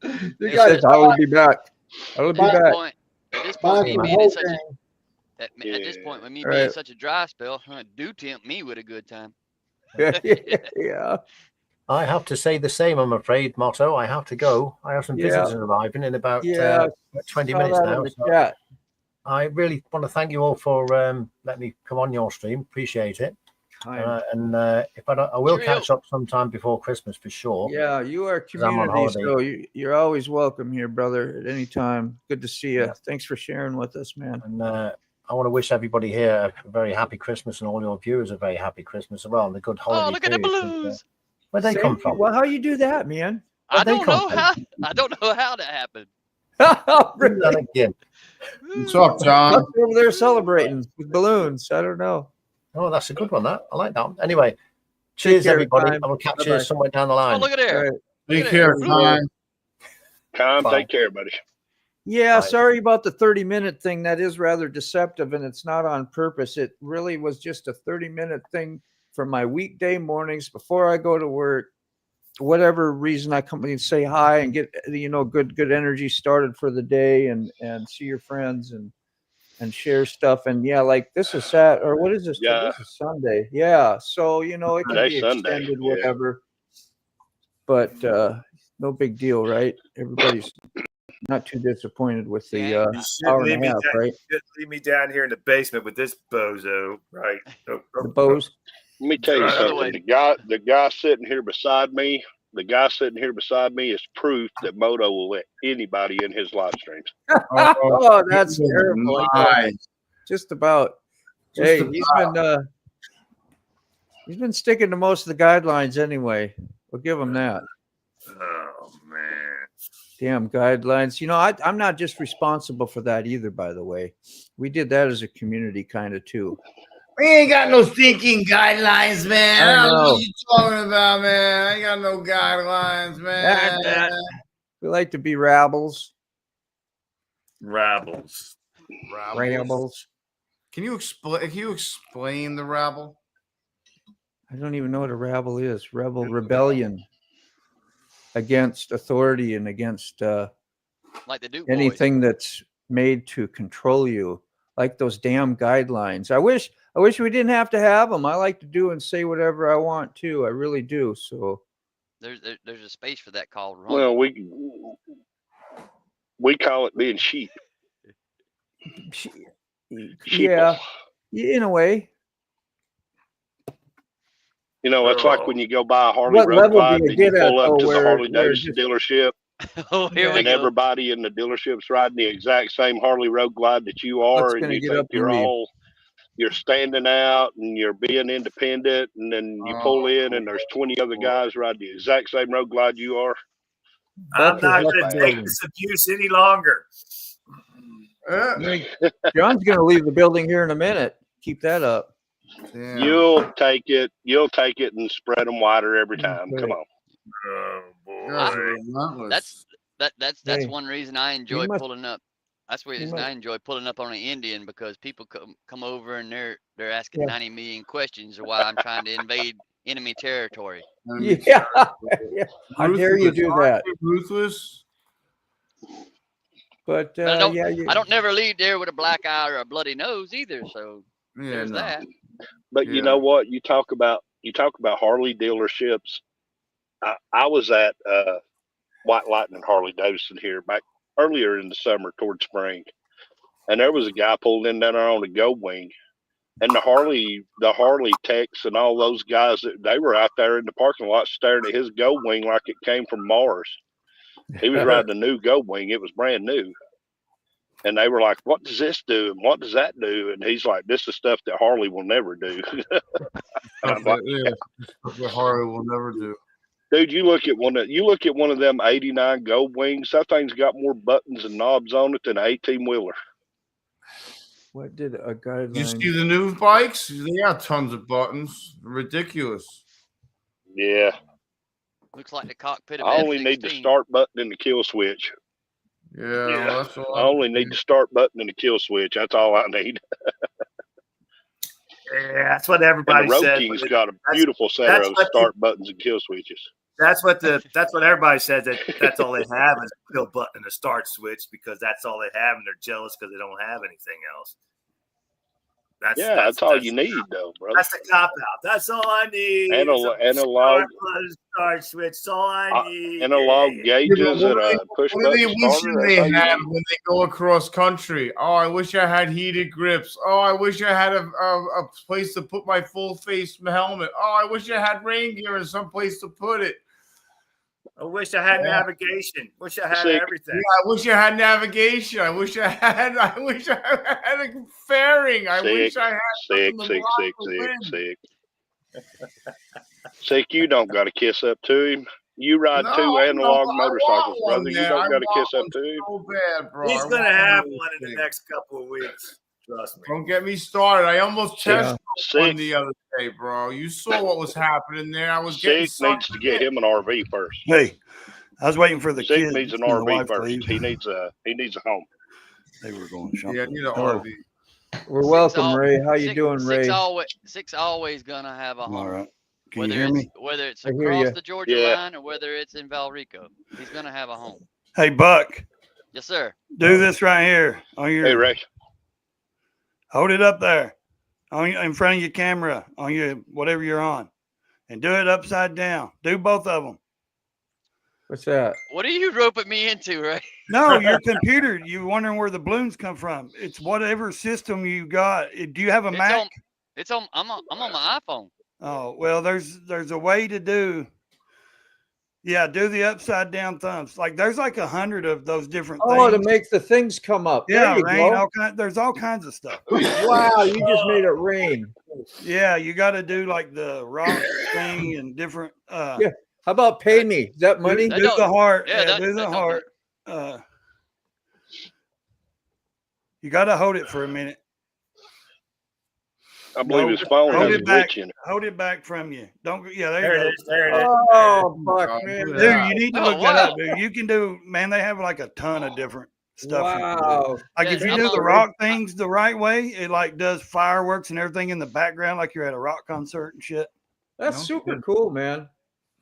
F: You guys,
B: I will be back. I will be back.
H: At this point, me being such a dry spell, do tempt me with a good time.
B: Yeah.
G: I have to say the same, I'm afraid, Motto. I have to go. I have some visitors arriving in about 20 minutes now. So I really want to thank you all for letting me come on your stream. Appreciate it. And if I will catch up sometime before Christmas for sure.
B: Yeah, you are community, so you're always welcome here, brother, at any time. Good to see you. Yeah. Thanks for sharing with us, man.
G: And I want to wish everybody here a very happy Christmas, and all your viewers a very happy Christmas as well, and a good holiday.
H: Oh, look at the balloons!
G: Where'd they come from?
B: Well, how you do that, man?
H: I don't know how that happened.
B: Really?
G: Again.
C: What's up, John?
B: Over there celebrating with balloons. I don't know.
G: Oh, that's a good one. That I like that one. Anyway, cheers, everybody. I will catch you somewhere down the line.
H: Oh, look at there.
C: Take care, Tom.
I: Tom, take care, buddy.
B: Yeah, sorry about the 30-minute thing. That is rather deceptive, and it's not on purpose. It really was just a 30-minute thing for my weekday mornings before I go to work. Whatever reason, I come and say hi and get good energy started for the day, and see your friends and share stuff. And yeah, like this is Saturday, or what is this?
I: Yeah.
B: This is Sunday. Yeah, so it can be extended, whatever. But no big deal, right? Everybody's not too disappointed with the hour and a half, right?
J: Leave me down here in the basement with this bozo, right?
B: The bows.
I: Let me tell you something. The guy sitting here beside me, is proof that Moto will let anybody in his live streams.
B: Oh, that's terrible.
C: Nice.
B: Just about. Hey, he's been sticking to most of the guidelines anyway. We'll give him that.
J: Oh man.
B: Damn guidelines. I'm not just responsible for that either, by the way. We did that as a community kind of too.
C: We ain't got no thinking guidelines, man. I don't know what you're talking about, man. I ain't got no guidelines, man.
B: We like to be rabbles.
J: Rabbles.
C: Can you explain the rabble?
B: I don't even know what a rabble is. Rebellion against authority and against
H: like the Duke
B: anything that's made to control you, like those damn guidelines. I wish we didn't have to have them. I like to do and say whatever I want to. I really do. So
H: there's a space for that called run.
I: Well, we call it being sheep.
B: Yeah, in a way.
I: It's like when you go buy a Harley Road Glide and you pull up to the Harley Davidson dealership, and everybody in the dealership's riding the exact same Harley Road Glide that you are, and you think you're standing out and you're being independent, and then you pull in and there's 20 other guys riding the exact same road glide you are.
J: I'm not going to take this abuse any longer.
B: John's going to leave the building here in a minute. Keep that up.
I: Yeah. You'll take it and spread them wider every time. Come on.
J: Oh boy.
H: That's one reason I enjoy pulling up. That's the reason I enjoy pulling up on an Indian, because people come over and they're asking 90 million questions of why I'm trying to invade enemy territory.
B: Yeah. How dare you do that?
C: Ruthless.
B: But
H: I don't never leave there with a black eye or a bloody nose either. So there's that.
I: But you know what? You talk about Harley dealerships. I was at White Lightning Harley Davidson here back earlier in the summer towards spring, and there was a guy pulled in down there on a Go Wing, and the Harley techs and all those guys, they were out there in the parking lot staring at his Go Wing like it came from Mars. He was riding a new Go Wing; it was brand new. And they were like, "What does this do? And what does that do?" And he's like, "This is stuff that Harley will never do."
C: Stuff that Harley will never do.
I: Dude, you look at one of them 89 Gold Wings. That thing's got more buttons and knobs on it than an 18-wheeler.
B: What did a guideline?
C: You see the new bikes? They got tons of buttons. Ridiculous.
I: Yeah.
H: Looks like the cockpit of
I: I only
H: F-16.
I: need the start button and the kill switch.
C: Yeah. Well, that's all
I: I only need the start button and the kill switch. That's all I need.
J: Yeah, that's what everybody
I: and the Road
J: says.
I: King's got a beautiful set of start buttons and kill switches.
J: That's what everybody says. That's all they have is a kill button and a start switch, because that's all they have, and they're jealous because they don't have anything else.
I: That's all you need, though, brother.
J: That's the cop out. That's all I need.
I: Analog
J: start switch. That's all I need.
I: Analog gauges and a push button.
C: What do they wish they had when they go across country? Oh, I wish I had heated grips. Oh, I wish I had a place to put my full face helmet. Oh, I wish I had rain gear and some place to put it.
J: I wish I had navigation. Wish I had everything.
C: Yeah, I wish I had navigation. I wish I had a fairing. I wish I had
I: Sick, you don't got to kiss up to him. You ride 2 analog motorcycles, brother. You don't got to kiss up to him.
C: So bad, bro.
J: He's going to have one in the next couple of weeks. Trust me.
C: Don't get me started. I almost tested one the other day, bro. You saw what was happening there. I was getting
I: needs to get him an RV first.
K: Hey, I was waiting for the
I: Sick
K: kids.
I: needs an RV first. He needs a home.
K: They were going shopping.
C: Yeah, I need an RV.
B: We're welcome, Ray. How you doing, Ray?
H: Six always gonna have a home.
K: All right. Can
H: Whether
K: you hear me?
H: Whether it's across the Georgia line or whether it's in Valrico, he's gonna have a home.
K: Hey, Buck.
H: Yes, sir.
K: Do this right here on your.
I: Hey, Ray.
K: Hold it up there, in front of your camera, on your whatever you're on, and do it upside down. Do both of them.
B: What's that?
H: What are you roping me into, Ray?
K: No, your computer. You wondering where the balloons come from? It's whatever system you got. Do you have a Mac?
H: I'm on my iPhone.
K: Oh well, there's a way to do. Yeah, do the upside down thumbs. Like there's like 100 of those different things.
B: Oh, to make the things come up.
K: Yeah,
B: there
K: rain. There's all kinds of stuff.
B: Wow, you just made it rain.
K: Yeah, you got to do like the rock thing and different.
B: Yeah. How about pay me? Is that money?
K: Do the heart.
H: Yeah,
K: do the heart. You got to hold it for a minute.
I: I believe his phone has a glitch in it.
K: Hold it back from you. Don't. Yeah,
J: There it is. There it is.
B: Oh, fuck, man.
K: Dude, you need to look that up, dude. You can do. Man, they have like a ton of different stuff.
B: Wow.
K: Like if you do the rock things the right way, it like does fireworks and everything in the background, like you're at a rock concert and shit.
B: That's super cool, man.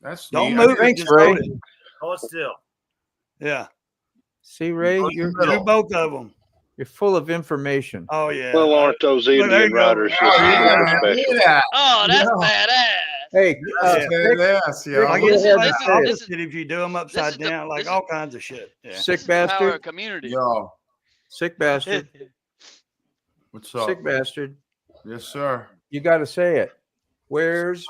C: That's
K: don't
C: neat.
K: move.
B: Thanks,
K: Just
B: Ray.
K: hold it.
J: Hold still.
K: Yeah.
B: See, Ray,
K: Do both of them.
B: You're full of information.
K: Oh yeah.
I: Well, aren't those
K: there
I: Indian
K: you go.
I: riders just special?
H: Oh, that's badass.
B: Hey,
C: Yes, yeah.
K: Like
B: This
K: it's
B: is-
K: like
B: this
K: opposite if you do them upside
H: this is
K: down, like
H: this
K: all kinds of shit. Yeah.
B: sick
H: Power
B: bastard.
H: of community.
C: Yo,
B: Sick bastard.
C: what's up?
B: Sick bastard.
C: Yes, sir.
B: You got to say it. Where's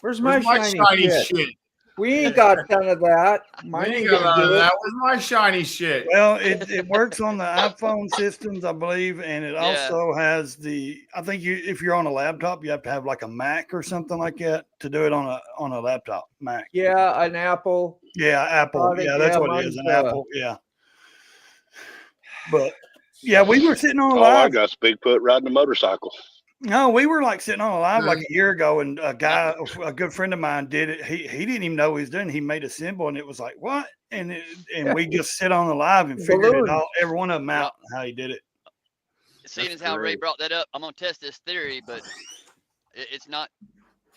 B: my shiny shit? We ain't got none of that. Mine ain't gonna do it.
C: That was my shiny shit.
K: Well, it works on the iPhone systems, I believe, and it also has the. I think if you're on a laptop, you have to have like a Mac or something like that to do it on a laptop Mac.
B: Yeah, an Apple.
K: Yeah, Apple. Yeah, that's what it is. An Apple. Yeah. But yeah, we were sitting on a live.
I: I got Bigfoot riding a motorcycle.
K: No, we were like sitting on a live like a year ago, and a good friend of mine did it. He didn't even know what he was doing. He made a symbol, and it was like, what? And we just sit on the live and figured it all, every one of them out, how he did it.
H: Seeing as how Ray brought that up, I'm gonna test this theory, but it's not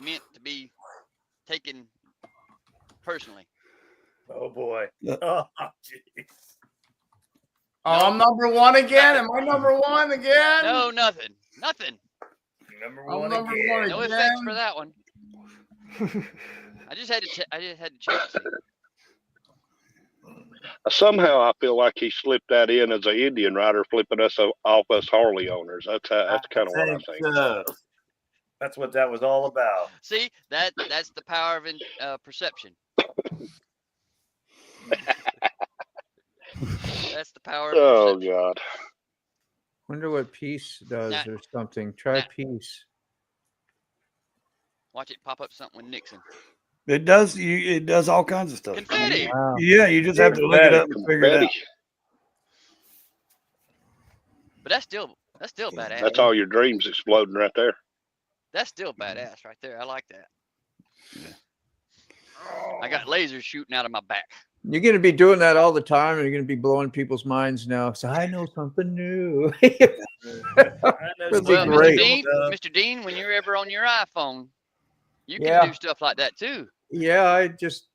H: meant to be taken personally.
J: Oh boy. Oh, jeez.
C: Oh, I'm number one again. Am I number one again?
H: No, nothing.
J: Number
C: I'm
J: one
C: number
J: again.
C: one
H: No
C: again.
H: effects for that one. I just had to check.
I: Somehow I feel like he slipped that in as an Indian rider, flipping us off us Harley owners. That's kind of what I think.
J: That's what that was all about.
H: See, that's the power of perception. That's the power of
I: Oh
H: perception.
I: God.
B: Wonder what peace does or something. Try peace.
H: Watch it pop up something with Nixon.
K: It does. It does all kinds of stuff.
H: Confetti.
B: Wow.
K: Yeah, you just have to look it up and figure it out.
H: But that's still badass.
I: That's all your dreams exploding right there.
H: That's still badass right there. I like that. I got lasers shooting out of my back.
B: You're going to be doing that all the time, and you're going to be blowing people's minds now. So I know something new. That'd be
H: Well,
B: great.
H: Mr. Dean, when you're ever on your iPhone, you can do stuff like that too.
B: Yeah, I just.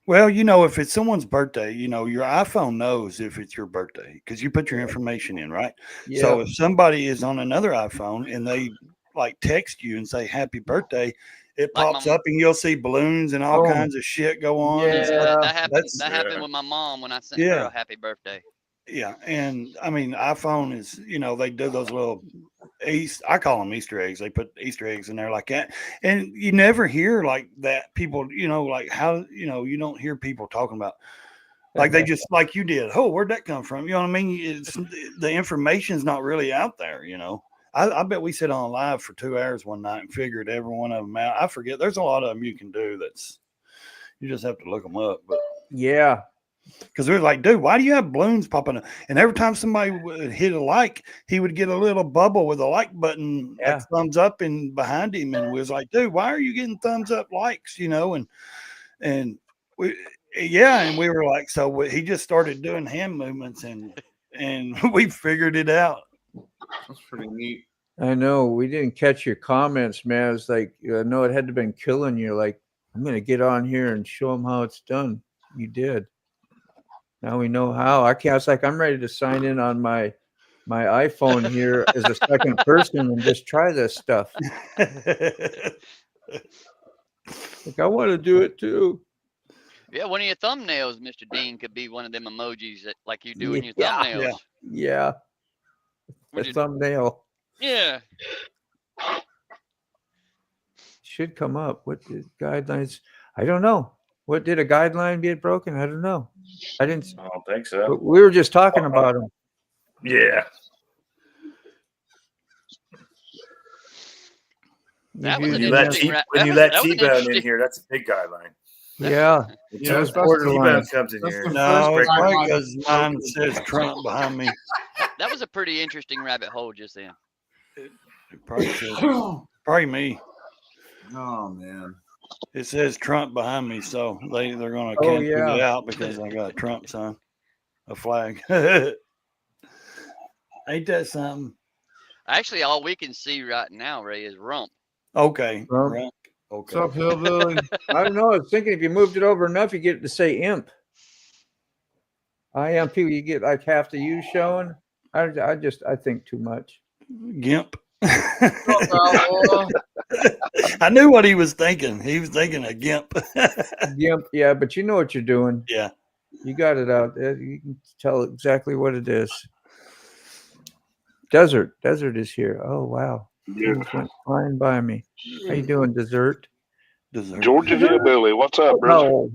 K: Well, if it's someone's birthday, your iPhone knows if it's your birthday because you put your information in, right?
B: Yeah.
K: So if somebody is on another iPhone and they like text you and say happy birthday, it
H: Like
K: pops up and you'll see balloons and all kinds of shit go on.
B: Yeah.
H: That happened with my mom when I sent her a happy birthday.
K: Yeah, and I mean, iPhone is, they do those little I call them Easter eggs. They put Easter eggs in there like that, and you never hear like that. People, like how you don't hear people talking about like they just like you did. Oh, where'd that come from? You know what I mean? It's, the information's not really out there. I bet we sit on live for 2 hours one night and figured every one of them out. I forget. There's a lot of them you can do. You just have to look them up. But
B: yeah,
K: because we were like, dude, why do you have balloons popping up? And every time somebody would hit a like, he would get a little bubble with a like button, like thumbs up in behind him. And we was like, dude, why are you getting thumbs up likes? And we, and we were like, so he just started doing hand movements and we figured it out.
C: That's pretty neat.
B: I know. We didn't catch your comments, man. It's like, no, it had to have been killing you. Like, I'm going to get on here and show them how it's done. You did. Now we know how. I was like, I'm ready to sign in on my iPhone here as a second person and just try this stuff. Like, I want to do it too.
H: Yeah, one of your thumbnails, Mr. Dean, could be one of them emojis that like you do in your thumbnails.
B: Yeah. The thumbnail.
H: Yeah.
B: Should come up. What did guidelines? I don't know. What did a guideline get broken? I don't know. I don't
L: think so.
B: We were just talking about them.
L: Yeah.
H: When you
L: let T-Bone in here, that's a big guideline.
B: Yeah.
L: That's T-Bone comes in here.
K: No, it's probably because mine says Trump behind me.
H: That was a pretty interesting rabbit hole just then.
K: Probably me.
C: Oh man.
K: It says Trump behind me, so they're gonna cancel it out because I got a Trump sign, a flag. Ain't that something?
H: Actually, all we can see right now, Ray, is rump.
B: Okay.
K: Rump.
B: Okay.
C: What's up, hillbilly?
B: I don't know. I was thinking if you moved it over enough, you get it to say imp. IMP, you get like half the U showing. I think too much.
K: Gimp. I knew what he was thinking. He was thinking a gimp.
B: Gimp, yeah, but you know what you're doing.
K: Yeah.
B: You got it out there. You can tell exactly what it is. Desert is here. Oh wow.
I: Yeah.
B: Things went flying by me. How you doing, Dessert?
I: Georgia Hillbilly, what's up, brother?
B: Oh.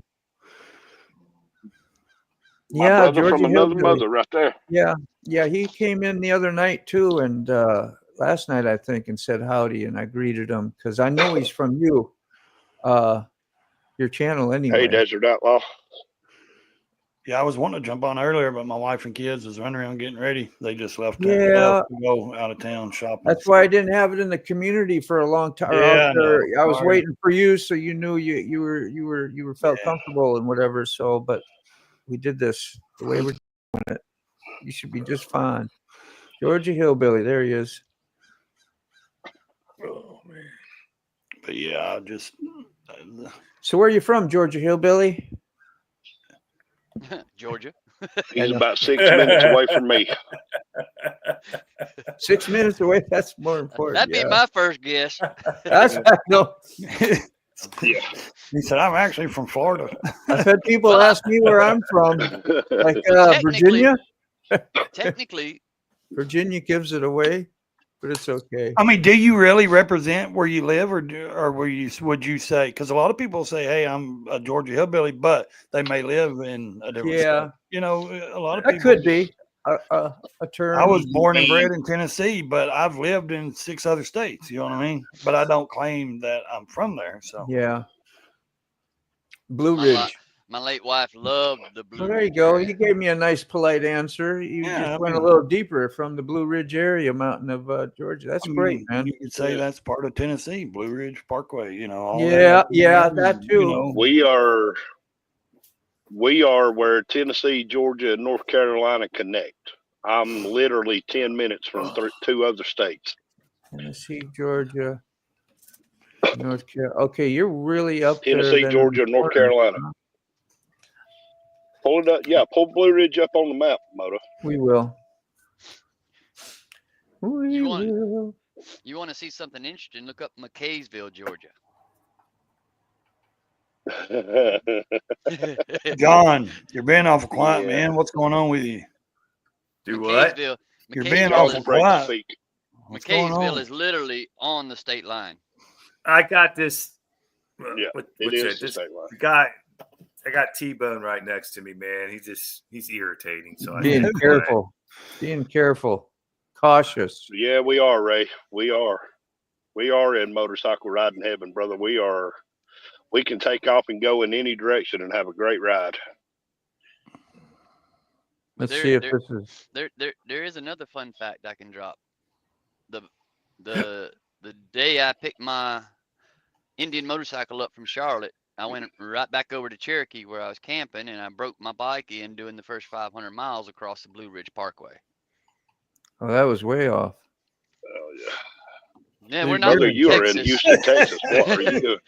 I: My
B: Yeah,
I: brother
B: Georgia
I: from another
B: Hillbilly.
I: mother right there.
B: Yeah, he came in the other night too, and last night I think, and said howdy, and I greeted him because I know he's from your channel anyway.
I: Hey, Desert Outlaw.
K: Yeah, I was wanting to jump on earlier, but my wife and kids was running around getting ready. They just left
B: Yeah.
K: to go out of town shopping.
B: That's why I didn't have it in the community for a long time.
K: Yeah,
B: I was
K: sorry.
B: waiting for you, so you knew you were felt comfortable and whatever. So, but we did this the way we're doing it. You should be just fine. Georgia Hillbilly, there he is.
K: Oh man! But yeah, I just.
B: So where are you from, Georgia Hillbilly?
H: Georgia.
I: He's about 6 minutes away from me.
B: 6 minutes away. That's more important.
H: That'd be my first guess.
B: That's no.
I: Yeah.
K: He said, "I'm actually from Florida."
B: I've had people ask me where I'm from, like Virginia.
H: Technically,
B: Virginia gives it away, but it's okay.
K: I mean, do you really represent where you live, or would you say? Because a lot of people say, "Hey, I'm a Georgia hillbilly," but they may live in a different state. You know, a lot of
B: That
K: people
B: could be a term.
K: I was born and bred in Tennessee, but I've lived in 6 other states. You know what I mean? But I don't claim that I'm from there. So
B: yeah, Blue Ridge.
H: My late wife loved the Blue
B: Well, there
H: Ridge
B: you go.
H: area.
B: You gave me a nice, polite answer. You just went a little deeper from the Blue Ridge area, mountain of Georgia. That's great, man.
K: You could say that's part of Tennessee, Blue Ridge Parkway. You know, all
B: Yeah,
K: that,
B: yeah, that too.
K: You know.
I: We are where Tennessee, Georgia, and North Carolina connect. I'm literally 10 minutes from 2 other states.
B: Tennessee, Georgia, North Carolina. Okay, you're really up
I: Tennessee,
B: there.
I: Georgia, and North Carolina. Pull it up. Yeah, pull Blue Ridge up on the map, Moto.
B: We will.
H: You want to see something interesting? Look up McKaysville, Georgia.
K: John, you're being awful quiet, man. What's going on with you?
L: Do what?
K: You're being awful quiet.
H: McKaysville is literally on the state line.
L: I got this.
I: Yeah, it is the state line.
L: Guy, I got T-Bone right next to me, man. He's irritating. So
B: being careful, cautious.
I: Yeah, we are, Ray. We are in motorcycle riding heaven, brother. We can take off and go in any direction and have a great ride.
B: Let's see if this is.
H: There is another fun fact I can drop. The day I picked my Indian motorcycle up from Charlotte, I went right back over to Cherokee where I was camping, and I broke my bike in doing the first 500 miles across the Blue Ridge Parkway.
B: Oh, that was way off.
I: Oh yeah.
H: Yeah, we're not in
I: you
H: Texas.
I: are in Houston, Texas. What are you doing?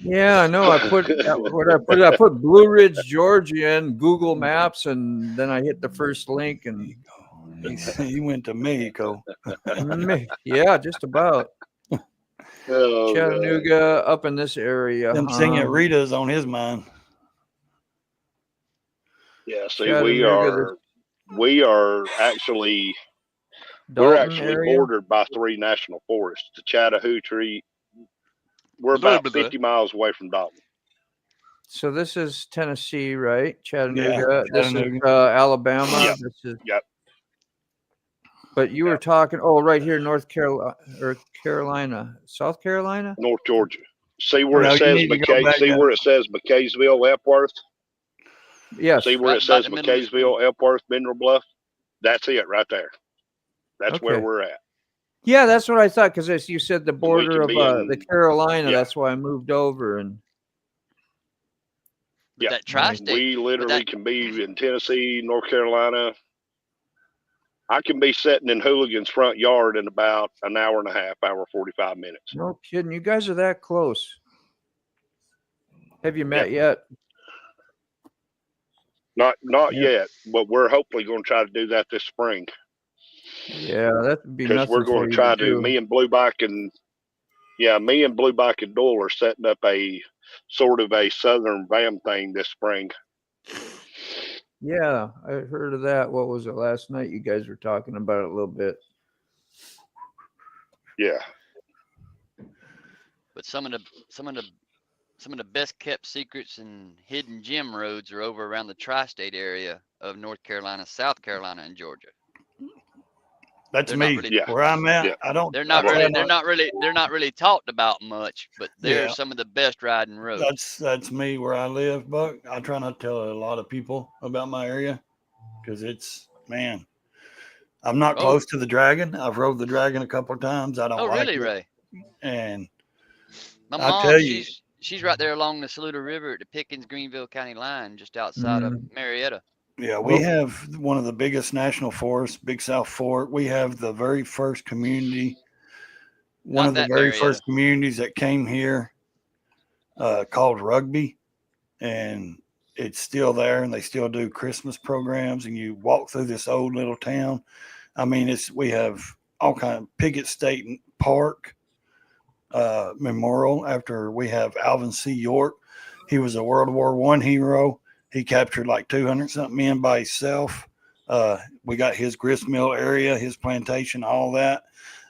B: Yeah, I know. I put Blue Ridge, Georgia in Google Maps, and then I hit the first link, and
K: he went to Mexico.
B: Yeah, just about.
I: Oh,
B: Chattanooga, up in this area.
K: Them singing Rita's on his mind.
I: Yeah, see, we are actually bordered by 3 national forests. The Chattahoochee. We're about 50 miles away from Dalton.
B: So this is Tennessee, right?
K: Chattanooga.
B: This is Alabama.
I: Yep.
B: This is.
I: Yep.
B: But you were talking, right here, North Carolina or Carolina, South Carolina,
I: North Georgia. See where it says where it says McKaysville, Epworth.
B: Yes.
I: See where it says McKaysville, Epworth, Mineral Bluff. That's it right there. That's where we're at.
B: Yeah, that's what I thought, because you said the border of the Carolina.
I: Yeah.
B: That's why I moved over. And
I: yeah,
H: that tri-state.
I: We literally can be in Tennessee, North Carolina. I can be sitting in Hooligan's front yard in about an hour and a half, 45 minutes.
B: No kidding. You guys are that close. Have you met yet?
I: Not yet, but we're hopefully going to try to do that this spring.
B: Yeah, that would be
I: because we're going to try to do. Me and Blue Bike and Doyle are setting up a sort of a Southern Vam thing this spring.
B: Yeah, I heard of that. What was it last night? You guys were talking about it a little bit.
I: Yeah.
H: But some of the best kept secrets and hidden gem roads are over around the tri-state area of North Carolina, South Carolina, and Georgia.
K: That's me. Where I'm at.
I: Yeah.
H: They're not really talked about much, but they're some of the best riding roads.
K: That's me where I live, Buck. I try not to tell a lot of people about my area because I'm not close to the Dragon. I've rode the Dragon a couple of times. I don't like
H: really,
K: it.
H: Ray?
K: And
H: my mom, she's right there along the Saluda River at the Pickens-Greenville County line, just outside of Marietta.
K: Yeah, we have one of the biggest national forests, Big South Fork. We have the very first community, one of the very first communities that came here called Rugby. And it's still there, and they still do Christmas programs. And you walk through this old little town. I mean, we have all kind of Piggott State Park memorial after we have Alvin C. York. He was a World War I hero. He captured like 200-something men by himself. We got his grist mill area, his plantation, all that.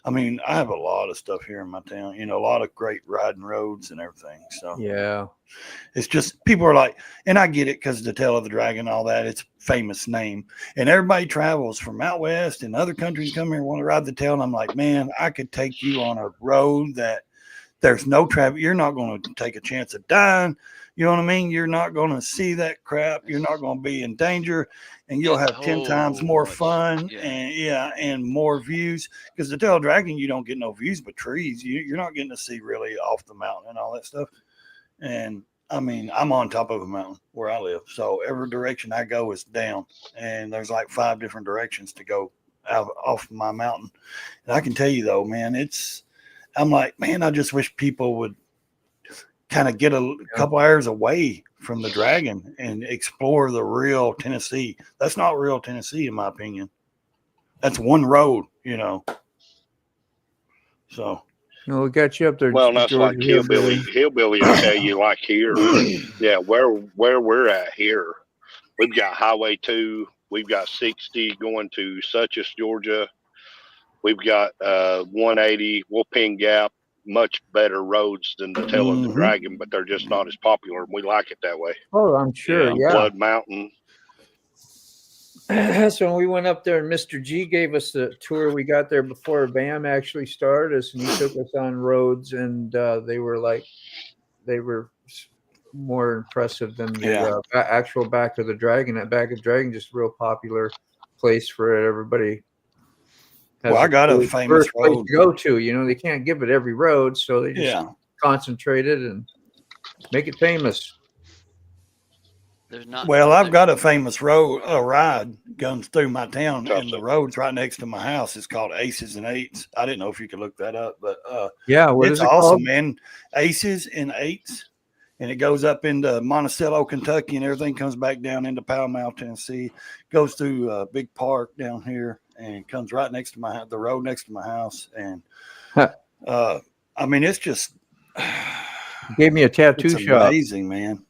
K: I mean, I have a lot of stuff here in my town, a lot of great riding roads and everything. So
B: yeah, it's
K: just people are like, and I get it because the Tail of the Dragon, all that, it's a famous name. And everybody travels from out west and other countries come here and want to ride the tail. And I'm like, man, I could take you on a road that there's no traffic. You're not going to take a chance of dying. You know what I mean? You're not going to see that crap. You're not going to be in danger, and you'll have 10 times more fun and more views. Because the Tail Dragon, you don't get no views but trees. You're not getting to see really off the mountain and all that stuff. And I mean, I'm on top of a mountain where I live, so every direction I go is down, and there's like 5 different directions to go off my mountain. And I can tell you though, man, I'm like, man, I just wish people would kind of get a couple hours away from the Dragon and explore the real Tennessee. That's not real Tennessee, in my opinion. That's one road, So,
B: we got you up there.
I: Well, that's like hillbilly will tell you, like here, where we're at here, we've got Highway 2, we've got 60 going to Suchess, Georgia. We've got 180 Wolfing Gap, much better roads than the Tail of the Dragon, but they're just not as popular. And we like it that way.
B: Oh, I'm sure. Yeah.
I: Blood Mountain.
B: That's when we went up there and Mr. G gave us the tour. We got there before BAM actually started us, and he took us on roads, and they were more impressive than the actual Back of the Dragon. That Back of the Dragon, just a real popular place for it. Everybody.
K: Well, I got a famous road
B: to go to. You know, they can't give it every road, so they just concentrate it and make it famous.
H: There's not.
K: Well, I've got a famous road, a ride comes through my town, and the road's right next to my house. It's called Aces and Eights. I didn't know if you could look that up, but
B: what
K: it's
B: is it
K: awesome,
B: called?
K: man. Aces and Eights, and it goes up into Monticello, Kentucky, and everything comes back down into Powell Mount, Tennessee. Goes through a big park down here, and comes right next to the road next to my house. And I mean, it's just
B: gave me a tattoo shop.
K: Amazing, man.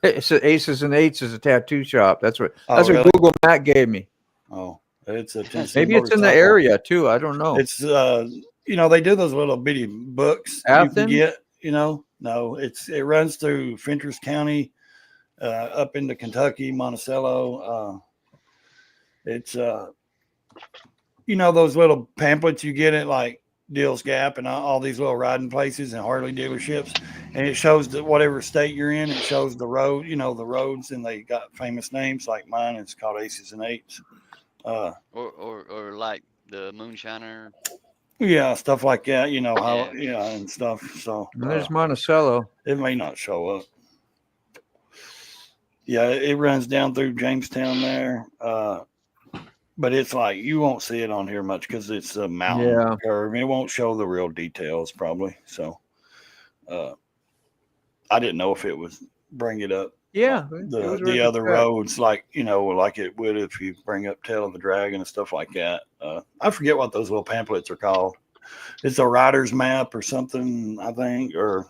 B: It's Aces and Eights is a tattoo shop. That's what
K: really?
B: Google Maps gave me.
K: Oh, it's a
B: maybe it's in the area too. I don't know.
K: It's you know, they do those little bitty books you can get. You know, no, it runs through Fentress County, up into Kentucky, Monticello. It's you know, those little pamphlets you get at like Deals Gap and all these little riding places and Harley dealerships, and it shows that whatever state you're in, it shows the road, you know, the roads, and they got famous names like mine. It's called Aces and Eights.
H: Or like the Moonshiner.
K: Yeah, stuff like that, you know, how and stuff. So
B: there's Monticello.
K: It may not show up. Yeah, it runs down through Jamestown there. But it's like you won't see it on here much because it's a mountain curve. It won't show the real details probably. So I didn't know if it was bring it up.
B: Yeah,
K: the other roads, like, you know, like it would if you bring up Tail of the Dragon and stuff like that. I forget what those little pamphlets are called. It's a rider's map or something, I think, or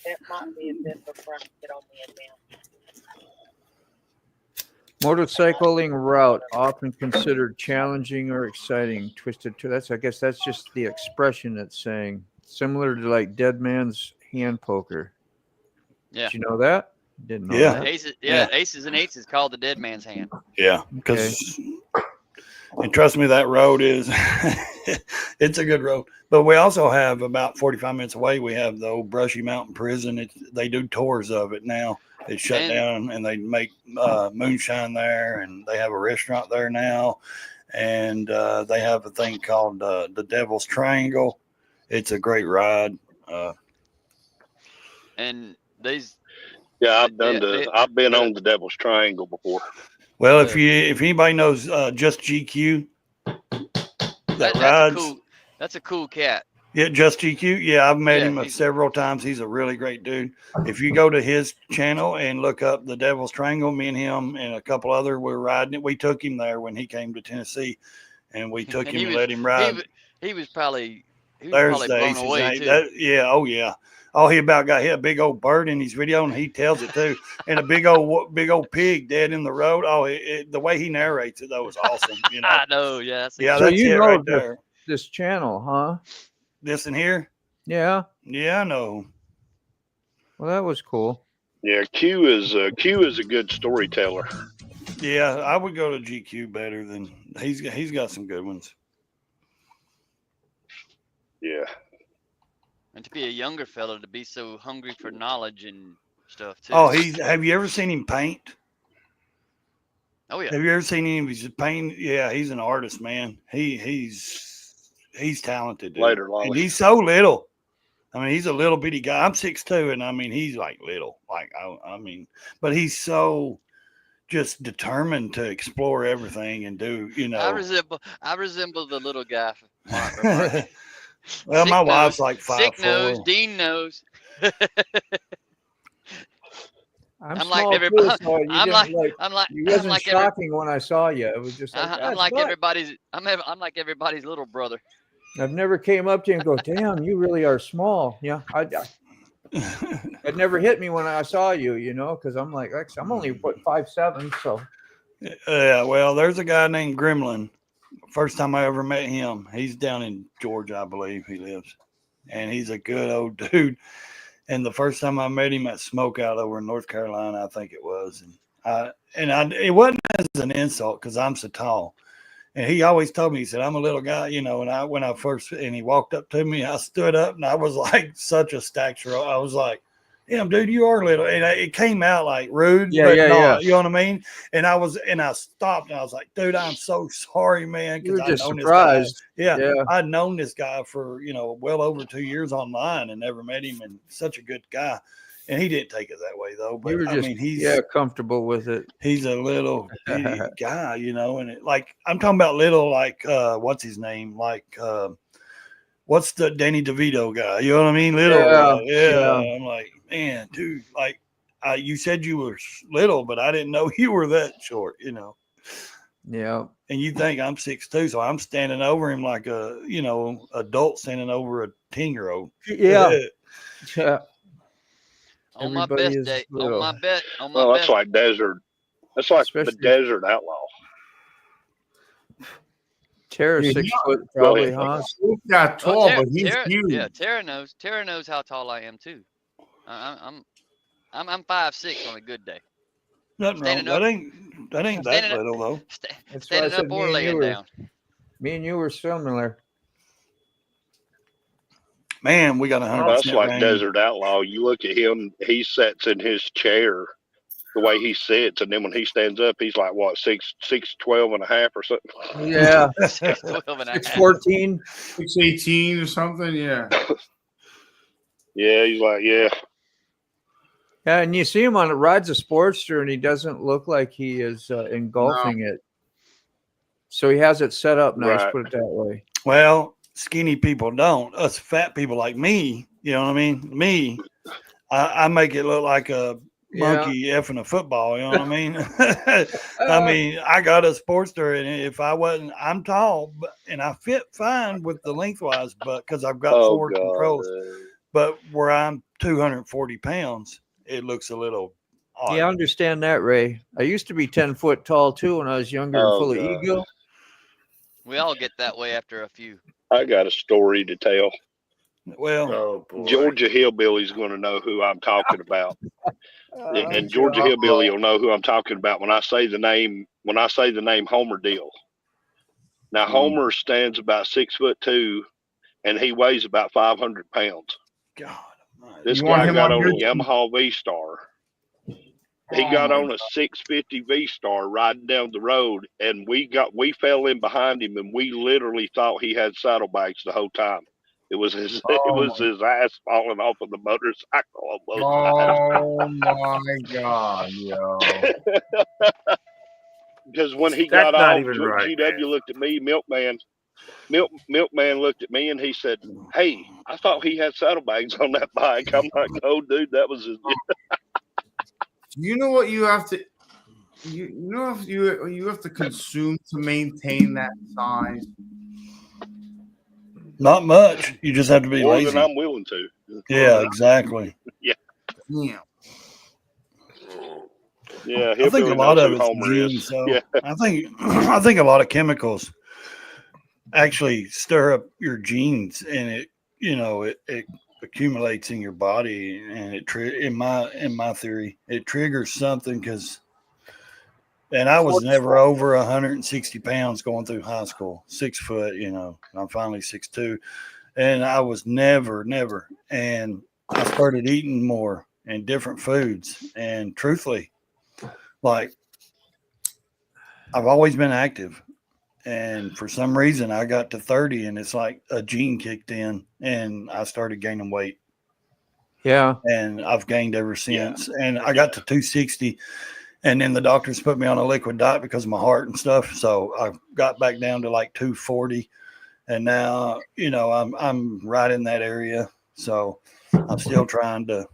M: that might be a bit of a front get on me now.
B: Motorcycling route often considered challenging or exciting. Twisted to I guess that's just the expression it's saying. Similar to like Dead Man's Hand Poker.
H: Yeah.
B: Did you know that? Didn't know that.
H: Aces and Eights is called the Dead Man's Hand.
K: Yeah, because and trust me, that road is it's a good road. But we also have about 45 minutes away. We have the old Brushy Mountain Prison. They do tours of it now. It's shut down, and they make moonshine there, and they have a restaurant there now, and they have a thing called the Devil's Triangle. It's a great ride.
H: And these,
I: I've been on the Devil's Triangle before.
K: Well, if anybody knows Just GQ,
H: that's a cool cat.
K: Yeah, Just GQ. Yeah, I've met him several times. He's a really great dude. If you go to his channel and look up the Devil's Triangle, me and him and a couple other were riding it. We took him there when he came to Tennessee, and we took him and let him ride.
H: He was probably
K: blown
H: away too.
K: Oh, he about got hit a big old bird in his video, and he tells it too. And a big old pig dead in the road. Oh, the way he narrates it though was awesome. You know,
H: I know. Yeah.
K: Yeah.
B: So
K: that's
B: you
K: it
B: know
K: right there.
B: This channel, huh?
K: This in here?
B: Yeah.
K: Yeah, I know.
B: Well, that was cool.
I: Yeah, Q is a good storyteller.
K: Yeah, I would go to GQ better than he's got some good ones.
I: Yeah.
H: And to be a younger fellow, to be so hungry for knowledge and stuff too.
K: Oh, have you ever seen him paint?
H: Oh yeah.
K: Have you ever seen him? He's painting. Yeah, he's an artist, man. He's talented, dude. And he's so little. I mean, he's a little bitty guy. I'm 6'2", and I mean, he's like little. Like I mean, but he's so just determined to explore everything and do. You know,
H: I resemble the little guy.
K: Well, my wife's like 5'4".
H: Sick knows. Dean knows.
B: I'm
H: like
B: small
H: everybody.
B: too, so you wasn't shocking when I saw you. It was just like,
H: I'm like everybody's. I'm like everybody's little brother.
B: I've never came up to you and go, damn, you really are small. Yeah, it never hit me when I saw you, you know, because I'm like, I'm only 5'7", so
K: Yeah, well, there's a guy named Gremlin. First time I ever met him, he's down in Georgia, I believe he lives, and he's a good old dude. And the first time I met him at Smokeout over in North Carolina, I think it was, it wasn't as an insult because I'm so tall. And he always told me, he said, I'm a little guy, you know, and he walked up to me, I stood up and I was like such a stature. I was like, damn, dude, you are little. And it came out like rude,
B: Yeah,
K: but
B: yeah,
K: no,
B: yeah.
K: you know what I mean? And I stopped and I was like, dude, I'm so sorry, man.
B: You were
K: Because
B: just surprised.
K: Yeah. I'd known this guy for, well over 2 years online and never met him, and such a good guy. And he didn't take it that way though. But
B: You were just
K: he's
B: comfortable with it.
K: He's a little bitty guy, and I'm talking about little, like what's his name? Like what's the Danny DeVito guy? You know what I mean? Little, yeah. I'm like, man, dude, like you said you were little, but I didn't know you were that short,
B: Yeah.
K: And you think I'm 6'2", so I'm standing over him like a, adult standing over a 10-year-old.
B: Yeah. Yeah.
H: On my best day,
I: that's like desert. That's like the desert outlaw.
B: Tara's 6 foot, probably, huh?
C: He's not tall, but he's huge.
H: Yeah, Tara knows. Tara knows how tall I am too. I'm 5'6" on a good day.
K: Nothing wrong. That ain't that little though.
H: Standing up or laying down.
B: Me and you were similar.
K: Man, we got 100%.
I: That's like desert outlaw. You look at him; he sits in his chair the way he sits, and then when he stands up, he's like what 6'12" and a half or something.
B: Yeah,
H: 6'12" and a half.
B: 6'14",
C: 6'18" or something. Yeah.
I: Yeah, he's like, yeah.
B: Yeah, and you see him on rides a Sportster, and he doesn't look like he is engulfing it. So he has it set up nice.
I: Right.
B: Put it that way.
K: Well, skinny people don't. Us fat people like me, you know what I mean? Me, I make it look like a monkey effing a football. You know what I mean? I mean, I got a Sportster, and if I wasn't, I'm tall, and I fit fine with the lengthwise, but because I've got 4 controls. But where I'm 240 pounds, it looks a little odd.
B: Yeah, I understand that, Ray. I used to be 10 foot tall too when I was younger and full of ego.
H: We all get that way after a few.
I: I got a story to tell.
K: Well,
I: Georgia Hillbilly's going to know who I'm talking about, and Georgia Hillbilly will know who I'm talking about when I say the name. When I say the name Homer Deal. Now Homer stands about 6'2", and he weighs about 500 pounds.
K: God,
I: this guy got on a Yamaha V-Star. He got on a 650 V-Star riding down the road, and we fell in behind him, and we literally thought he had saddlebags the whole time. It was his ass falling off of the motorcycle.
C: Oh my God, yo!
I: Because when he got off, GW looked at me, Milkman looked at me, and he said, "Hey, I thought he had saddlebags on that bike." I'm like, "Oh, dude, that was his."
C: You know what you have to, you have to consume to maintain that size.
K: Not much. You just have to be
I: more
K: lazy.
I: than I'm willing to.
K: Yeah, exactly.
I: Yeah.
C: Yeah.
I: Yeah.
K: I think a lot of it's genes. So yeah. I think a lot of chemicals actually stir up your genes, and it accumulates in your body, and in my theory, it triggers something and I was never over 160 pounds going through high school, 6 foot, I'm finally 6'2", and I was never. And I started eating more and different foods. And truthfully, like I've always been active, and for some reason I got to 30 and it's like a gene kicked in and I started gaining weight.
B: Yeah.
K: And I've gained ever since. Yeah. And I got to 260. And then the doctors put me on a liquid diet because of my heart and stuff. So I got back down to like 240. And now, I'm right in that area. So I'm still trying to,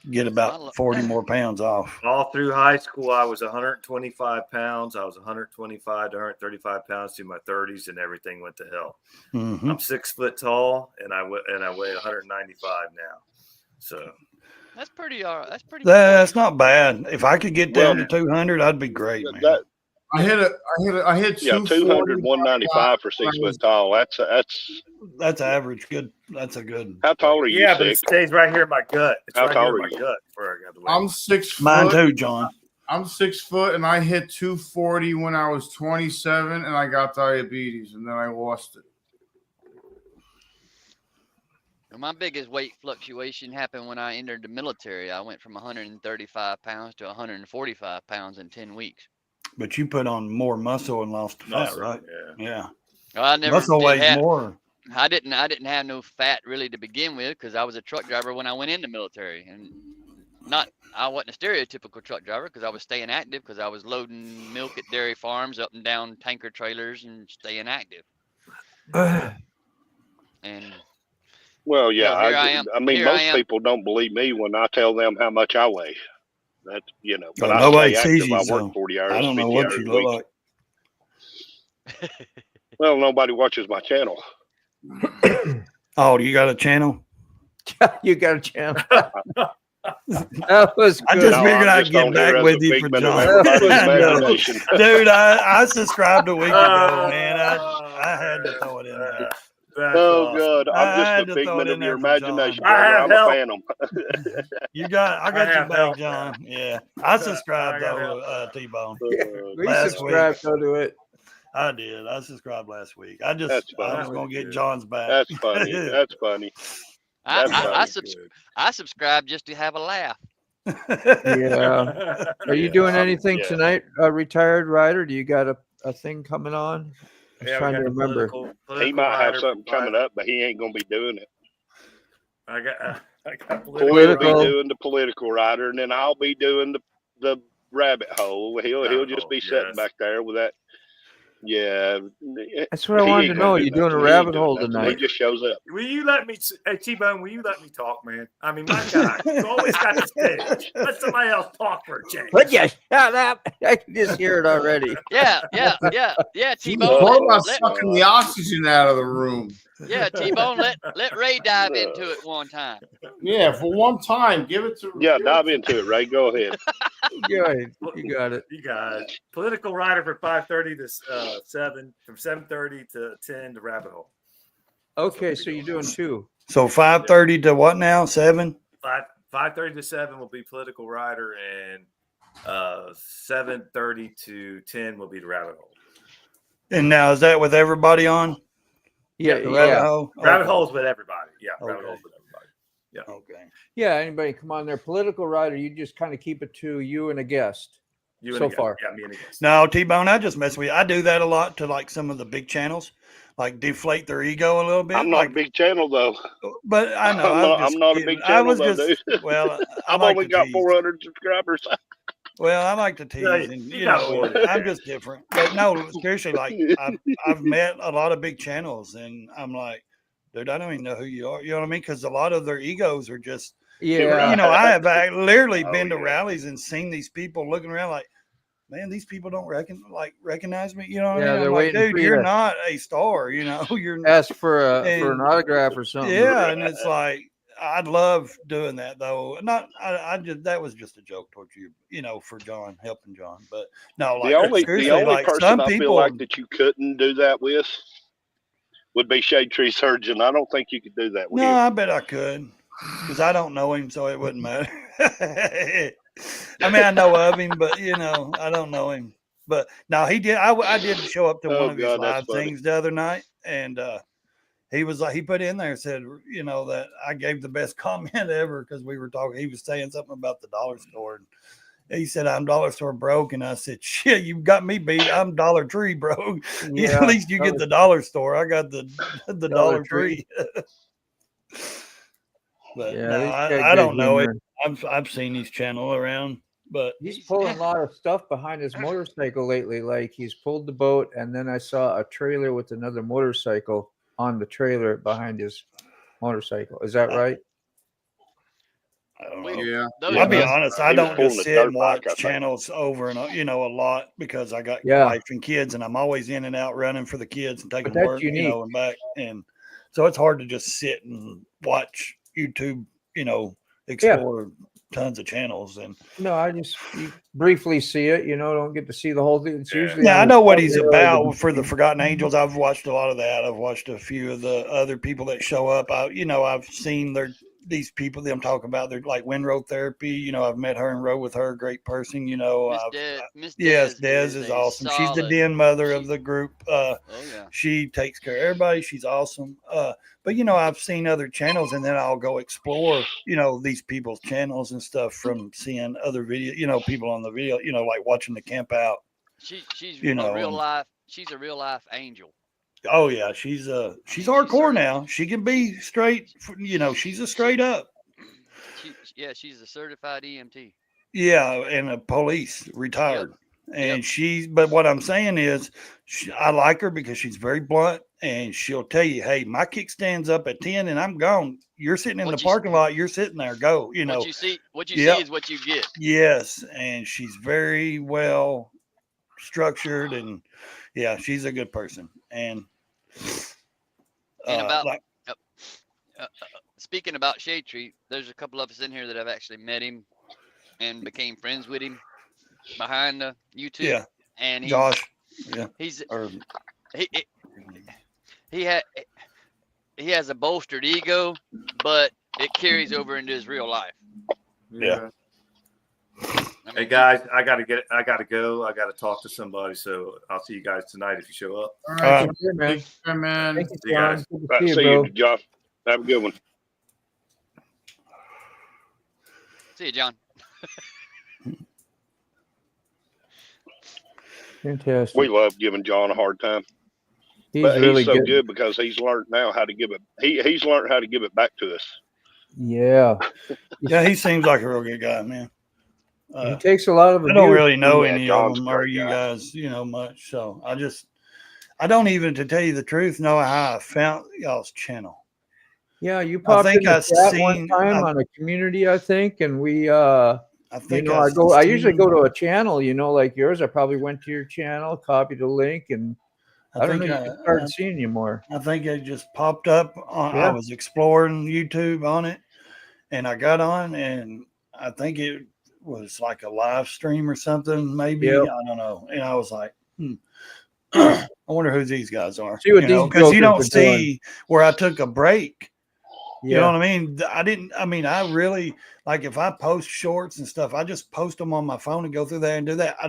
K: get about 40 more pounds off.
L: All through high school, I was 125 pounds. I was 125 to 135 pounds through my 30s, and everything went to hell.
K: Mm-hmm.
L: I'm 6 foot tall, and I weigh 195 now. So
H: That's pretty. That's pretty.
K: That's not bad. If I could get down to 200, I'd be great, man.
C: I hit 240.
I: 200, 195 for 6 foot tall.
K: That's average. Good. That's a good.
I: How tall are you?
L: Yeah, but it stays right here in my gut. It's
I: How
L: right
I: tall
L: here in
I: are
L: my
I: you?
L: gut. Before I got the weight.
C: I'm 6 foot.
K: Mine too, John.
C: I'm 6 foot, and I hit 240 when I was 27, and I got diabetes, and then I lost it.
H: My biggest weight fluctuation happened when I entered the military. I went from 135 pounds to 145 pounds in 10 weeks.
K: But you put on more muscle and lost fat,
L: Muscle,
K: right?
L: yeah.
H: Well, I never
K: Muscle
H: did
K: weighs
H: have,
K: more.
H: I didn't have no fat really to begin with because I was a truck driver when I went in the military, and I wasn't a stereotypical truck driver because I was staying active because I was loading milk at dairy farms up and down tanker trailers and staying active. And
I: Well, yeah.
H: here I am.
I: I mean,
H: Here I
I: most
H: am.
I: people don't believe me when I tell them how much I weigh. That but
K: Well,
I: I
K: nobody
I: stay
K: sees
I: active.
K: you,
I: I
K: so
I: work 40 hours,
K: I don't know
I: 50
K: what
I: hours
K: you
I: a week.
K: look like.
I: Well, nobody watches my channel.
K: Oh, you got a channel?
B: You got a channel. That was
K: I
B: good.
K: just figured I'd get back with you for John. Dude, I subscribed a week ago, man. I had to throw it in there.
I: Oh God, I'm just a figment of your imagination. I'm a phantom.
K: I got your back, John. Yeah, I subscribed though, T-Bone.
B: We subscribed to it.
K: I did. I subscribed last week. I was gonna get John's back.
I: That's funny. That's funny.
H: I subscribed just to have a laugh.
B: Yeah. Are you doing anything tonight, retired rider? Do you got a thing coming on? I was trying to remember.
I: He might have something coming up, but he ain't gonna be doing it.
L: I got
I: Corey will be doing the political rider, and then I'll be doing the rabbit hole. He'll just be sitting back there with that. Yeah,
B: that's what I wanted to know. You're doing a rabbit hole tonight.
I: He just shows up.
L: Will you let me, hey, T-Bone, will you let me talk, man? I mean, my guy, you always got the stage. Let somebody else talk for a change.
B: But yeah, shut up. I can just hear it already.
H: Yeah, T-Bone.
C: Talk about sucking the oxygen out of the room.
H: Yeah, T-Bone, let Ray dive into it one time.
C: Yeah, for one time, give it to.
I: Yeah, dive into it, Ray. Go ahead.
B: You got it.
L: You got it. Political rider for 5:30 to 7, from 7:30 to 10 to rabbit hole.
B: Okay, so you're doing two.
K: So 5:30 to what now? 7?
L: 5:30 to 7 will be political rider, and 7:30 to 10 will be the rabbit hole.
K: And now is that with everybody on?
B: Yeah,
K: rabbit hole.
L: Rabbit holes with everybody. Yeah, rabbit holes with everybody. Yeah.
K: Okay.
B: Yeah, anybody come on there. Political rider, you just kind of keep it to you and a guest. So far.
L: Yeah, me and a guest.
K: No, T-Bone, I just mess with you. I do that a lot to like some of the big channels, like deflate their ego a little bit.
I: I'm not a big channel though.
K: But I know
I: I'm not a big channel though, dude.
K: Well,
I: I've only got 400 subscribers.
K: Well, I like to tease, and you know, I'm just different. But no, seriously, like I've met a lot of big channels, and I'm like, dude, I don't even know who you are. You know what I mean? Because a lot of their egos are just, you know, I have literally been to rallies and seen these people looking around like, man, these people don't recognize me. You know what I mean?
B: they're
K: I'm like,
B: waiting
K: dude,
B: for you
K: you're
B: to
K: not a star. You know, you're
B: ask for an autograph or something.
K: Yeah, and it's like, I'd love doing that though. I just that was just a joke towards you, you know, for John, helping John. But no, like
I: the only
K: like
I: person
K: some
I: I
K: people,
I: feel like that you couldn't do that with would be Shade Tree Surgeon. I don't think you could do that with him.
K: I bet I could, because I don't know him, so it wouldn't matter. I mean, I know of him, but you know, I don't know him. But no, he did. I did show up to one of his live things the other night, and he was like, he put in there, said, you know, that I gave the best comment ever because we were talking. He was saying something about the dollar store. And he said, I'm dollar store broke. And I said, shit, you got me beat. I'm Dollar Tree broke.
B: Yeah,
K: at least you get the dollar store. I got the Dollar Tree. But
B: Yeah,
K: no,
B: this guy
K: I don't
B: gave
K: know it.
B: him
K: I've seen his channel around, but
B: he's pulling a lot of stuff behind his motorcycle lately. Like he's pulled the boat, and then I saw a trailer with another motorcycle on the trailer behind his motorcycle. Is that right?
K: I don't know.
C: Yeah.
K: I'll be honest. I don't just sit and watch
I: bike,
K: channels over and you know a lot because I got
B: Yeah.
K: wife and kids, and I'm always in and out running for the kids and taking
B: But that's
K: work, you
B: unique.
K: know, and back. And so it's hard to just sit and watch YouTube. You know, explore tons of channels. And
B: no, I just briefly see it. Don't get to see the whole thing. It's usually
K: I
B: on
K: know
B: the
K: what he's
B: thumbnail or
K: about for the Forgotten Angels. I've watched a lot of that. I've watched a few of the other people that show up. I've seen these people that I'm talking about. They're like Windrow Therapy. I've met her and rode with her. Great person.
H: Miss
K: Yes,
H: Des
K: Des is awesome. She's the
H: solid-
K: den mother of the group.
H: yeah.
K: She takes care of everybody. She's awesome. But I've seen other channels, and then I'll go explore, these people's channels and stuff from seeing other video, people on the video, like watching the camp out.
H: She's a real life. She's a real life angel.
K: Oh yeah, she's hardcore now. She can be straight. She's a straight up.
H: She's a certified EMT.
K: Yeah, and a police retired. And but what I'm saying is, I like her because she's very blunt, and she'll tell you, "Hey, my kickstand's up at 10, and I'm gone. You're sitting in the parking lot. You're sitting there. Go.
H: What you see is what you get."
K: Yes, and she's very well structured, and yeah, she's a good person. And
H: speaking about Shade Tree, there's a couple of us in here that have actually met him and became friends with him behind the YouTube.
K: Yeah,
H: and
K: Josh. Yeah,
H: he has a bolstered ego, but it carries over into his real life.
K: Yeah.
L: Hey guys, I gotta go. I gotta talk to somebody. So I'll see you guys tonight if you show up.
C: All right, man. Hey, man.
B: Thank you,
L: See you guys.
B: John. Good
I: Right,
B: to see
I: see
B: you,
I: you,
B: bro.
I: Josh. Have a good one.
H: See you, John.
B: Fantastic.
I: We love giving John a hard time.
B: He's
I: But
B: really
I: he's so
B: good.
I: good because he's learned now how to give it. He's learned how to give it back to us.
B: Yeah.
K: Yeah, he seems like a real good guy, man.
B: He takes a lot of
K: I don't
B: abuse.
K: really know
I: Yeah,
K: any
I: John's
K: of
I: a
K: them or
I: great
K: you
I: guy.
K: guys, much. So I don't even, to tell you the truth, know how I found y'all's channel.
B: Yeah, you popped
K: think
B: in the
K: I've
B: chat one
K: seen-
B: time on a community, I think, and we I
K: think
B: I usually go to a channel, like yours. I probably went to your channel, copied the link, and I don't know, you just started seeing you more.
K: I think it just popped up. I
B: Yeah.
K: was exploring YouTube on it, and I got on, and I think it was like a live stream or something, maybe.
B: Yep.
K: I don't know. And I was like, I wonder who these guys are.
B: See what these
K: because you
B: jokers
K: don't
B: are doing.
K: see where I took a break. You know
B: Yeah.
K: what I mean? I really, like, if I post shorts and stuff, I just post them on my phone and go through there and do that. I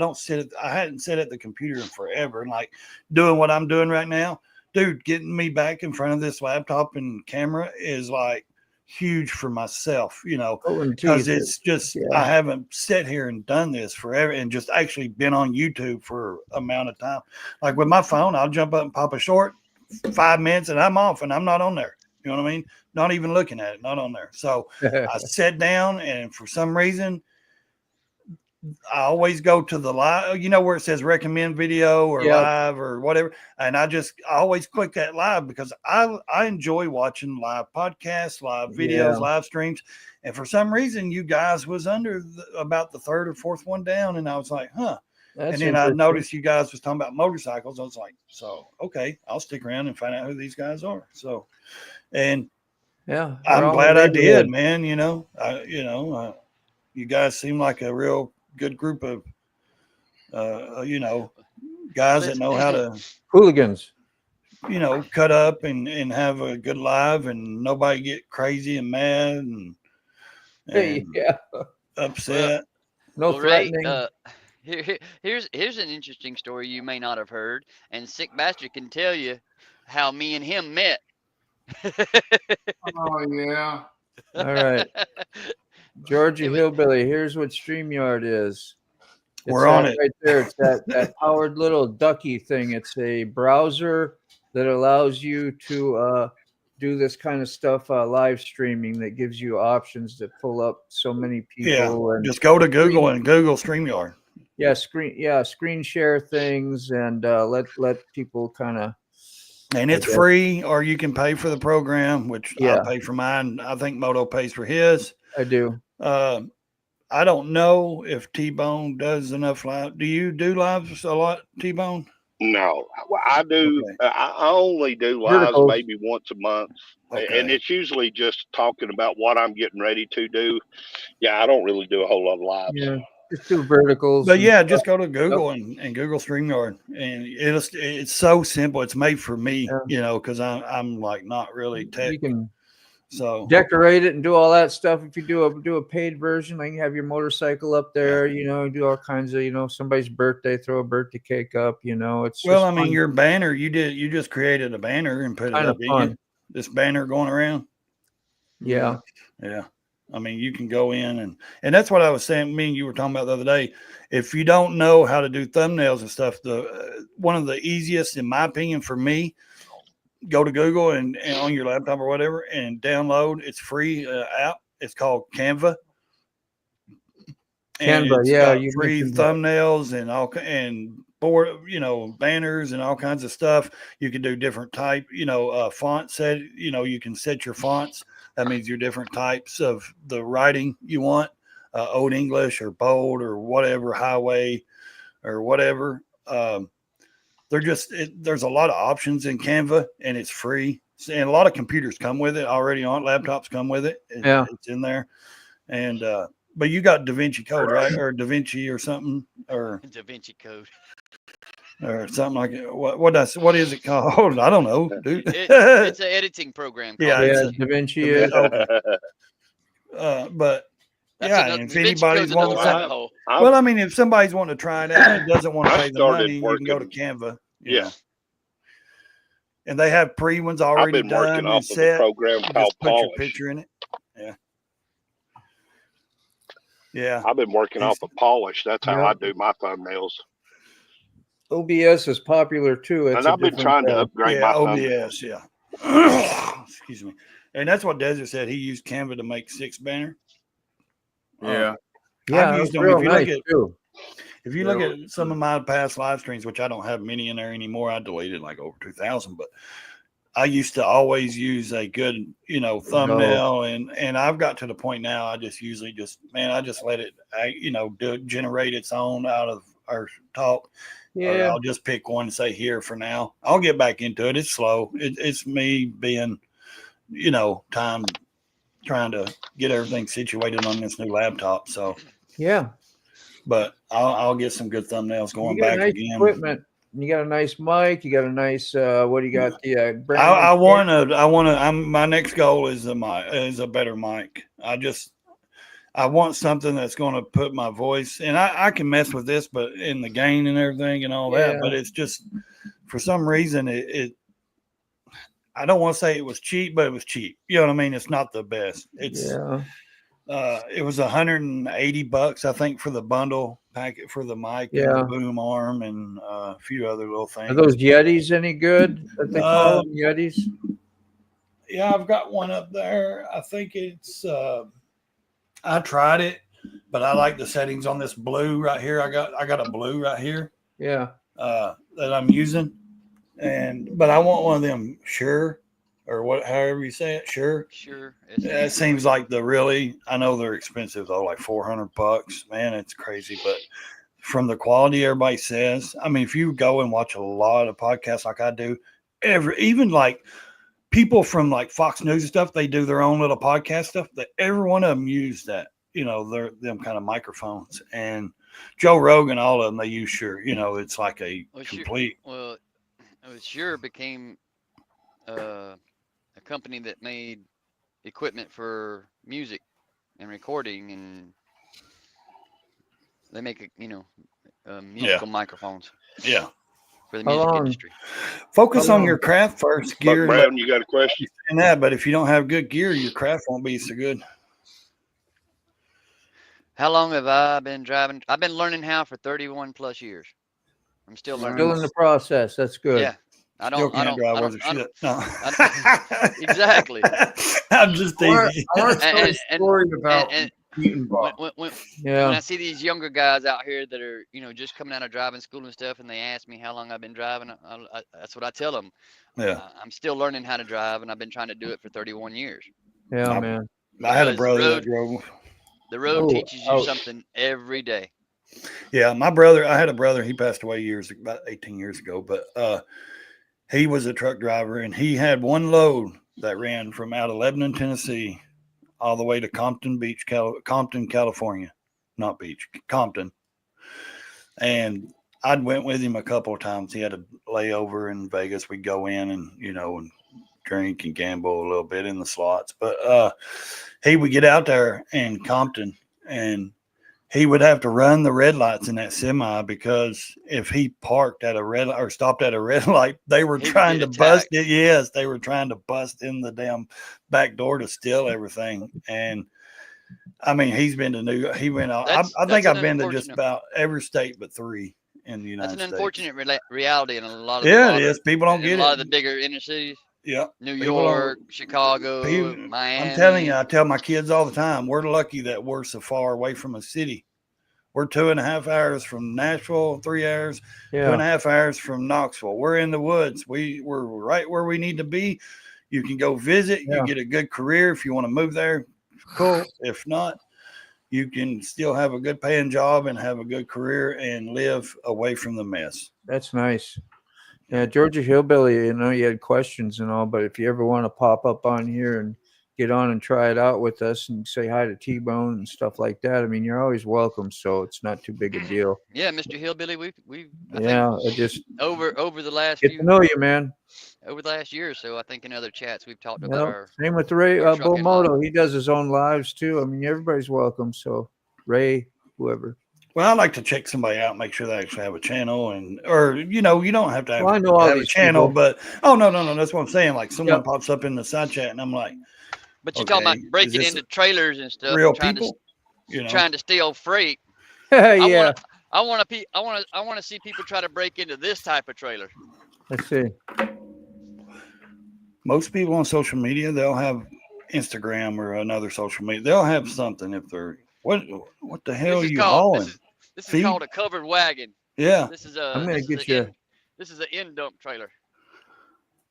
K: hadn't sit at the computer in forever, and like doing what I'm doing right now, dude, getting me back in front of this laptop and camera is like huge for myself, because it's just, I haven't sat here and done this forever and just actually been on YouTube for amount of time. Like with my phone, I'll jump up and pop a short, 5 minutes, and I'm off, and I'm not on there. You know what I mean? Not even looking at it, not on there. So I sat down, and for some reason, I always go to the live, where it says recommend video or live or whatever. And I always click that live because I enjoy watching live podcasts, live videos, live streams. And for some reason, you guys was under about the third or fourth one down. And I was like, huh.
B: That's
K: and then I
B: interesting.
K: noticed you guys was talking about motorcycles. I was like, okay, I'll stick around and find out who these guys are. So, and
B: yeah,
K: I'm
B: we're all
K: glad I
B: in the
K: did,
B: neighborhood.
K: man. You guys seem like a real good group of, guys that know how to
B: hooligans,
K: cut up and have a good live and nobody get crazy and mad and upset.
B: No
H: Ray,
B: threatening.
H: here's an interesting story you may not have heard, and Sick Bastard can tell you how me and him met.
C: Oh yeah.
B: All right. Georgia Hillbilly, here's what StreamYard is.
K: We're on
B: that
K: it.
B: right there. It's that powered little ducky thing. It's a browser that allows you to do this kind of stuff live streaming that gives you options to pull up so many people. And
K: just go to Google and Google StreamYard.
B: Screen share things and let people kind of.
K: And it's free, or you can pay for the program, which I pay for mine. I think Moto pays for his.
B: I do.
K: I don't know if T-Bone does enough live. Do you do lives a lot, T-Bone?
I: No, I do.
K: Okay.
I: I only do lives
B: Verticals.
I: maybe once a month,
K: Okay.
I: and it's usually just talking about what I'm getting ready to do. Yeah, I don't really do a whole lot of lives.
B: Yeah, just do verticals.
K: But
B: and
K: yeah,
B: stuff.
K: just go to Google and Google StreamYard, and it's so simple. It's made for me,
B: Yeah.
K: because I'm like not really tech.
B: You can
K: So
B: decorate it and do all that stuff. If you do a paid version, like you have your motorcycle up there, do all kinds of, somebody's birthday, throw a birthday cake up, it's
K: well,
B: just
K: I mean,
B: fun.
K: your banner, you just created a banner and put it
B: Kind
K: up,
B: of
K: didn't
B: fun.
K: you? This banner going around.
B: Yeah.
K: Yeah. I mean, you can go in and that's what I was saying. Me and you were talking about the other day. If you don't know how to do thumbnails and stuff, one of the easiest, in my opinion, for me, go to Google and on your laptop or whatever and download. It's free app. It's called Canva. And
B: Canva,
K: it's
B: yeah,
K: got
B: you
K: free
B: mentioned that.
K: thumbnails and board, banners and all kinds of stuff. You can do different type, font set. You can set your fonts. That means your different types of the writing you want, Old English or bold or whatever, highway or whatever. There's a lot of options in Canva, and it's free. And a lot of computers come with it already on laptops come with it. It's in there. And but you got Da Vinci Code, right? Or Da Vinci or something, or
H: Da Vinci Code,
K: or something like it. What is it called? I don't know, dude.
H: It's an editing program.
K: Yeah,
B: Da Vinci is.
K: Okay. But
H: That's
K: and if anybody's wanting to,
H: rabbit hole.
K: well, I mean, if somebody's wanting to try it out and doesn't want to pay the money, you can go to Canva.
I: Yeah.
K: And they have pre ones already
I: I've been working
K: done
I: off
K: and
I: of
K: set.
I: a program
K: You
I: called
K: just put your
I: Polish.
K: picture in it. Yeah. Yeah.
I: I've been working off of Polish. That's how I do my thumbnails.
B: OBS is popular too.
I: And I've been trying to upgrade my
K: OBS, yeah. Excuse me. And that's what Desert said. He used Canva to make 6 banner.
C: Yeah.
K: I've used them. If you look
C: Yeah.
K: at some of my past live streams, which I don't have many in there anymore, I deleted like over 2,000, but I used to always use a good, thumbnail, and I've got to the point now. I just usually I just let it, generate its own out of our talk.
B: Yeah.
K: I'll just pick one and say here for now. I'll get back into it. It's slow. It's me being, time trying to get everything situated on this new laptop. So
B: yeah,
K: but I'll get some good thumbnails going
B: you got
K: back
B: nice
K: again.
B: equipment. You got a nice mic. You got a nice. What do you got? The
K: my next goal is a better mic. I want something that's going to put my voice, and I can mess with this, but in the gain and everything and all that. But it's just for some reason I don't want to say it was cheap, but it was cheap. You know what I mean? It's not the best. It was $180, I think, for the bundle packet for the mic and the boom arm and a few other little things.
B: Are those Yetis any good? That they call them Yetis?
K: Yeah, I've got one up there. I think it's I tried it, but I like the settings on this blue right here. I got a blue right here.
B: Yeah.
K: That I'm using. But I want one of them Shure or however you say it. Sure. It seems like I know they're expensive though, like $400. Man, it's crazy. But from the quality everybody says, I mean, if you go and watch a lot of podcasts like I do, even like people from like Fox News and stuff, they do their own little podcast stuff. That every one of them use that, them kind of microphones. And Joe Rogan, all of them, they use Shure. It's like a complete.
H: Shure became a company that made equipment for music and recording, and they make musical microphones.
K: Yeah.
H: For the music industry.
K: Focus on your craft first. Gear.
I: Brown, you got a question?
K: But if you don't have good gear, your craft won't be so good.
H: How long have I been driving? I've been learning how for 31 plus years. I'm still learning.
B: Still in the process. That's good.
H: Yeah. I don't
K: drive shit. No.
H: Exactly.
K: I'm just teasing.
C: I want to tell a story about
H: when I see these younger guys out here that are, just coming out of driving school and stuff, and they ask me how long I've been driving, that's what I tell them.
K: Yeah.
H: I'm still learning how to drive, and I've been trying to do it for 31 years.
B: Yeah, man.
K: I had a brother that drove.
H: The road teaches you something every day.
K: Yeah, my brother, I had a brother, he passed away about 18 years ago, but he was a truck driver, and he had one load that ran from out of Lebanon, Tennessee, all the way to Compton, California. Not Beach, Compton. And I'd went with him a couple of times. He had a layover in Vegas. We'd go in and, and drink and gamble a little bit in the slots. But he would get out there in Compton, and he would have to run the red lights in that semi, because if he parked at a red light or stopped at a red light, they were trying to bust it. Yes, they were trying to bust in the damn back door to steal everything. And I mean, he's been to he went out. I think I've been to just about every state but 3 in the United States.
H: That's an unfortunate reality in a lot of
K: it is. People don't get it.
H: A lot of the bigger inner cities.
K: Yeah.
H: New York, Chicago, Miami.
K: I'm telling you, I tell my kids all the time, we're lucky that we're so far away from a city. We're 2.5 hours from Nashville, 3 hours, 2.5 hours from Knoxville. We're in the woods. We're right where we need to be. You can go visit. You get a good career if you want to move there. Cool. If not, you can still have a good paying job and have a good career and live away from the mess.
B: That's nice. Yeah, Georgia Hillbilly, you had questions and all, but if you ever want to pop up on here and get on and try it out with us and say hi to T-Bone and stuff like that, I mean, you're always welcome, so it's not too big a deal.
H: Yeah, Mr. Hillbilly,
B: I just
H: over the last
B: get to know you, man.
H: Over the last year or so, I think in other chats we've talked about our
B: same with Ray Bomoto. He does his own lives too. I mean, everybody's welcome. So Ray, whoever.
K: Well, I like to check somebody out, make sure they actually have a channel, or you don't have to have,
B: I know
K: have a channel,
B: people.
K: but no, that's what I'm saying. Like someone pops up in the side chat, and I'm like,
H: but you're talking about breaking into trailers and stuff,
K: real
H: trying
K: people,
H: trying to steal freight.
B: Yeah,
H: I want to see people try to break into this type of trailer.
B: Let's see.
K: Most people on social media, they'll have Instagram or another social media. They'll have something if they're what the hell are you hauling?
H: This is called a covered wagon.
K: Yeah.
H: This is a.
B: I'm gonna get you.
H: This is an end dump trailer.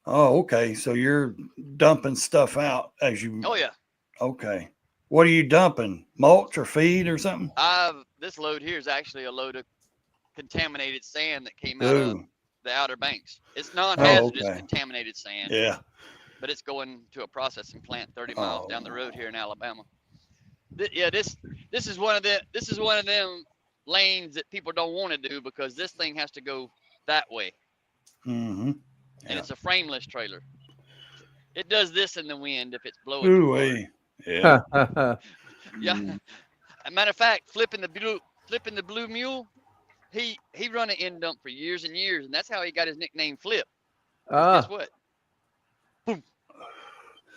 K: Oh, okay. So you're dumping stuff out as you.
H: Oh yeah.
K: Okay. What are you dumping? Mulch or feed or something?
H: This load here is actually a load of contaminated sand that came out of the Outer Banks. It's non-hazardous contaminated sand.
K: Yeah.
H: But it's going to a processing plant 30 miles down the road here in Alabama. This is one of them lanes that people don't want to do, because this thing has to go that way.
K: Mm-hmm.
H: And it's a frameless trailer. It does this in the wind if it's blowing.
K: Ooh, yeah.
H: Yeah. As a matter of fact, flipping the blue mule, he run an end dump for years and years, and that's how he got his nickname Flip. Guess what? Boom.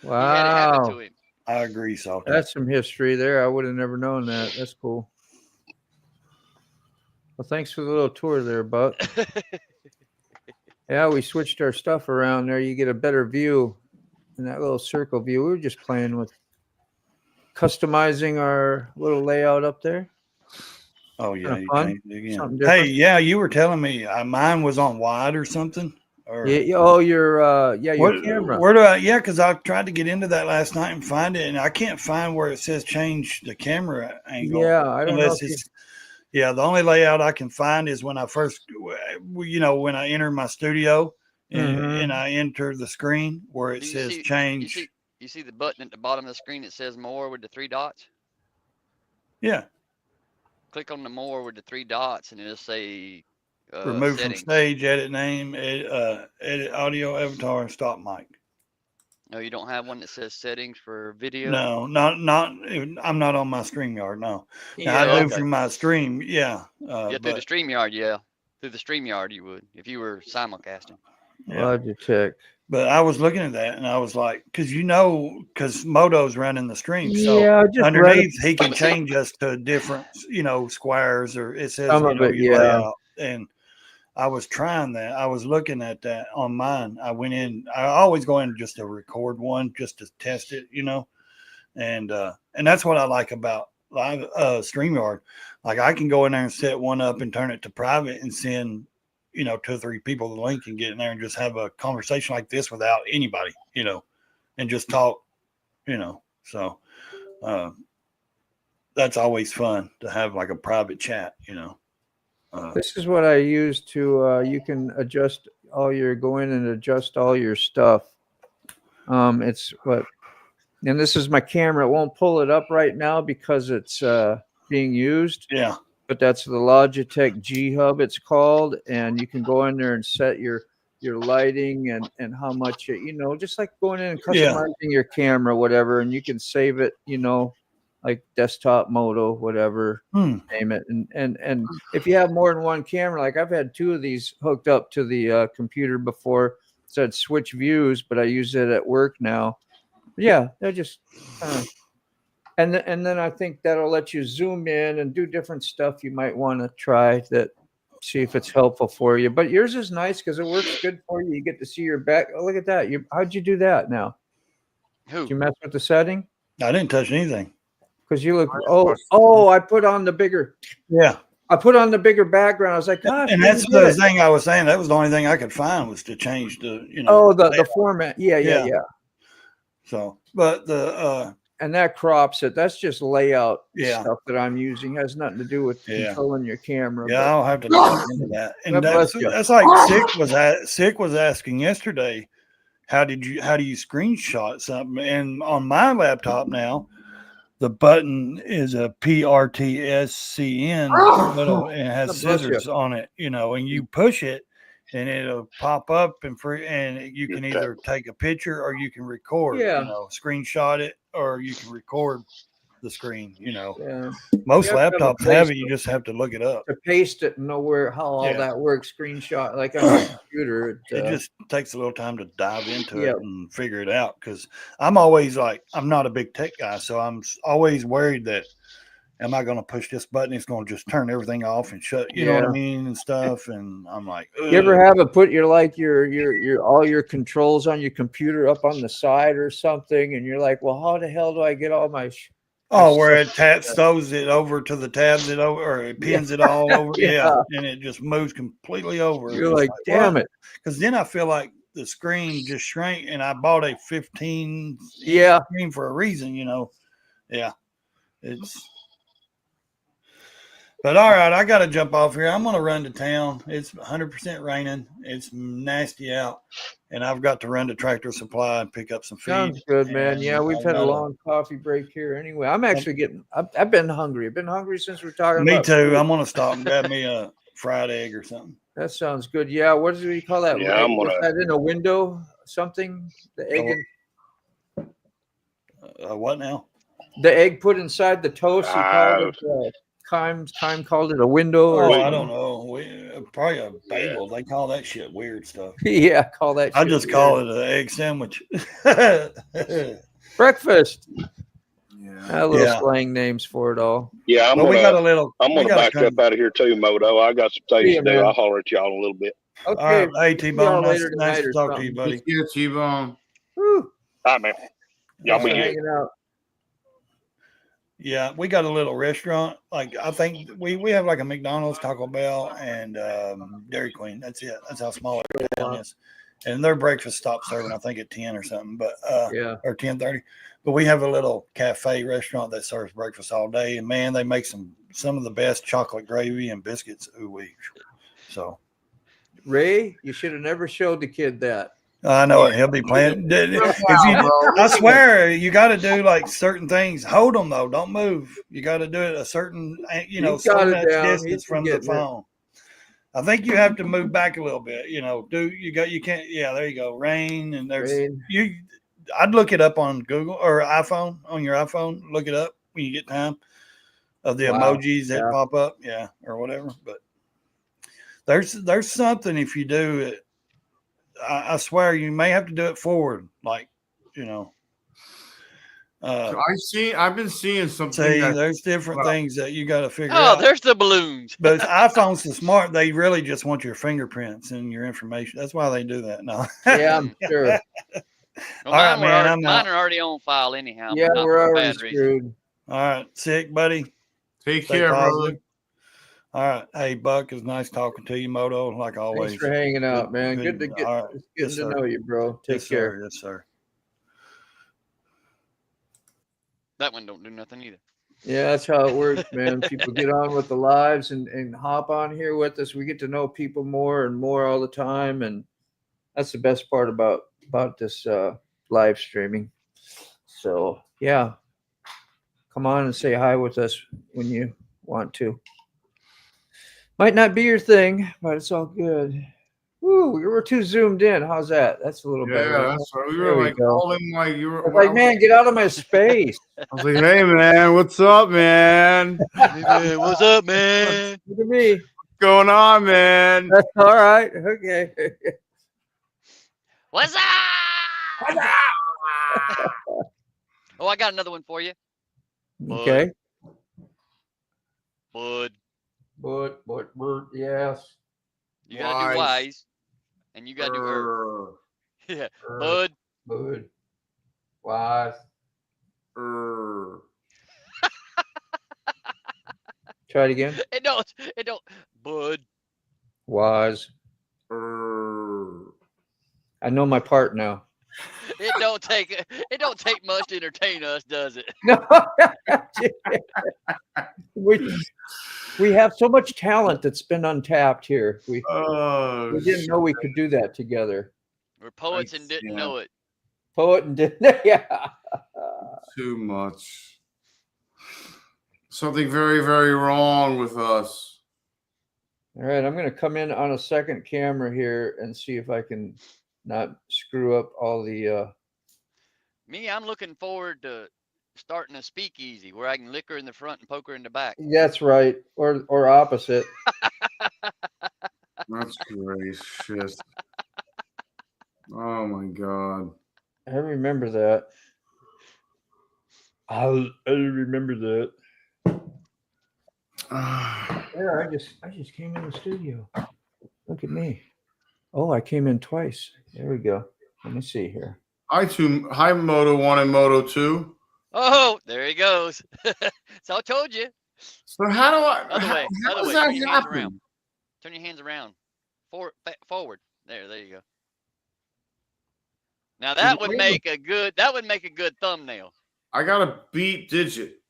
B: Wow.
H: He had it happen to him.
K: I agree, Salty.
B: That's some history there. I would have never known that. That's cool. Well, thanks for the little tour there, Buck. Yeah, we switched our stuff around there. You get a better view in that little circle view. We were just playing with customizing our little layout up there.
K: Oh, yeah.
B: You changed it again.
K: Hey, yeah, you were telling me mine was on wide or something. Or,
B: your camera.
K: Where do I? Yeah, because I tried to get into that last night and find it, and I can't find where it says change the camera angle.
B: Yeah, I don't know.
K: Yeah, the only layout I can find is when I first, when I enter my studio and I enter the screen where it says change.
H: You see the button at the bottom of the screen that says more with the 3 dots?
K: Yeah.
H: Click on the more with the 3 dots, and it'll say
K: remove
H: settings.
K: From stage, edit name, edit audio, avatar, stop mic.
H: No, you don't have one that says settings for video?
K: No, not. I'm not on my Streamyard. No, I do from my stream. Yeah.
H: Through the Streamyard. Yeah, through the Streamyard you would if you were simulcasting.
B: Yeah. Check.
K: But I was looking at that and I was like, because Moto's running the stream, so underneath he can change us to different, squares, or it says layout. And I was trying that. I was looking at that on mine. I went in. I always go in just to record one, just to test it, and that's what I like about live StreamYard. Like I can go in there and set one up and turn it to private and send, 2 or 3 people the link and get in there and just have a conversation like this without anybody, and just talk, So that's always fun to have like a private chat,
B: This is what I use to you can adjust go in and adjust all your stuff. It's what, and this is my camera. It won't pull it up right now because it's being used.
K: Yeah.
B: But that's the Logitech G Hub, it's called, and you can go in there and set your lighting and how much just like going in and customizing your camera, whatever, and you can save it, like desktop mode or whatever, name it. And if you have more than one camera, like I've had 2 of these hooked up to the computer before, said switch views, but I use it at work now. Yeah, they're just and then I think that'll let you zoom in and do different stuff you might want to try that, see if it's helpful for you. But yours is nice because it works good for you. You get to see your back. Oh, look at that. How'd you do that now?
H: Who?
B: Did you mess with the setting?
K: I didn't touch anything.
B: Because you look, I put on the bigger.
K: Yeah.
B: I put on the bigger background. I was like, God.
K: And that's the thing I was saying. That was the only thing I could find was to change the,
B: the format. Yeah.
K: So, but the,
B: and that crops it. That's just layout
K: Yeah.
B: stuff that I'm using. It has nothing to do with controlling your camera.
K: Yeah, I'll have to look into that. And that's like Sick was asking yesterday, how do you screenshot something? And on my laptop now, the button is a PRTSCN, and it has scissors on it, and you push it and it'll pop up and you can either take a picture or you can record, screenshot it, or you can record the screen, Most laptops have it, you just have to look it up.
B: To paste it and know how all that works, screenshot like on a computer.
K: It just takes a little time to dive into it and figure it out, because I'm always I'm not a big tech guy, so I'm always worried that am I going to push this button? It's going to just turn everything off and shut, you know what I mean, and stuff. And I'm like, ugh.
B: You ever have it put your all your controls on your computer up on the side or something, and you're like, well, how the hell do I get all my
K: where it throws it over to the tabs or it pins it all over, and it just moves completely over.
B: You're like, damn it,
K: because then I feel like the screen just shrank, and I bought a 15 screen for a reason, it's. But all right, I got to jump off here. I'm going to run to town. It's 100% raining. It's nasty out. And I've got to run to Tractor Supply and pick up some feed.
B: Sounds good, man. Yeah, we've had a long coffee break here anyway. I'm actually I've been hungry. I've been hungry since we're talking about.
K: Me too. Food. I'm going to stop and grab me a fried egg or something.
B: That sounds good. Yeah, what do you call that?
I: Yeah, I'm
B: going to. That in a window, something? The egg
K: what now?
B: The egg put inside the toast. You called it Kime called it a window.
K: Oh, I don't know. Probably a bagel. They call that shit weird stuff.
B: Yeah, call that shit
K: I just call it an egg sandwich.
B: Breakfast. Yeah. Little slang names for it all.
I: Yeah, I'm gonna back up out of here too, Moto. I got some things to do. I'll holler at y'all in a little bit.
K: Okay. All right. Hey, T-Bone. Nice to talk to you, buddy.
C: Yeah, T-Bone.
I: All right, man. Y'all be good.
K: Yeah, we got a little restaurant. Like, I think we have like a McDonald's, Taco Bell, and Dairy Queen. That's it. That's how small our town is. And their breakfast stops serving, I think, at 10 or something, but or 10:30. But we have a little cafe restaurant that serves breakfast all day. And man, they make some of the best chocolate gravy and biscuits. So,
B: Ray, you should have never showed the kid that.
K: I know it. He'll be playing. I swear, you got to do like certain things. Hold them though. Don't move. You got to do it a certain, certain distance from the phone. I think you have to move back a little bit. You can't. Yeah, there you go. Rain and there's you. I'd look it up on Google or iPhone on your iPhone. Look it up when you get time of the emojis that pop up. Yeah, or whatever. But there's something if you do it. I swear you may have to do it forward, like,
C: I've been seeing something.
K: There's different things that you got to figure out.
H: Oh, there's the balloons.
K: But iPhones so smart, they really just want your fingerprints and your information. That's why they do that. No.
B: Yeah, I'm sure.
H: Well,
K: all right, man.
H: Mine are already on file anyhow.
B: Yeah, we're already screwed.
K: All right, Sick, buddy.
C: Take care, brother.
K: All right. Hey, Buck, it's nice talking to you, Moto, like always.
B: Thanks for hanging out, man. Good to know you, bro. Take care.
K: Yes, sir.
H: That one don't do nothing either.
B: Yeah, that's how it works, man. People get on with the lives and hop on here with us. We get to know people more and more all the time, and that's the best part about this live streaming. So yeah, come on and say hi with us when you want to. Might not be your thing, but it's all good. Woo, we were too zoomed in. How's that? That's a little better.
C: Yeah, that's right. We
B: There
C: were
B: we
C: like
B: go.
C: calling like you
B: I
C: were
B: was like, man, get out of my space.
C: I was like, hey man, what's up, man?
H: Hey, man, what's up, man?
B: Look at me.
C: What's going on, man?
B: That's all right. Okay.
H: What's up? Oh, I got another one for you.
B: Okay.
H: Bud.
B: But yes.
H: You gotta do wise, and you gotta do herb. Yeah, bud.
B: Bud. Wise. Try it again.
H: It don't. Bud.
B: Wise. I know my part now.
H: It don't take much to entertain us, does it?
B: No. we have so much talent that's been untapped here. We didn't know we could do that together.
H: We're poets and didn't know it.
B: Poet and didn't. Yeah.
C: Too much. Something very, very wrong with us.
B: All right, I'm going to come in on a second camera here and see if I can not screw up all the.
H: Me, I'm looking forward to starting a speakeasy where I can lick her in the front and poke her in the back.
B: That's right, or opposite.
C: That's great shit. Oh my god.
B: I remember that. I'll remember that. There, I just came in the studio. Look at me. Oh, I came in twice. There we go. Let me see here.
C: Hi, Moto 1 and Moto 2.
H: Oh, there he goes. So I told you.
C: So how do I?
H: Other way.
C: How does
H: Turn
C: that
H: your hands
C: happen?
H: around. Turn your hands around. Forward. There you go. Now that would make a good thumbnail.
C: I got a beat digit.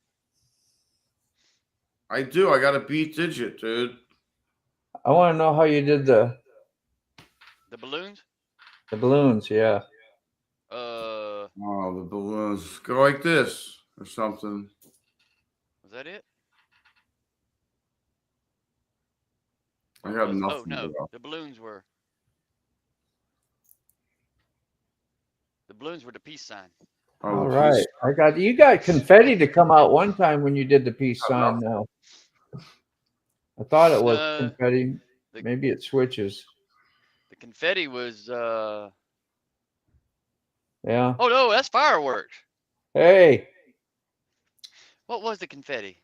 C: I do. I got a beat digit, dude.
B: I want to know how you did the
H: balloons.
B: The balloons, yeah.
C: Oh, the balloons go like this or something.
H: Was that it?
C: I got nothing.
H: Oh no, the balloons were the peace sign.
B: All right, you got confetti to come out one time when you did the peace sign. Now, I thought it was confetti. Maybe it switches.
H: The confetti was.
B: Yeah.
H: Oh no, that's fireworks.
B: Hey.
H: What was the confetti?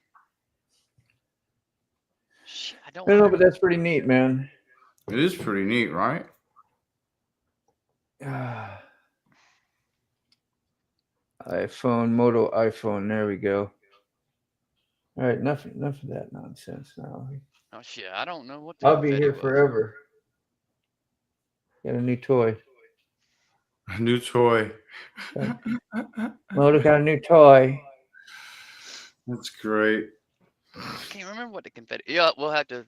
H: I don't
B: know, but that's pretty neat, man.
C: It is pretty neat, right?
B: iPhone, Moto iPhone. There we go. All right, enough of that nonsense now.
H: Oh shit, I don't know what.
B: I'll be here forever. Got a new toy.
C: A new toy.
B: Moto got a new toy.
C: That's great.
H: I can't remember what the confetti. Yeah, we'll have to.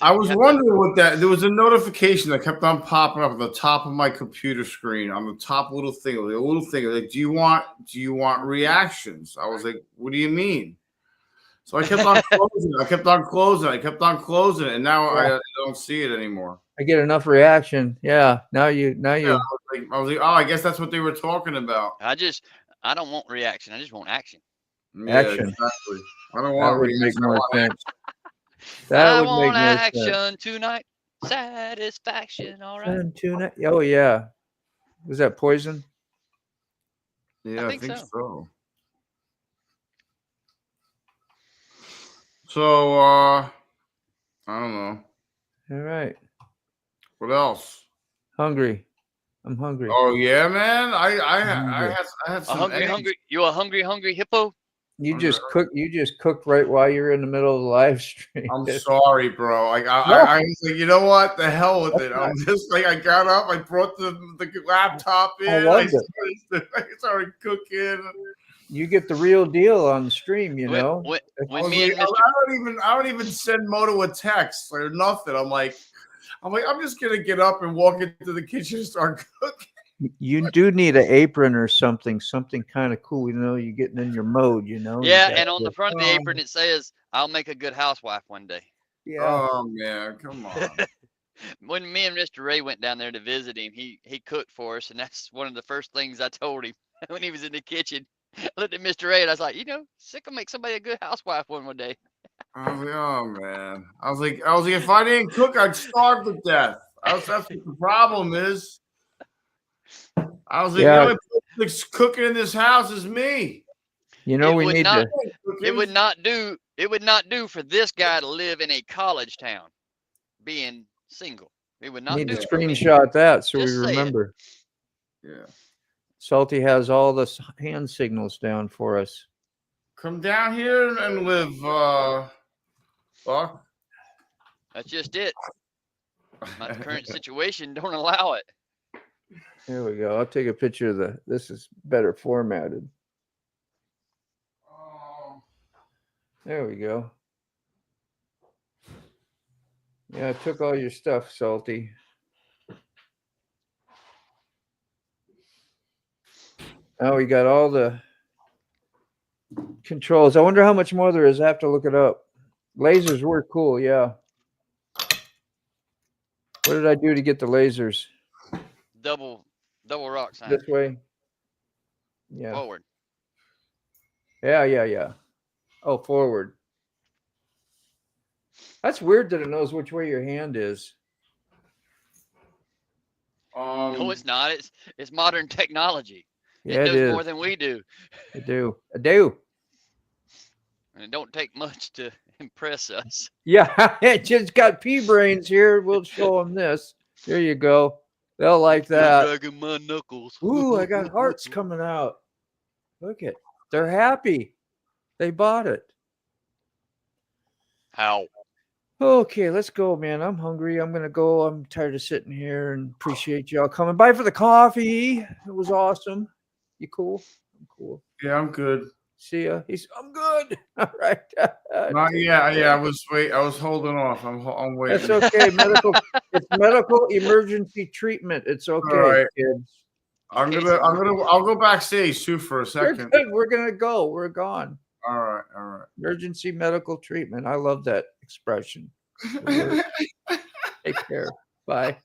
C: I was wondering what that. There was a notification that kept on popping up at the top of my computer screen on the top little thing. The little thing like, do you want reactions? I was like, what do you mean? So I kept on closing. I kept on closing, and now I don't see it anymore.
B: I get enough reaction. Yeah. Now you.
C: I was like, oh, I guess that's what they were talking about.
H: I don't want reaction. I just want action.
C: Yeah,
B: action.
C: Exactly. I don't want
B: reaction.
C: make
B: more sense.
H: I want action tonight. Satisfaction. All right.
B: Tonight. Oh yeah. Was that Poison?
C: Yeah, I think so. So I don't know.
B: All right.
C: What else?
B: Hungry. I'm hungry.
C: Oh yeah, man. I had some
H: hungry. You a hungry hippo?
B: You just cooked right while you're in the middle of the live stream.
C: I'm sorry, bro. I was like, you know what? The hell with it. I'm just like, I got up, I brought the laptop in, I started cooking.
B: You get the real deal on the stream, you know.
H: When me and Mr.
C: I don't even send Moto a text or nothing. I'm like, I'm just gonna get up and walk into the kitchen and start cooking.
B: You do need an apron or something kind of cool. You know, you're getting in your mode. You know.
H: Yeah, and on the front of the apron it says, "I'll make a good housewife one day."
B: Yeah.
C: Oh man, come on.
H: When me and Mr. Ray went down there to visit him, he cooked for us, and that's one of the first things I told him when he was in the kitchen. I looked at Mr. Ray and I was like, Sick will make somebody a good housewife one day.
C: I was like, oh man. I was like, if I didn't cook, I'd starve to death. That's what the problem is. I was like, the only person that's cooking in this house is me.
B: You know, we need to.
H: It would not do for this guy to live in a college town, being single. It would not
B: Need
H: do
B: to
H: it for me.
B: screenshot that so
H: Just
B: we
H: saying.
B: remember.
C: Yeah.
B: Salty has all the hand signals down for us.
C: Come down here and live, Buck.
H: That's just it. My current situation don't allow it.
B: There we go. I'll take a picture of this is better formatted. There we go. Yeah, I took all your stuff, Salty. Now we got all the controls. I wonder how much more there is. I have to look it up. Lasers were cool, yeah. What did I do to get the lasers?
H: Double rock sign.
B: This way? Yeah.
H: Forward.
B: Yeah. Oh, forward. That's weird that it knows which way your hand is.
H: No, it's not. It's modern technology.
B: Yeah,
H: it
B: it
H: does
B: is.
H: more than we do.
B: I do.
H: And it don't take much to impress us.
B: Yeah, it just got pea brains here. We'll show them this. There you go. They'll like that.
H: Dragging my knuckles.
B: Ooh, I got hearts coming out. Look it. They're happy. They bought it.
H: How?
B: Okay, let's go, man. I'm hungry. I'm going to go. I'm tired of sitting here and appreciate y'all coming by for the coffee. It was awesome. You cool? I'm cool.
C: Yeah, I'm good.
B: See ya. I'm good. All right.
C: Yeah. I was holding off. I'm waiting.
B: That's okay. It's medical emergency treatment. It's okay,
C: All right.
B: kids.
C: I'll go backstage too for a second.
B: We're gonna go. We're gone.
C: All right.
B: Emergency medical treatment. I love that expression. Take care. Bye.